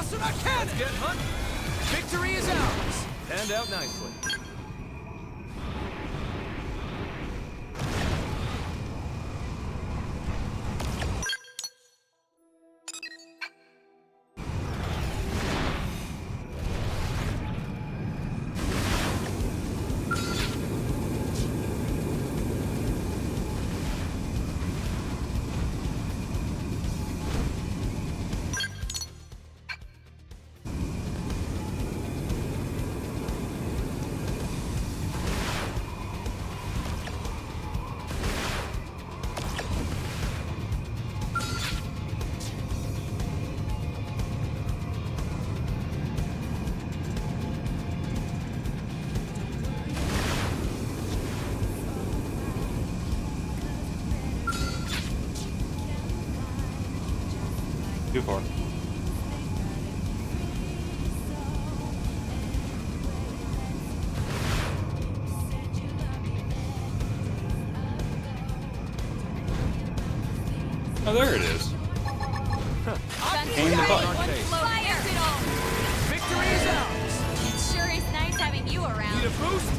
Asuna cannon! Let's get hunt! Victory is ours! Panned out nicely. Too far. Oh, there it is. Aim the button. Fire! Victory is ours! It sure is nice having you around. Need a boost?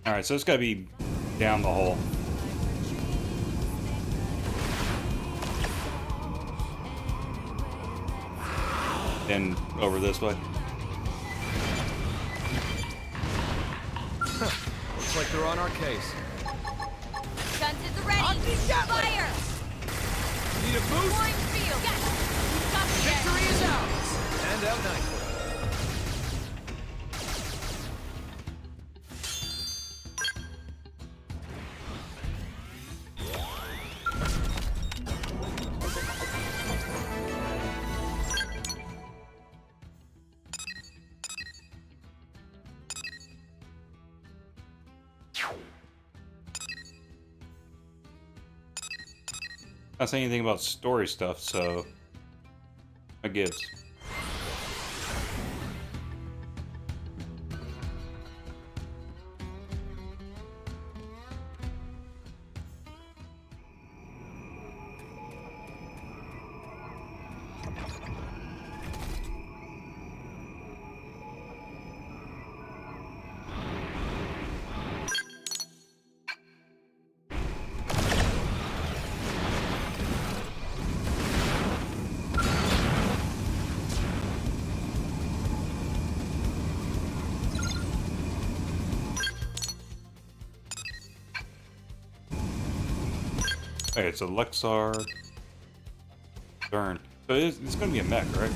Alright, so it's gotta be down the hole. Then over this way. Looks like they're on our case. Guns at the ready. Fire! Need a boost? Pouring field. Got the Victory is ours! Panned out nicely. Not saying anything about story stuff, so it gives. Okay, so Lexar. Burn. So it's gonna be a mech, right?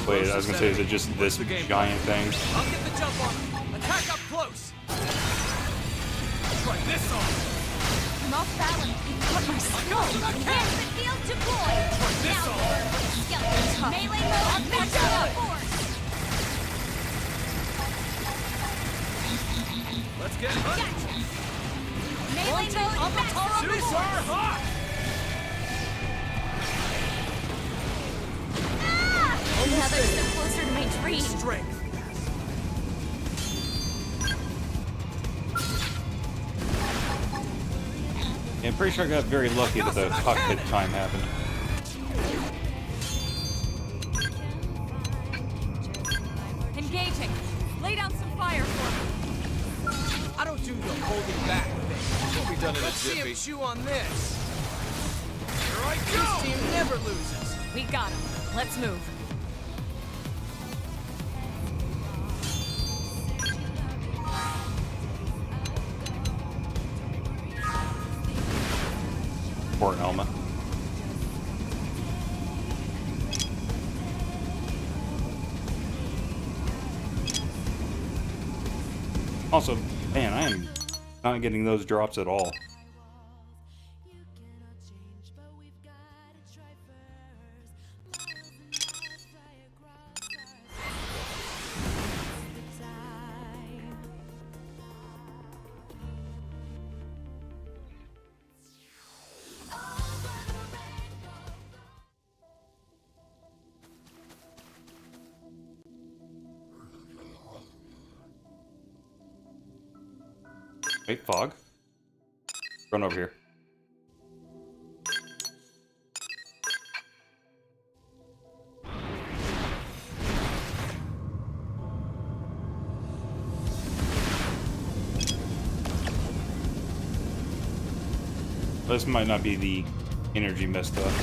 Wait, I was gonna say, is it just this giant thing? I'll get the jump on him. Attack up close. Try this on. I'm off balance. Cut my skull. Enhancement field deployed. Try this Now on. skeleton melee mode. Maximum force. Let's get hunt. Melee mode. Maximum Zeus force. are hot. Now they're so closer to my dream. Strength. Yeah, I'm pretty sure I got very lucky that the cockpit time happened. do the holding back thing. Won't be done in a Let's see him jiffy. chew on this. Here I go! This team never loses. We got him. Let's move. Poor Elma. Also, man, I am not getting those drops at all. Wait, fog. Run over here. This might not be the energy messed up.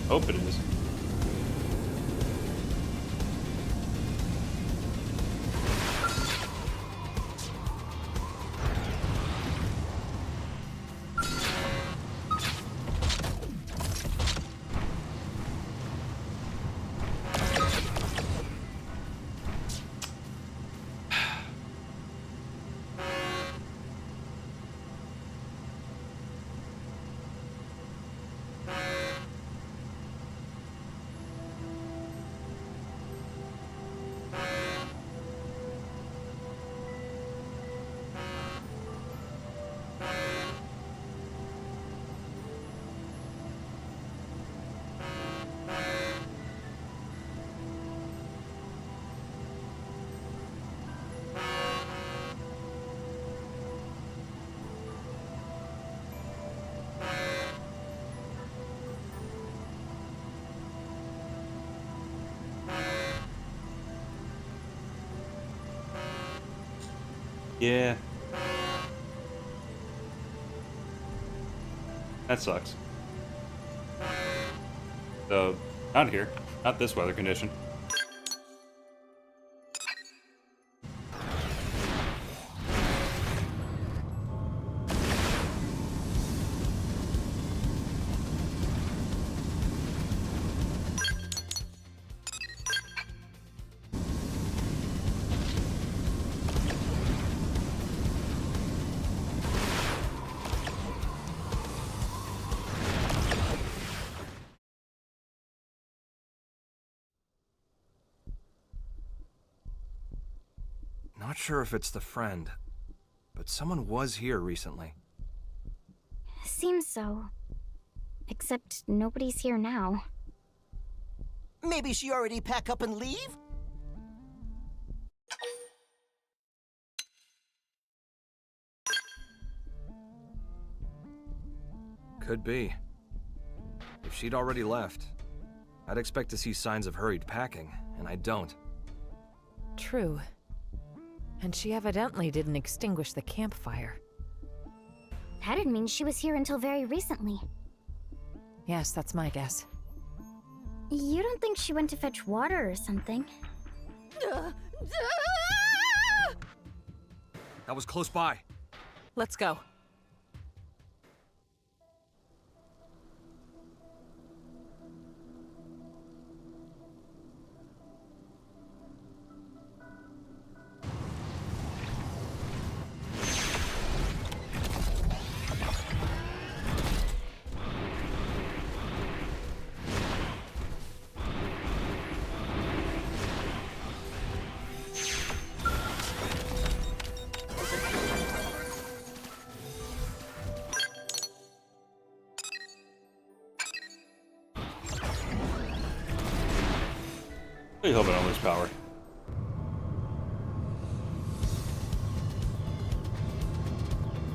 Hope it is. Yeah. That sucks. So, not here. Not this weather condition. Not sure if it's the friend, but someone was here recently. Seems so. Except nobody's here now. Maybe she already pack up and leave? Could be. If she'd already left, I'd expect to see signs of hurried packing, and I don't. True. And she evidently didn't extinguish the campfire. That'd mean she was here until very recently. Yes, that's my guess. You don't think she went to fetch water or something? That was close by. Let's go. Please hope I don't lose power.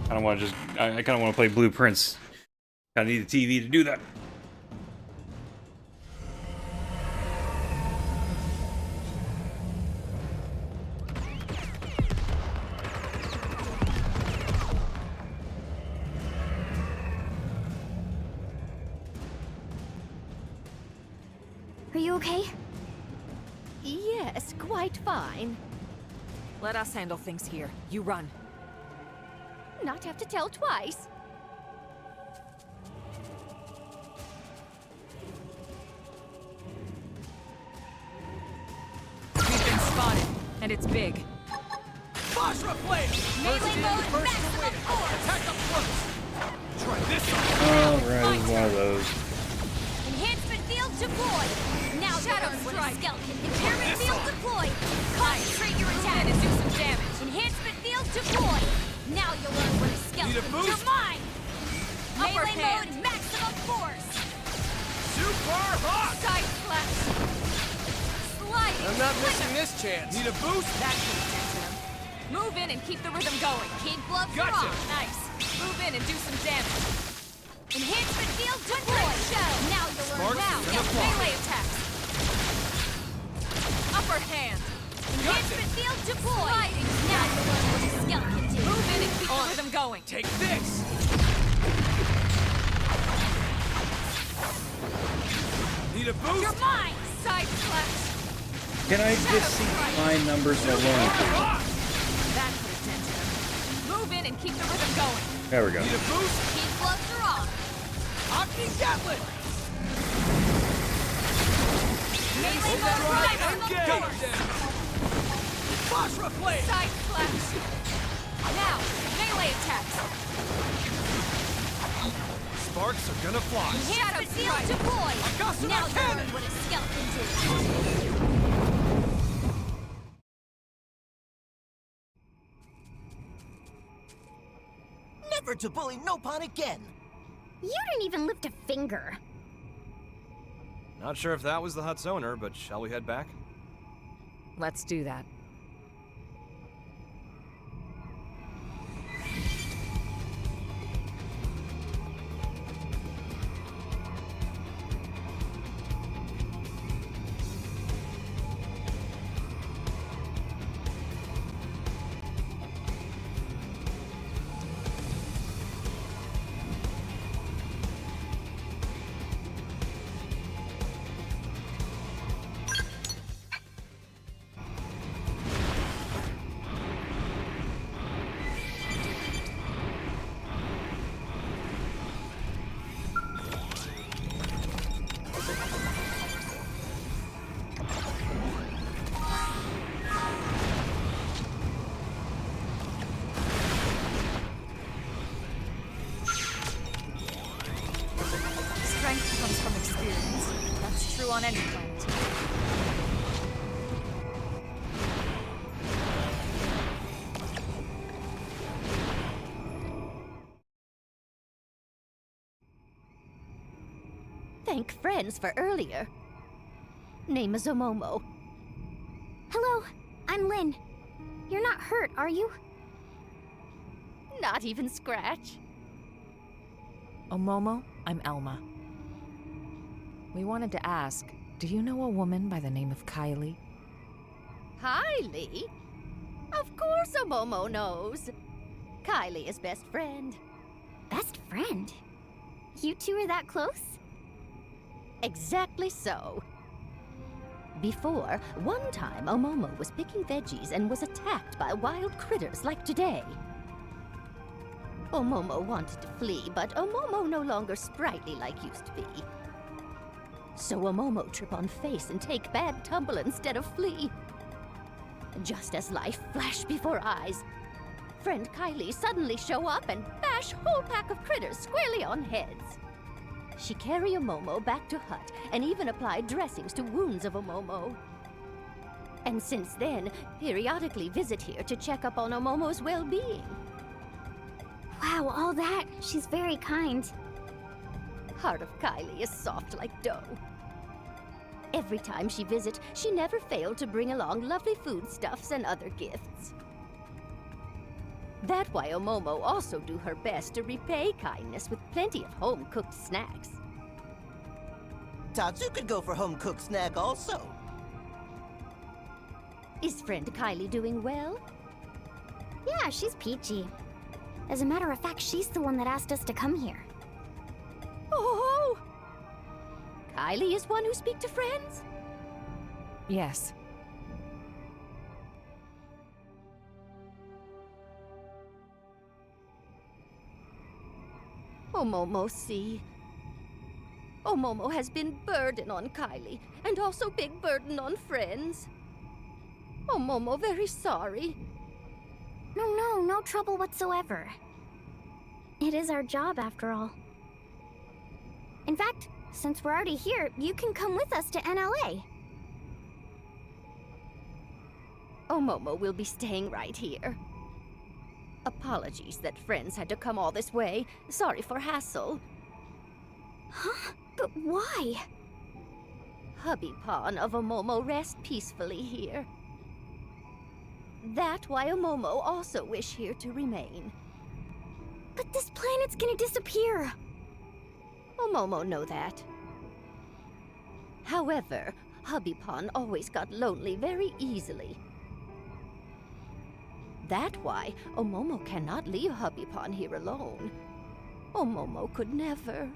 I don't want to just. I kind of want to play Blueprints. Kind of need a TV to do that. you okay? Yes, quite fine. Let us handle things here. You run. Not have to tell twice. We've been spotted, and it's big. Basra Blade! Melee mode, maximum force! Attack up close! Try this on! Alright, this is one of those. Enhancement field deployed! Now Shadow Strike! Impairment field deployed! Concentrate your attack and do some damage! Enhancement field deployed! Now you'll learn what a skeleton is. You're mine! Melee mode, maximum force! Super hot! Side flash! Sliding! I'm not missing this chance. Need a boost? That should attend to them. Move in and keep the rhythm going. Kid gloves are Gotcha. on. Nice. Move in and do some damage. Enhancement field deployed. Now you'll learn melee attacks. Upper hand. Enhancement field deployed. Now you'll learn what a skeleton do. Move in and keep the rhythm going. Take this! Need a boost? You're mine. Side flash. Can I just see my numbers alone, please? That could attend to them. Move in and keep the rhythm going. There we go. Need a boost? Kid gloves are on. Aki Gatling! Melee mode maximum Engage! force. Basra Blade! Side flash. Now, melee attacks. Sparks are gonna fly. Enhancement field deployed. Akasuna Now you'll cannon! learn what a skeleton do. Never to bully Nopon again! You didn't even lift a finger. Not sure if that was the hut's owner, but shall we head back? Let's do that. Strength comes from experience. That's true on any planet. Thank friends for earlier. Name is Omomo. Hello, I'm Lynn. You're not hurt, are you? Not even scratch. Omomo, I'm Elma. We wanted to ask, do you know a woman by the name of Kylie? Kylie? Of course Omomo knows. Kylie is best friend. Best friend? You two are that close? Exactly so. Before, one time Omomo was picking veggies and was attacked by wild critters like today. Omomo wanted to flee, but Omomo no longer sprightly like used to be. So Omomo trip on face and take bad tumble instead of flee. Just as life flashed before eyes, friend Kylie suddenly show up and bash whole pack of critters squarely on heads. She carry Omomo back to hut and even apply dressings to wounds of Omomo. And since then, periodically visit here to check up on Omomo's well-being. Wow, all that. She's very kind. Heart of Kylie is soft like dough. Every time she visits, she never failed to bring along lovely foodstuffs and other gifts. That's why Omomo also do her best to repay kindness with plenty of home-cooked snacks. Tatsu could go for home-cooked snack also. Is friend Kylie doing well? Yeah, she's peachy. As a matter of fact, she's the one that asked us to come here. Oh! Kylie is one who speak to friends? Yes. Omomo, see? Omomo has been burden on Kylie, and also big burden on friends. Omomo very sorry. No trouble whatsoever. It is our job, after all. In fact, since we're already here, you can come with us to NLA. Omomo will be staying right here. Apologies that friends had to come all this way. Sorry for hassle. Huh? But why? Hubby Pawn of Omomo rest peacefully here. That why Omomo also wish here to remain. But this planet's gonna disappear. Omomo know that. However, Hubby Pawn always got lonely very easily. That why Omomo cannot leave Hubby Pawn here alone. Omomo could never.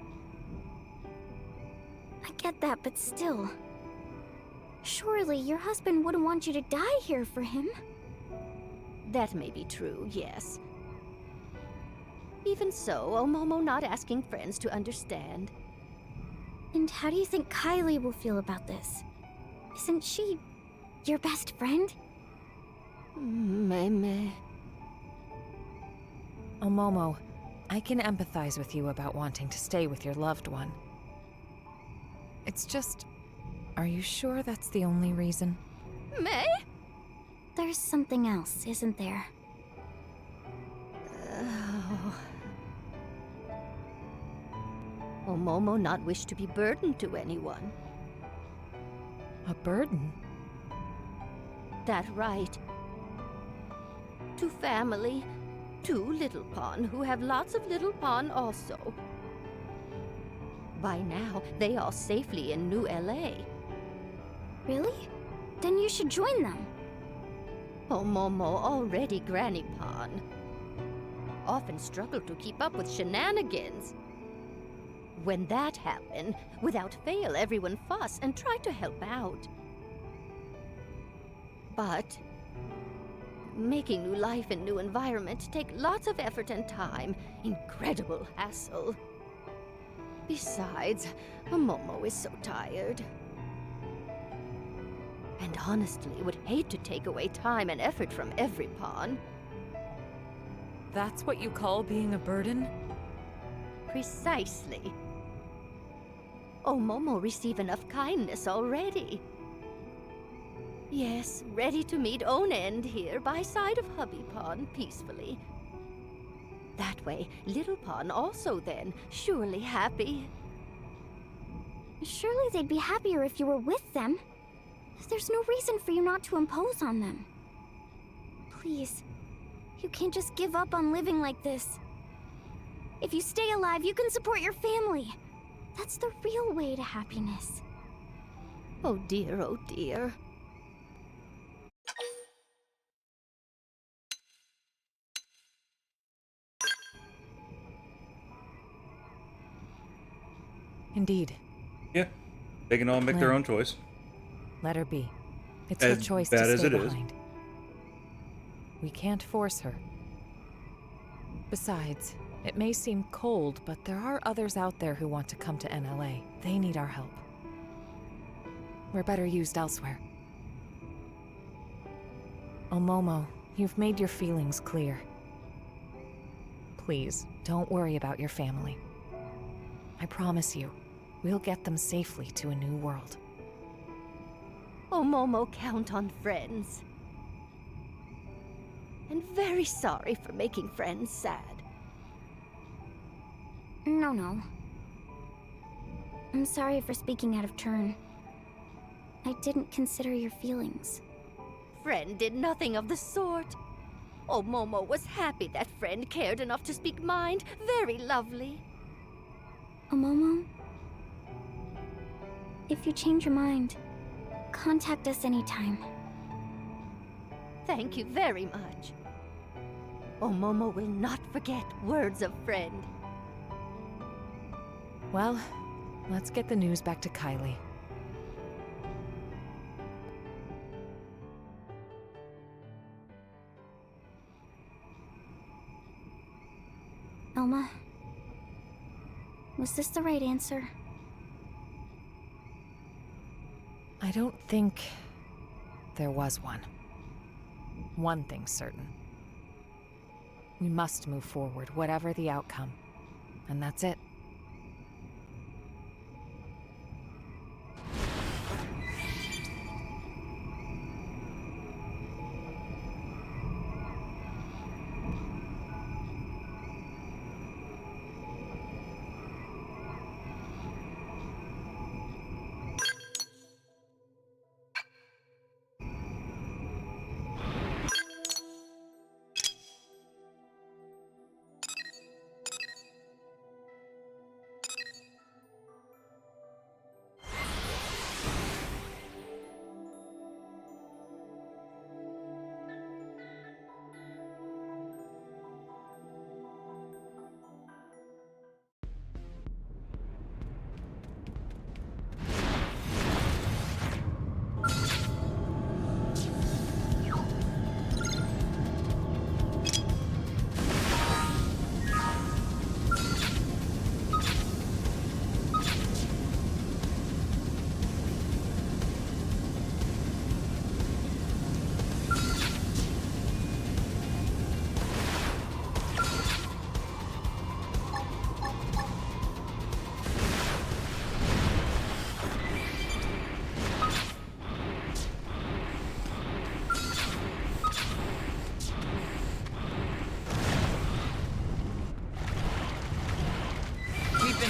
I get that, but still. Surely your husband wouldn't want you to die here for him. That may be true, yes. Even so, Omomo not asking friends to understand. And how do you think Kylie will feel about this? Isn't she your best friend? Meme. Omomo, I can empathize with you about wanting to stay with your loved one. It's just, are you sure that's the only reason? May? There's something else, isn't there? Omomo not wish to be burdened to anyone. A burden? That right. To family, to Little Pawn, who have lots of Little Pawn also. By now, they are safely in New LA. Really? Then you should join them. Omomo already Granny Pawn. Often struggle to keep up with shenanigans. When that happened, without fail everyone fuss and try to help out. But making new life in new environment take lots of effort and time, incredible hassle. Besides, Omomo is so tired. And honestly, would hate to take away time and effort from every pawn. That's what you call being a burden? Precisely. Omomo receive enough kindness already. Yes, ready to meet own end here by side of Hubby Pawn peacefully. That way, Little Pawn also then, surely happy. Surely they'd be happier if you were with them. There's no reason for you not to impose on them. Please, you can't just give up on living like this. If you stay alive, you can support your family. That's the real way to happiness. Oh dear, oh dear. Indeed. Yeah. They can all make their own choice. Let her be. It's her choice to stay behind. We can't force her. Besides, it may seem cold, but there are others out there who want to come to NLA. They need our help. We're better used elsewhere. Omomo, you've made your feelings clear. Please, don't worry about your family. I promise you, we'll get them safely to a new world. Omomo count on friends. And very sorry for making friends sad. No. I'm sorry for speaking out of turn. I didn't consider your feelings. Friend did nothing of the sort. Omomo was happy that friend cared enough to speak mind. Very lovely. Omomo, if you change your mind, contact us anytime. Thank you very much. Omomo will not forget words of friend. Well, let's get the news back to Kylie. Elma, was this the right answer? I don't think there was one. One thing's certain. We must move forward, whatever the outcome. And that's it.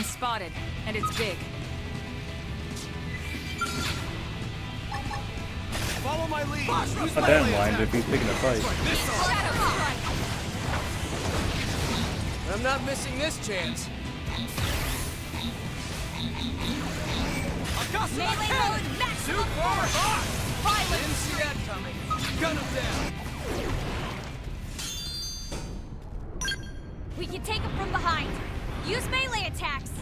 Spotted, and it's big. Follow my lead. I don't mind if he's picking a fight. I'm not missing this chance. Melee mode maximum force! Violence! Didn't see that coming. Gun him down. We can take him from behind. Use melee attacks.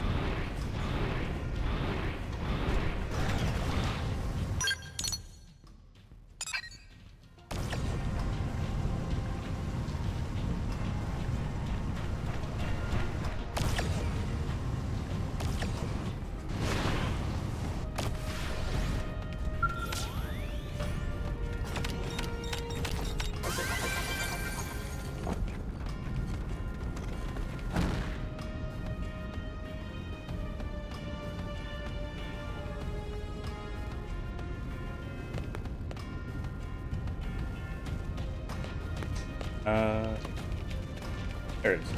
There it is.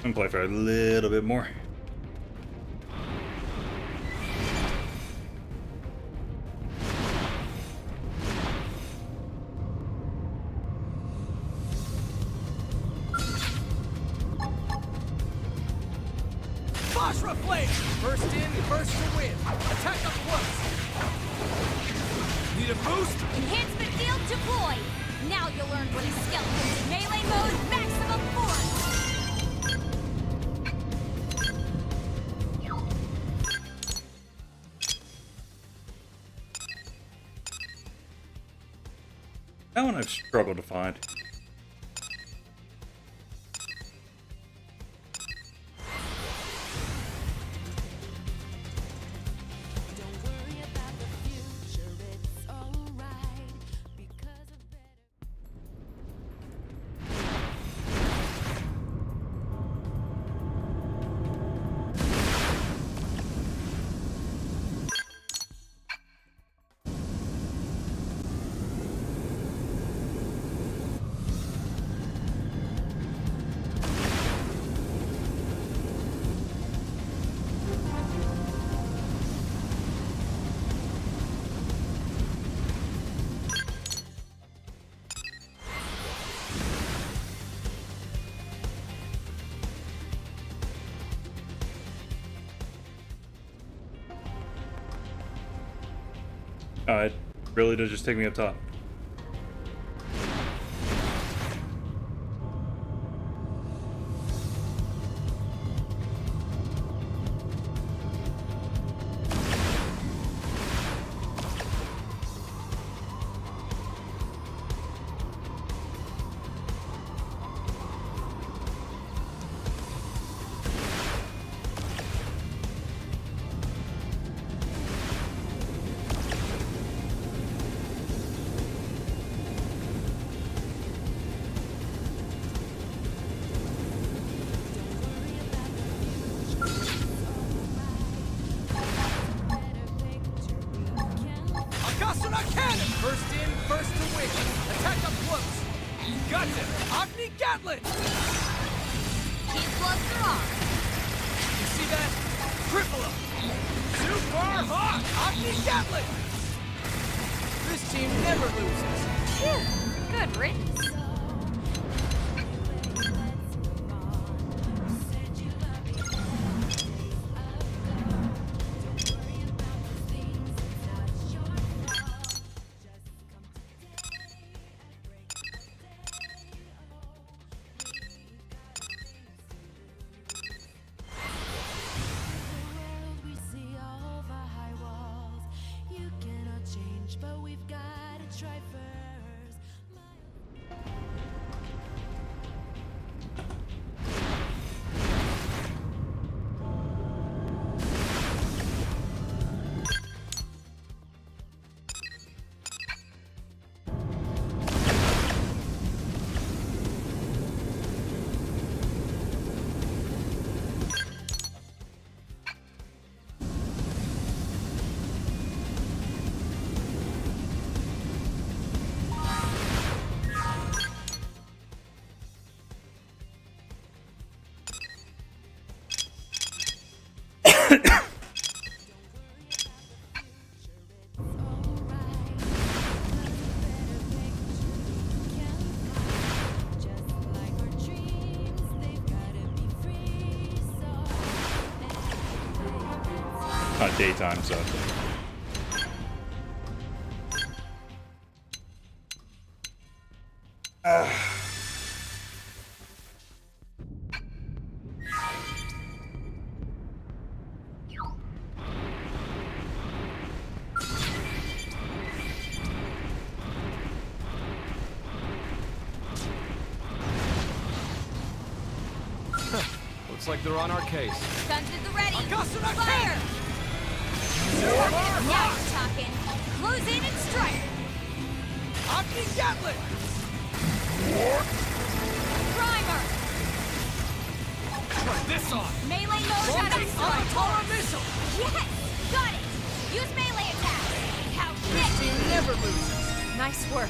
I'm gonna play for a little bit more. First in, first to win. Attack up close. Need a boost? Enhancement field deployed. Now you'll learn what a skeleton's melee mode maximum force. That one I've struggled to find. It really does just take me up top. face! Attack up close! Got him! Agni Gatling! Keep close or on. You see that? Cripple him! Super hot! Agni Gatling! This team never loses! Phew, good riddance. Not daytime, so. Looks like they're on our case. Guns at the ready. Fire! Now you're talking. Close in and strike. Agni Gatling! Primer. Turn this on! Melee mode got a Aura missile! Yes! Got it! Use melee attack! How This team never loses! Nice work.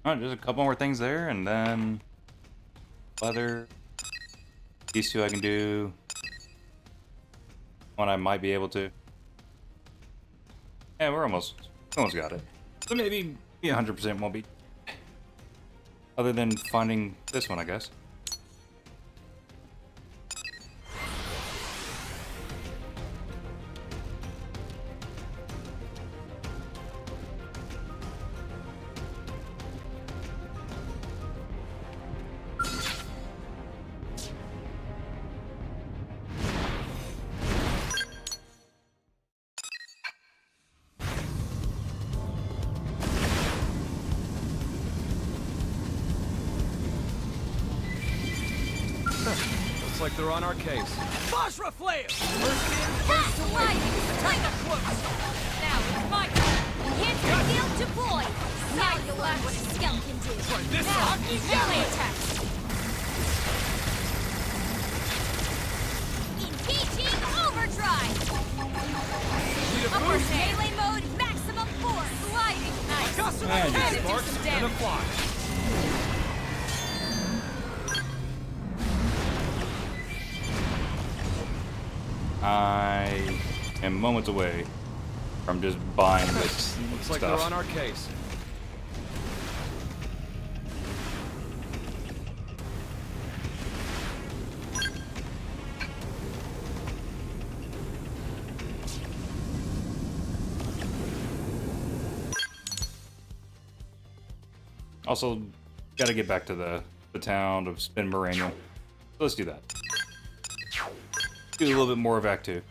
Alright, just a couple more things there, and then other. These two I can do. One I might be able to. Yeah, we're almost got it. So maybe 100% won't be. Other than finding this one, I guess. Looks like they're on our case. Basra Flare! First in, first to win! Attack up close! Now it's my turn. Enhancement field deployed. Now you'll learn what a skeleton can do. Try this now, on! melee attack. Engaging overdrive. Upper melee mode, maximum force. Sliding. Nice. And just sparks some and damage. apply. I am moments away from just buying this Looks like stuff. they're on our case. Also, gotta get back to the town of Spin Moraniel. So let's do that. Do a little bit more of Act 2.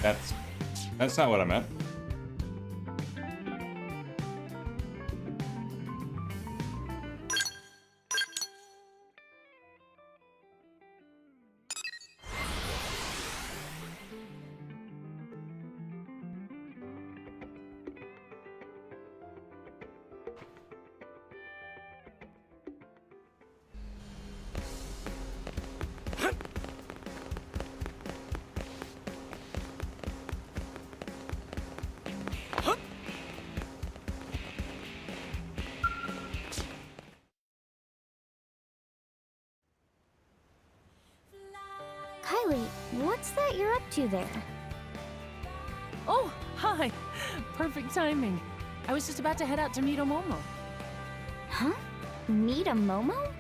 That's not what I meant. Kylie, what's that you're up to there? Oh, hi. Perfect timing. I was just about to head out to meet Omomo. Huh? Meet a Momo?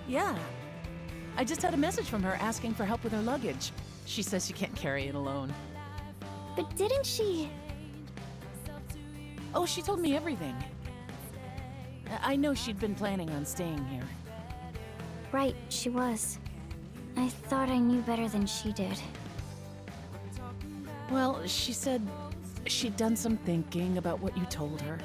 Yeah. I just had a message from her asking for help with her luggage. She says she can't carry it alone. But didn't she... Oh, she told me everything. I know she'd been planning on staying here. Right, she was. I thought I knew better than she did. Well, she said she'd done some thinking about what you told her.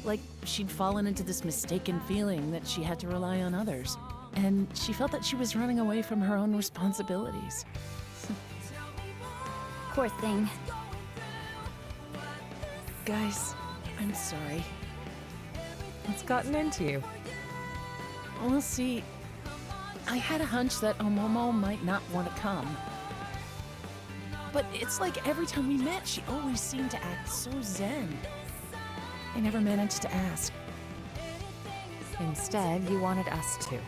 Like, she'd fallen into this mistaken feeling that she had to rely on others. And she felt that she was running away from her own responsibilities. Poor thing. Guys, I'm sorry. What's gotten into you? We'll see. I had a hunch that Omomo might not want to come. But it's like every time we met, she always seemed to act so zen. I never managed to ask. Instead, you wanted us to.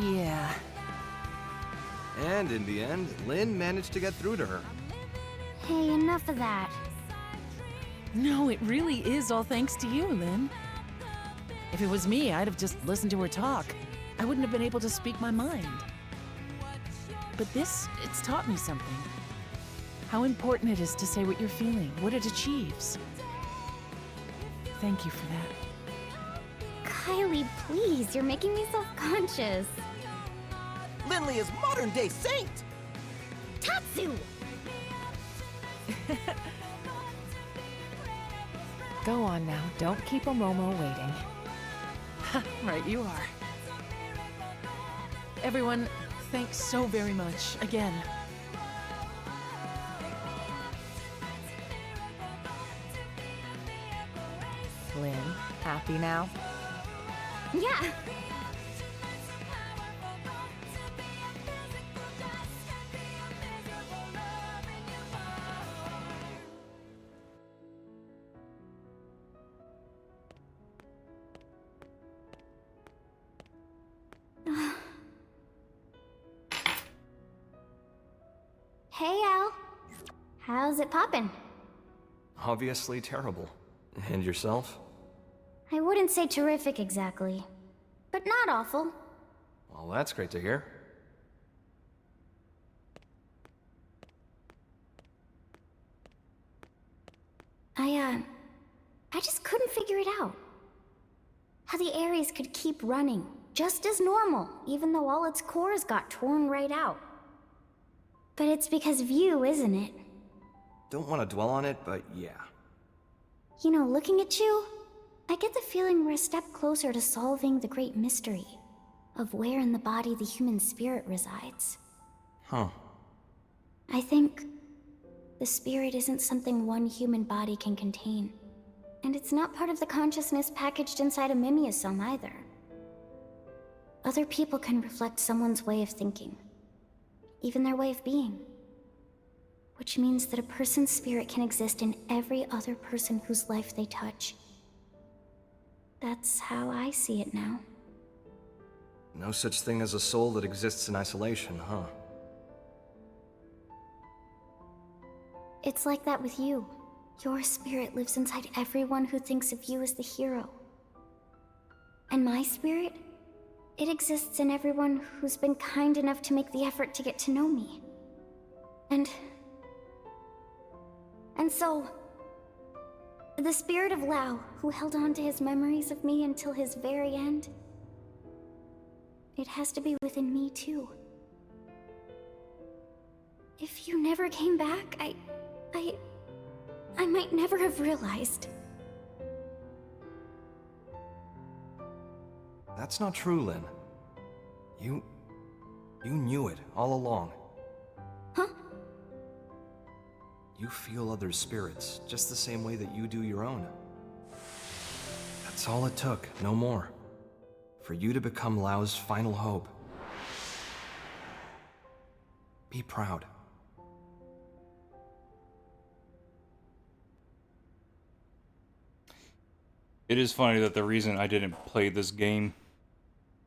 Yeah. And in the end, Lynn managed to get through to her. Hey, enough of that. No, it really is all thanks to you, Lynn. If it was me, I'd have just listened to her talk. I wouldn't have been able to speak my mind. But this, it's taught me something. How important it is to say what you're feeling, what it achieves. Thank you for that. Kylie, please, you're making me self-conscious. Lindley is modern-day saint! Tatsu! Go on now, don't keep Omomo waiting. Right, you are. Everyone, thanks so very much, again. Lynn, happy now? Yeah. Hey, Al. How's it poppin'? Obviously terrible. And yourself? I wouldn't say terrific exactly, but not awful. Well, that's great to hear. I just couldn't figure it out. How the Ares could keep running, just as normal, even though all its cores got torn right out. But it's because of you, isn't it? Don't want to dwell on it, but yeah. You know, looking at you, I get the feeling we're a step closer to solving the great mystery of where in the body the human spirit resides. Huh. I think the spirit isn't something one human body can contain. And it's not part of the consciousness packaged inside a mimeosome either. Other people can reflect someone's way of thinking, even their way of being. Which means that a person's spirit can exist in every other person whose life they touch. That's how I see it now. No such thing as a soul that exists in isolation, huh? It's like that with you. Your spirit lives inside everyone who thinks of you as the hero. And my spirit? It exists in everyone who's been kind enough to make the effort to get to know me. And so, the spirit of Lao, who held on to his memories of me until his very end, it has to be within me too. If you never came back, I might never have realized. That's not true, Lynn. You knew it all along. Huh? You feel other spirits, just the same way that you do your own. That's all it took, no more. For you to become Lao's final hope. Be proud. It is funny that the reason I didn't play this game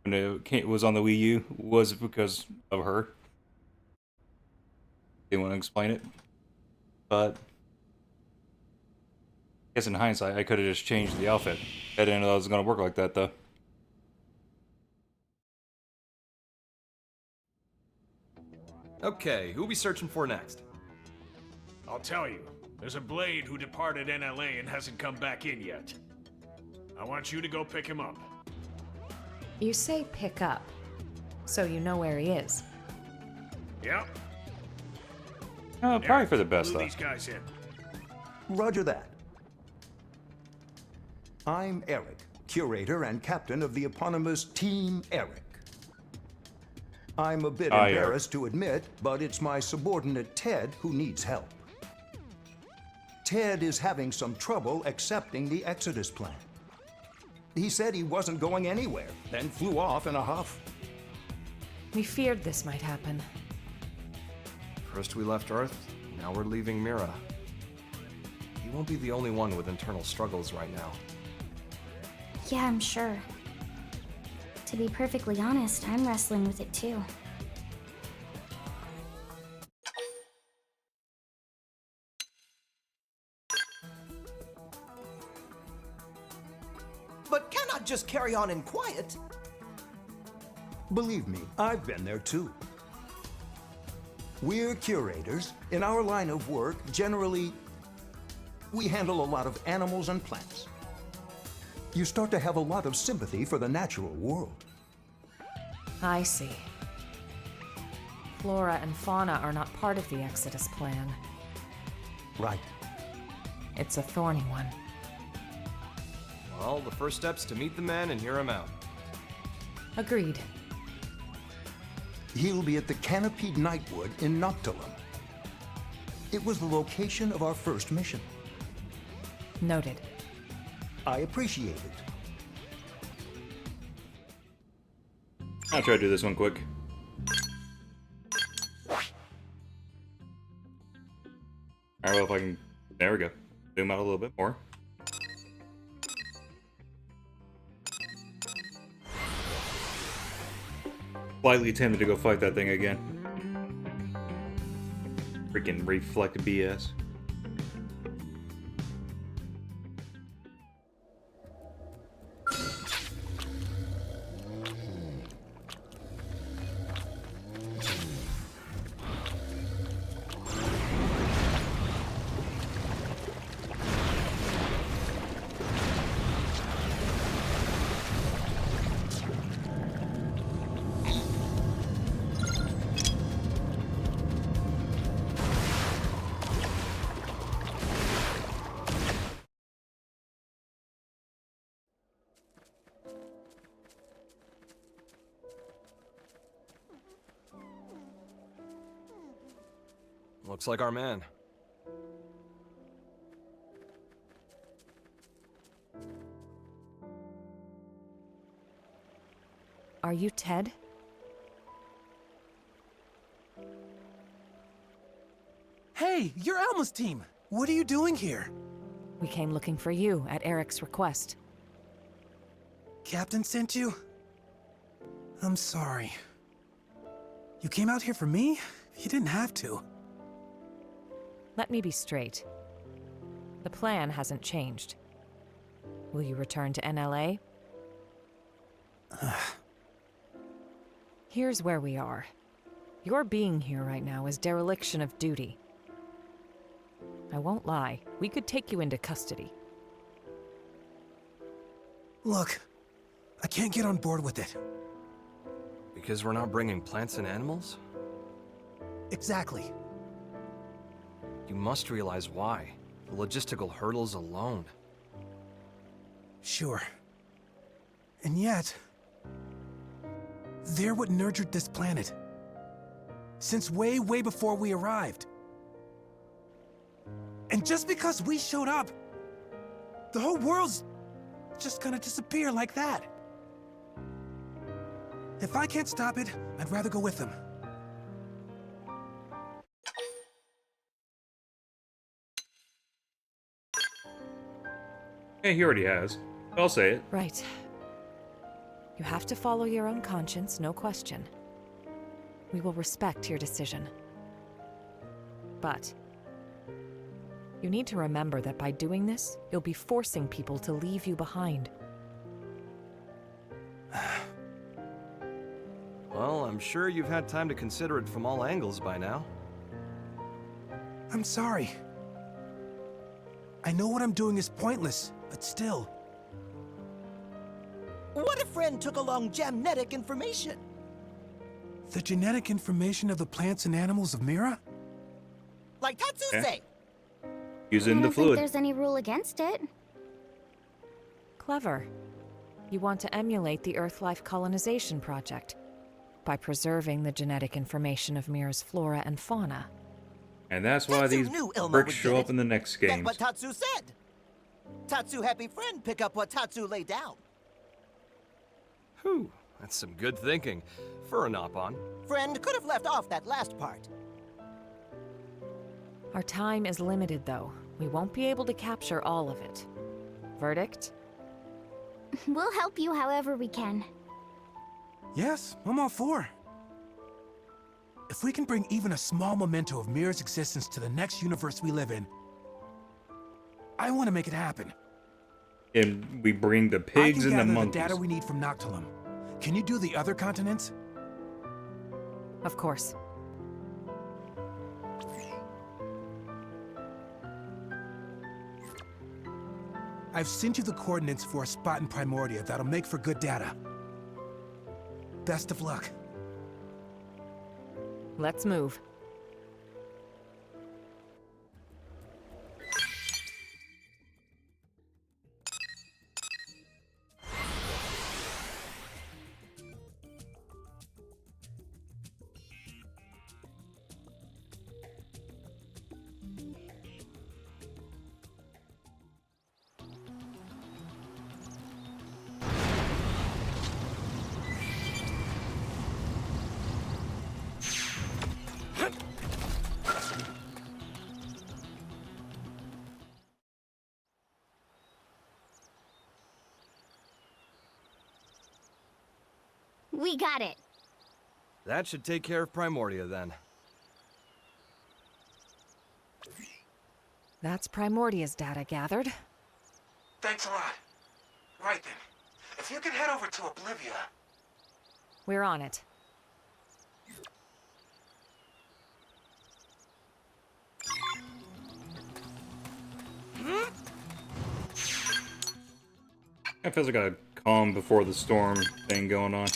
when it was on the Wii U was because of her. They want to explain it, but I guess in hindsight, I could have just changed the outfit. I didn't know that was going to work like that, though. Okay, who we searching for next? I'll tell you. There's a Blade who departed NLA and hasn't come back in yet. I want you to go pick him up. You say pick up, so you know where he is. Yep. Probably for the best, Clue though. these guys in. Roger that. I'm Eric, curator and captain of the eponymous Team Eric. I'm a bit Eric. embarrassed to admit, but it's my subordinate Ted who needs help. Ted is having some trouble accepting the Exodus plan. He said he wasn't going anywhere, then flew off in a huff. We feared this might happen. First we left Earth, now we're leaving Mira. He won't be the only one with internal struggles right now. Yeah, I'm sure. To be perfectly honest, I'm wrestling with it too. But cannot just carry on in quiet. Believe me, I've been there too. We're curators. In our line of work, generally, we handle a lot of animals and plants. You start to have a lot of sympathy for the natural world. I see. Flora and fauna are not part of the Exodus plan. Right. It's a thorny one. Well, the first step's to meet the man and hear him out. Agreed. He'll be at the Canopied Nightwood in Noctilum. It was the location of our first mission. Noted. I appreciate it. I'll try to do this one quick. Alright, well, if I can... There we go. Zoom out a little bit more. Slightly tempted to go fight that thing again. Freaking reflect BS. Looks like our man. Are you Ted? Hey, you're Alma's team. What are you doing here? We came looking for you at Eric's request. Captain sent you? I'm sorry. You came out here for me? You didn't have to. Let me be straight. The plan hasn't changed. Will you return to NLA? Here's where we are. Your being here right now is dereliction of duty. I won't lie, we could take you into custody. Look, I can't get on board with it. Because we're not bringing plants and animals? Exactly. You must realize why. The logistical hurdles alone. Sure. And yet, they're what nurtured this planet. Since way, way before we arrived. And just because we showed up, the whole world's just gonna disappear like that. If I can't stop it, I'd rather go with them. Yeah, he already has. I'll say it. Right. You have to follow your own conscience, no question. We will respect your decision. But you need to remember that by doing this, you'll be forcing people to leave you behind. Well, I'm sure you've had time to consider it from all angles by now. I'm sorry. I know what I'm doing is pointless, but still. What if Friend took along genetic information? The genetic information of the plants and animals of Mira? Like Tatsu say. Using I the don't think fluid. there's any rule against it. Clever. You want to emulate the Earth-life colonization project by preserving the genetic information of Mira's flora and fauna. And that's why these knew Ilma bricks would show get up it. in the next That's game. what Tatsu said. Tatsu happy Friend pick up what Tatsu laid down. Whew, that's some good thinking. For a Nopon. Friend could have left off that last part. Our time is limited, though. We won't be able to capture all of it. Verdict? We'll help you however we can. Yes, I'm all for. If we can bring even a small memento of Mira's existence to the next universe we live in, I want to make it happen. And we bring the pigs and the I can gather monkeys. the data we need from Noctilum. Can you do the other continents? Of course. I've sent you the coordinates for a spot in Primordia that'll make for good data. Best of luck. Let's move. We got it. That should take care of Primordia then. That's Primordia's data gathered. Thanks a lot. Right then. If you can head over to Oblivia. We're on it. It feels like a calm before the storm thing going on.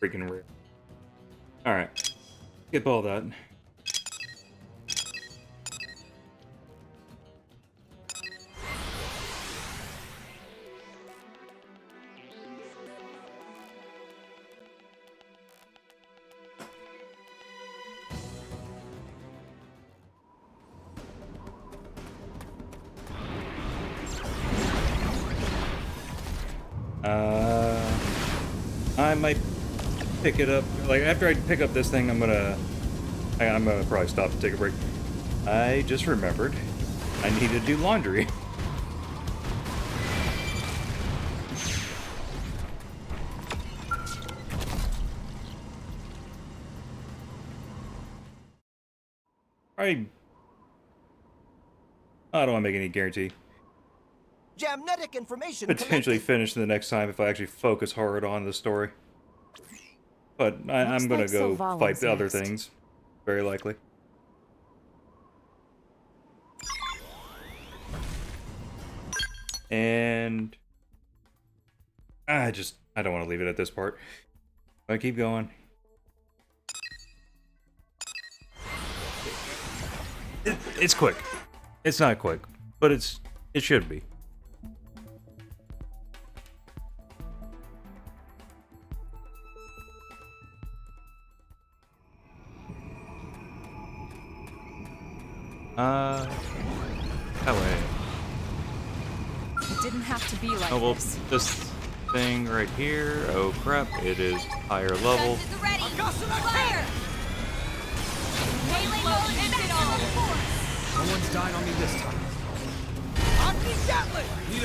Freaking rare. Alright. Skip all that. I might pick it up. Like after I pick up this thing, I'm gonna probably stop and take a break. I just remembered I need to do laundry. I don't want to make any guarantee. Genetic information Potentially finish the next time if I actually focus hard on the story. But I'm gonna like go Sylvalin's fight the other next. things, very likely. And I don't want to leave it at this part. I keep going. It's quick. It's not quick, but it should be. That way. It didn't have to be like Oh well, this. this thing right here. Oh crap! It is higher level. Ready. Fire! Melee mode maximum. No one's died on me this time.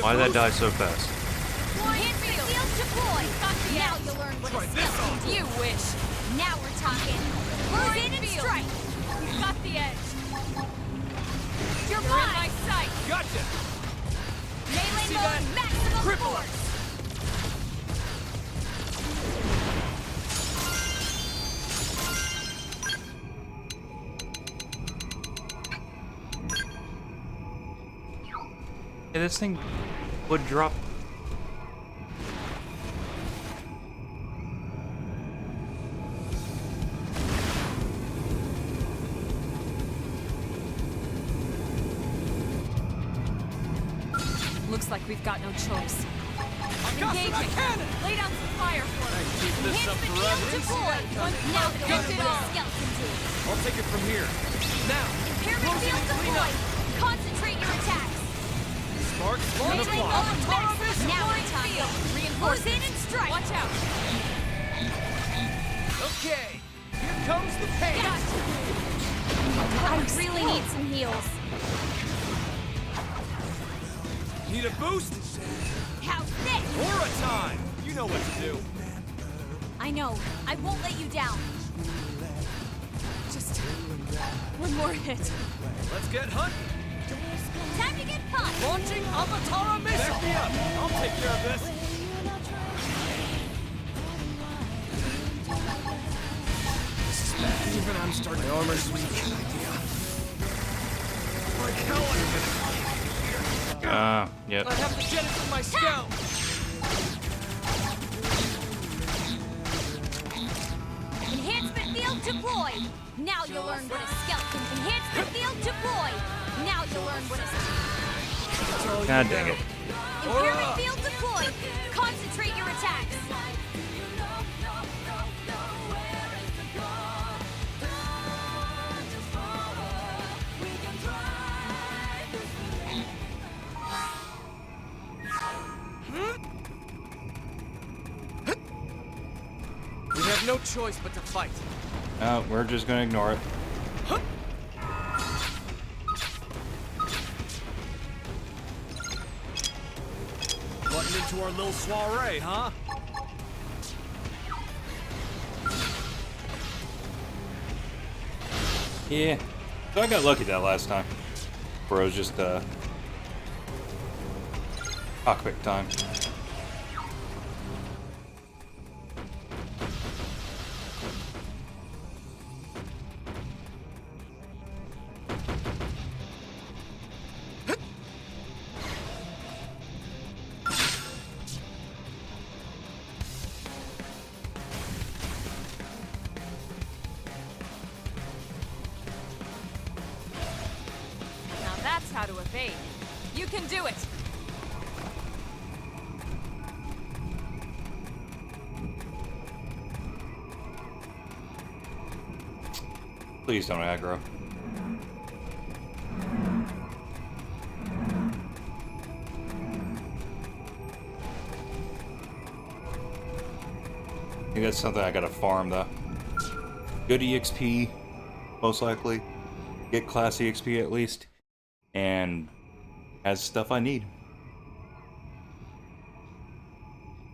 Why did that die so fast? Field deploy. Now you'll learn what a skill can do. You wish. Now we're talking. Close in and strike. You got the edge. You're in my sight. Gotcha. Melee mode maximum force. Yeah, this thing would drop. Looks like we've got no choice. Engaging. Lay down some fire for us. Keep this up forever. Deploy. Now get it all. Skeleton team. I'll take it from here. Now. Pyramid field deploy. Concentrate your attacks. Sparks Melee on the mode fly. maximum. Now we're talking. Reinforce in and strike. Watch out. Okay. Here comes the pain. I really need some heals. Need a boost? How's this? Aura time! You know what to do. I know. I won't let you down. Just one more hit. Let's get hunting. Time to get caught. Launching Avatara missile. Back me up. I'll take care of this. Even I'm starting. My armor's weak. Like hell Yep. I have to jettison my scout. Enhancement field deployed. Now you'll learn what a skeleton. Enhancement field deployed. Now you'll learn what a. God dang it. Pyramid field deployed. Concentrate your attacks. We have no choice but to fight. We're just gonna ignore it. Button into our little soiree, huh? Yeah. So I got lucky that last time. Where it was just cockpit time. Now that's how to evade. You can do it. Please don't aggro. I think that's something I gotta farm though. Good EXP, most likely. Get class EXP at least. And has stuff I need.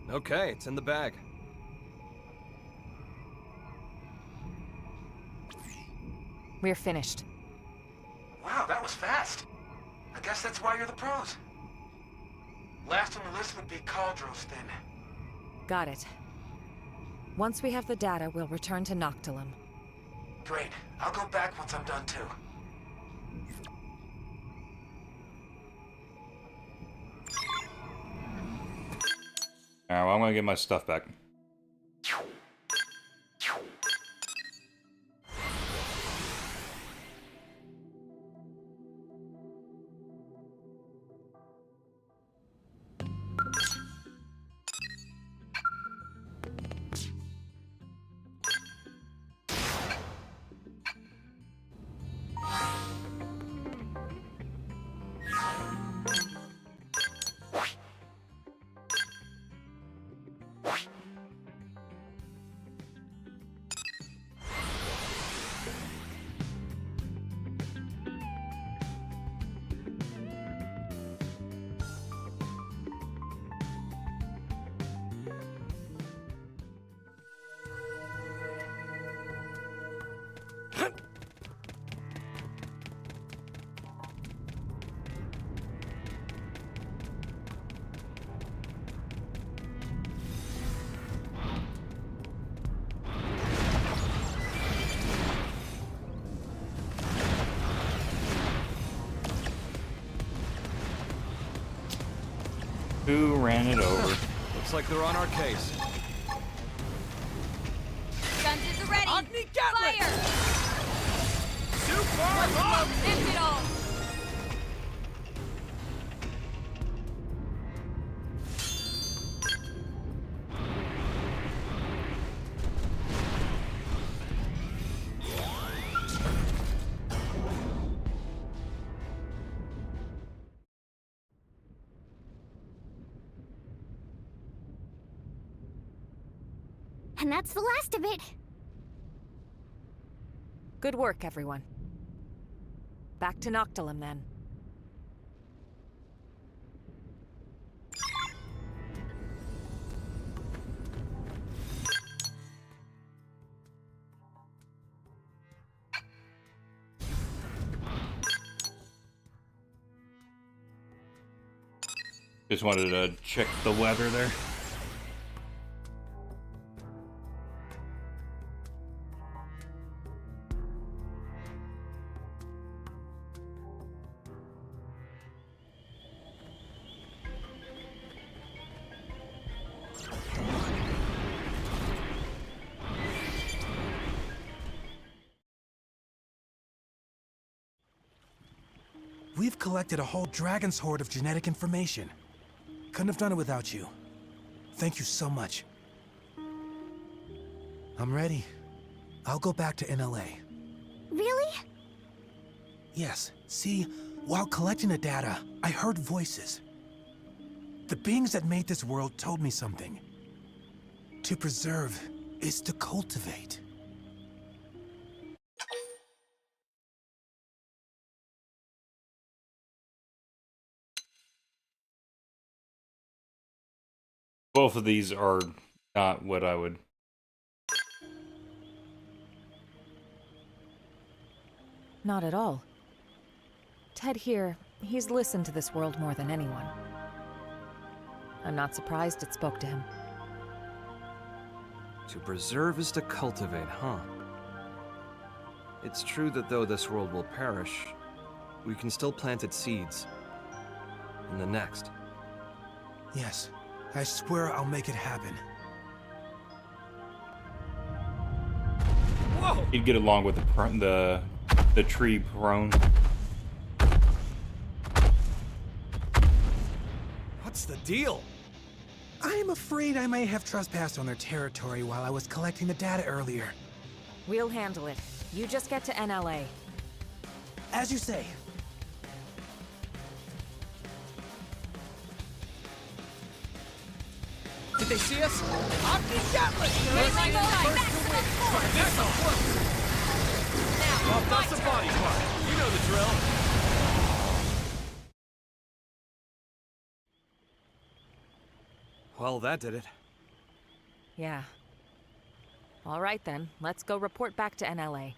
Okay, it's in the bag. We're finished. Wow, that was fast. I guess that's why you're the pros. Last on the list would be Cauldros, then. Got it. Once we have the data, we'll return to Noctilum. Great. I'll go back once I'm done, too. Alright, well, I'm gonna get my stuff back. Who ran it over? Looks like they're on our case. Guns is ready! Agni Gatling! Fire! Super Lift it all! And that's the last of it. Good work, everyone. Back to Noctilum, then. Just wanted to check the weather there. We've collected a whole dragon's hoard of genetic information. Couldn't have done it without you. Thank you so much. I'm ready. I'll go back to NLA. Really? Yes. See, while collecting the data, I heard voices. The beings that made this world told me something. To preserve is to cultivate. Both of these are not what I would... Not at all. Ted here, he's listened to this world more than anyone. I'm not surprised it spoke to him. To preserve is to cultivate, huh? It's true that though this world will perish, we can still plant its seeds. In the next. Yes. I swear I'll make it happen. Whoa! He'd get along with the tree prone. What's the deal? I'm afraid I may have trespassed on their territory while I was collecting the data earlier. We'll handle it. You just get to NLA. As you say. Did they see us? Agni Gatling! Well, that's the body part. You know the drill. Well, that did it. Yeah. All right then, let's go report back to NLA.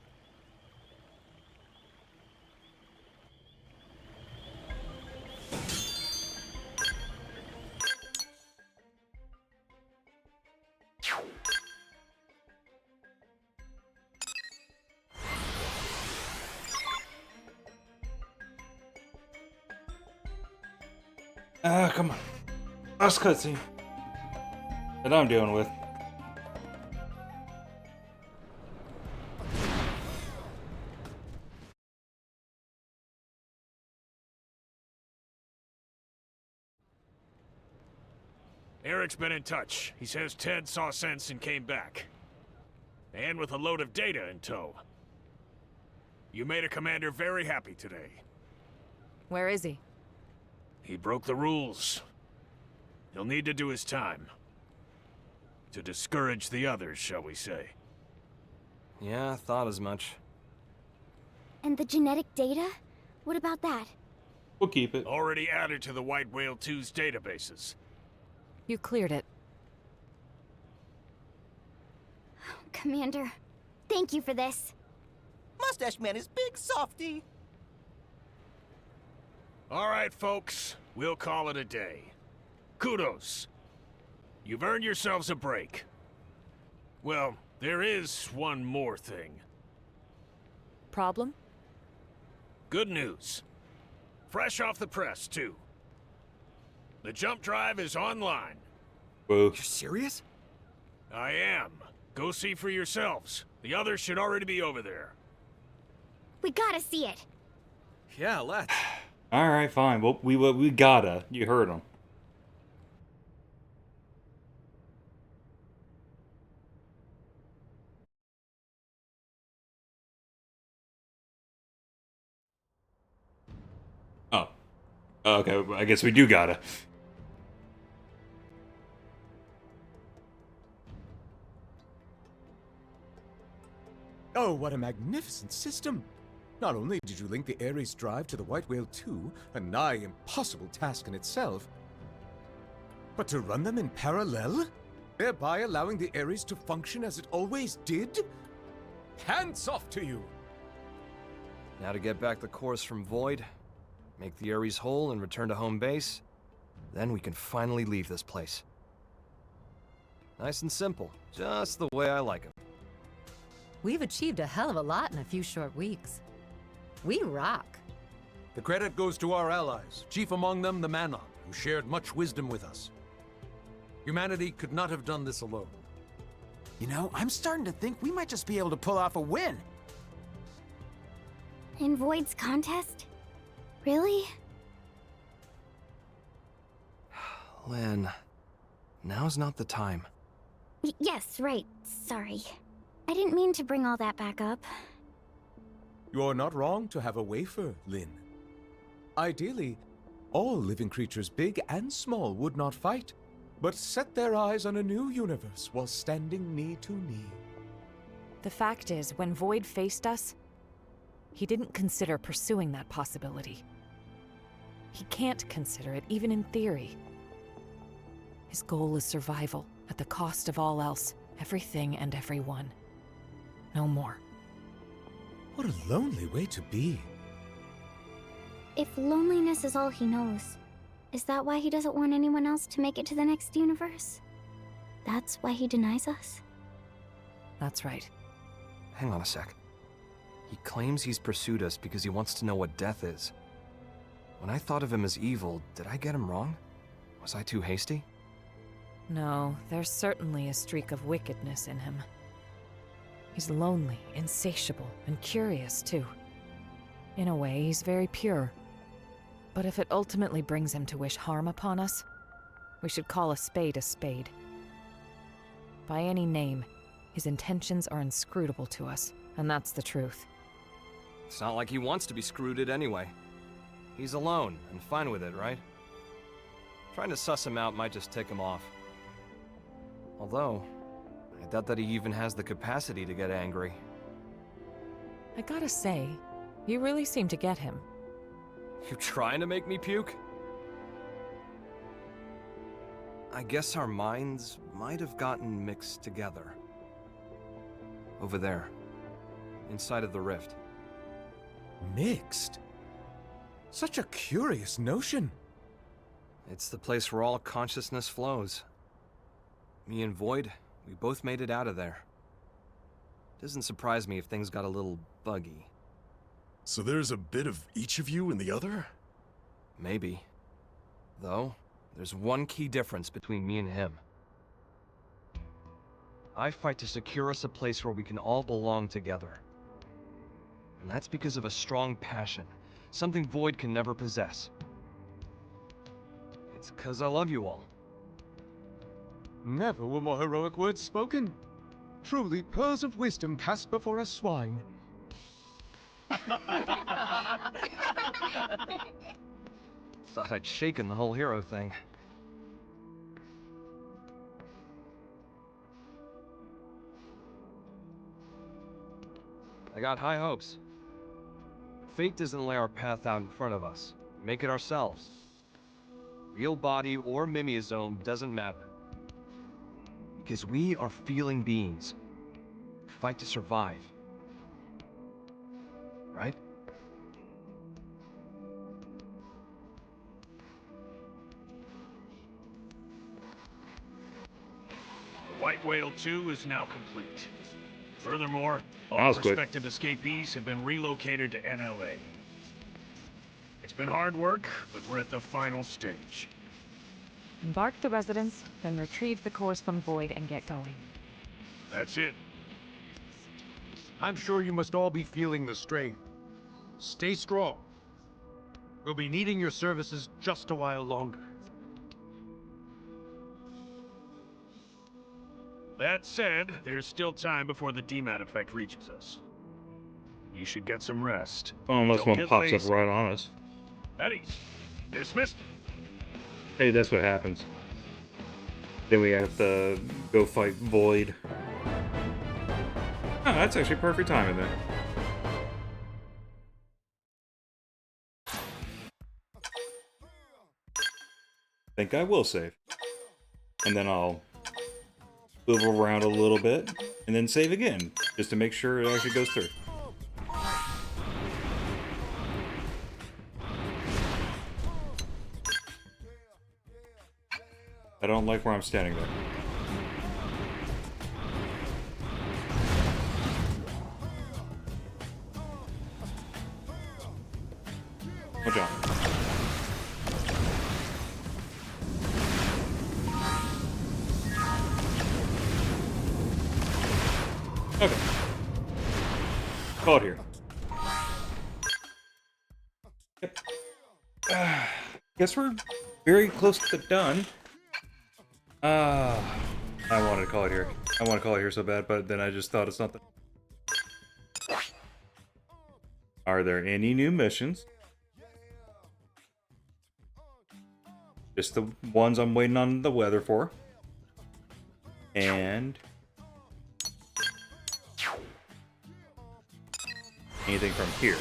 Come on. Last cutscene. that I'm dealing with. Eric's been in touch. He says Ted saw sense and came back. And with a load of data in tow. You made a commander very happy today. Where is he? He broke the rules. He'll need to do his time. To discourage the others, shall we say. Yeah, thought as much. And the genetic data? What about that? We'll keep it. Already added to the White Whale 2's databases. You cleared it. Commander, thank you for this. Mustache Man is big softy. All right, folks. We'll call it a day. Kudos. You've earned yourselves a break. Well, there is one more thing. Problem? Good news. Fresh off the press, too. The jump drive is online. Whoa. You're serious? I am. Go see for yourselves. The others should already be over there. We gotta see it. Yeah, let's. All right, fine. Well, we gotta. You heard him. Oh. Okay, I guess we do gotta. Oh, what a magnificent system! Not only did you link the Ares drive to the White Whale 2, a nigh impossible task in itself, but to run them in parallel, thereby allowing the Ares to function as it always did? Hands off to you! Now to get back the cores from Void, make the Ares whole and return to home base, then we can finally leave this place. Nice and simple, just the way I like it. We've achieved a hell of a lot in a few short weeks. We rock. The credit goes to our allies, chief among them the Manon, who shared much wisdom with us. Humanity could not have done this alone. You know, I'm starting to think we might just be able to pull off a win. In Void's contest? Really? Lynn, now's not the time. Yes, right. Sorry. I didn't mean to bring all that back up. You are not wrong to have a wafer, Lynn. Ideally, all living creatures, big and small, would not fight, but set their eyes on a new universe while standing knee to knee. The fact is, when Void faced us, he didn't consider pursuing that possibility. He can't consider it, even in theory. His goal is survival, at the cost of all else, everything and everyone. No more. What a lonely way to be. If loneliness is all he knows, is that why he doesn't want anyone else to make it to the next universe? That's why he denies us? That's right. Hang on a sec. He claims he's pursued us because he wants to know what death is. When I thought of him as evil, did I get him wrong? Was I too hasty? No, there's certainly a streak of wickedness in him. He's lonely, insatiable, and curious, too. In a way, he's very pure. But if it ultimately brings him to wish harm upon us, we should call a spade a spade. By any name, his intentions are inscrutable to us, and that's the truth. It's not like he wants to be screwed anyway. He's alone, and fine with it, right? Trying to suss him out might just tick him off. Although, I doubt that he even has the capacity to get angry. I gotta say, you really seem to get him. You trying to make me puke? I guess our minds might have gotten mixed together. Over there, inside of the rift. Mixed? Such a curious notion. It's the place where all consciousness flows. Me and Void, we both made it out of there. Doesn't surprise me if things got a little buggy. So there's a bit of each of you in the other? Maybe. Though, there's one key difference between me and him. I fight to secure us a place where we can all belong together. And that's because of a strong passion, something Void can never possess. It's because I love you all. Never were more heroic words spoken. Truly, pearls of wisdom passed before a swine. Thought I'd shaken the whole hero thing. I got high hopes. Fate doesn't lay our path out in front of us. We make it ourselves. Real body or mimeosome doesn't matter. Because we are feeling beings. We fight to survive. Right? The White Whale 2 is now complete. Furthermore, That all was quick. prospective escapees have been relocated to NLA. It's been hard work, but we're at the final stage. Embark the residents, then retrieve the cores from Void and get going. That's it. I'm sure you must all be feeling the strain. Stay strong. We'll be needing your services just a while longer. That said, there's still time before the DMAT effect reaches us. You should get some rest. Unless Don't one get pops lazy. up right on us. Eddie, dismissed. Hey, that's what happens. Then we have to go fight Void. Oh, that's actually perfect timing then. Think I will save. And then I'll move around a little bit, and then save again, just to make sure it actually goes through. I don't like where I'm standing there. Watch out. Okay. Call it here. Yep. Guess we're very close to done. I wanted to call it here. I want to call it here so bad, but then I just thought it's not the... Are there any new missions? Just the ones I'm waiting on the weather for. And... anything from here.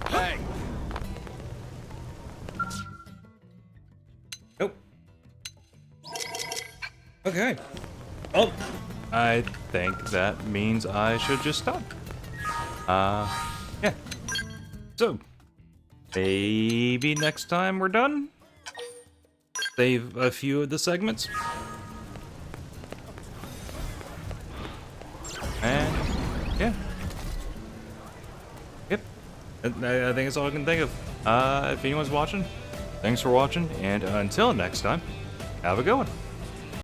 Hey! Nope. Okay. Oh, I think that means I should just stop. Yeah. So, maybe next time we're done, save a few of the segments. And, yeah. Yep. I think that's all I can think of. If anyone's watching, thanks for watching, and until next time, have a good one.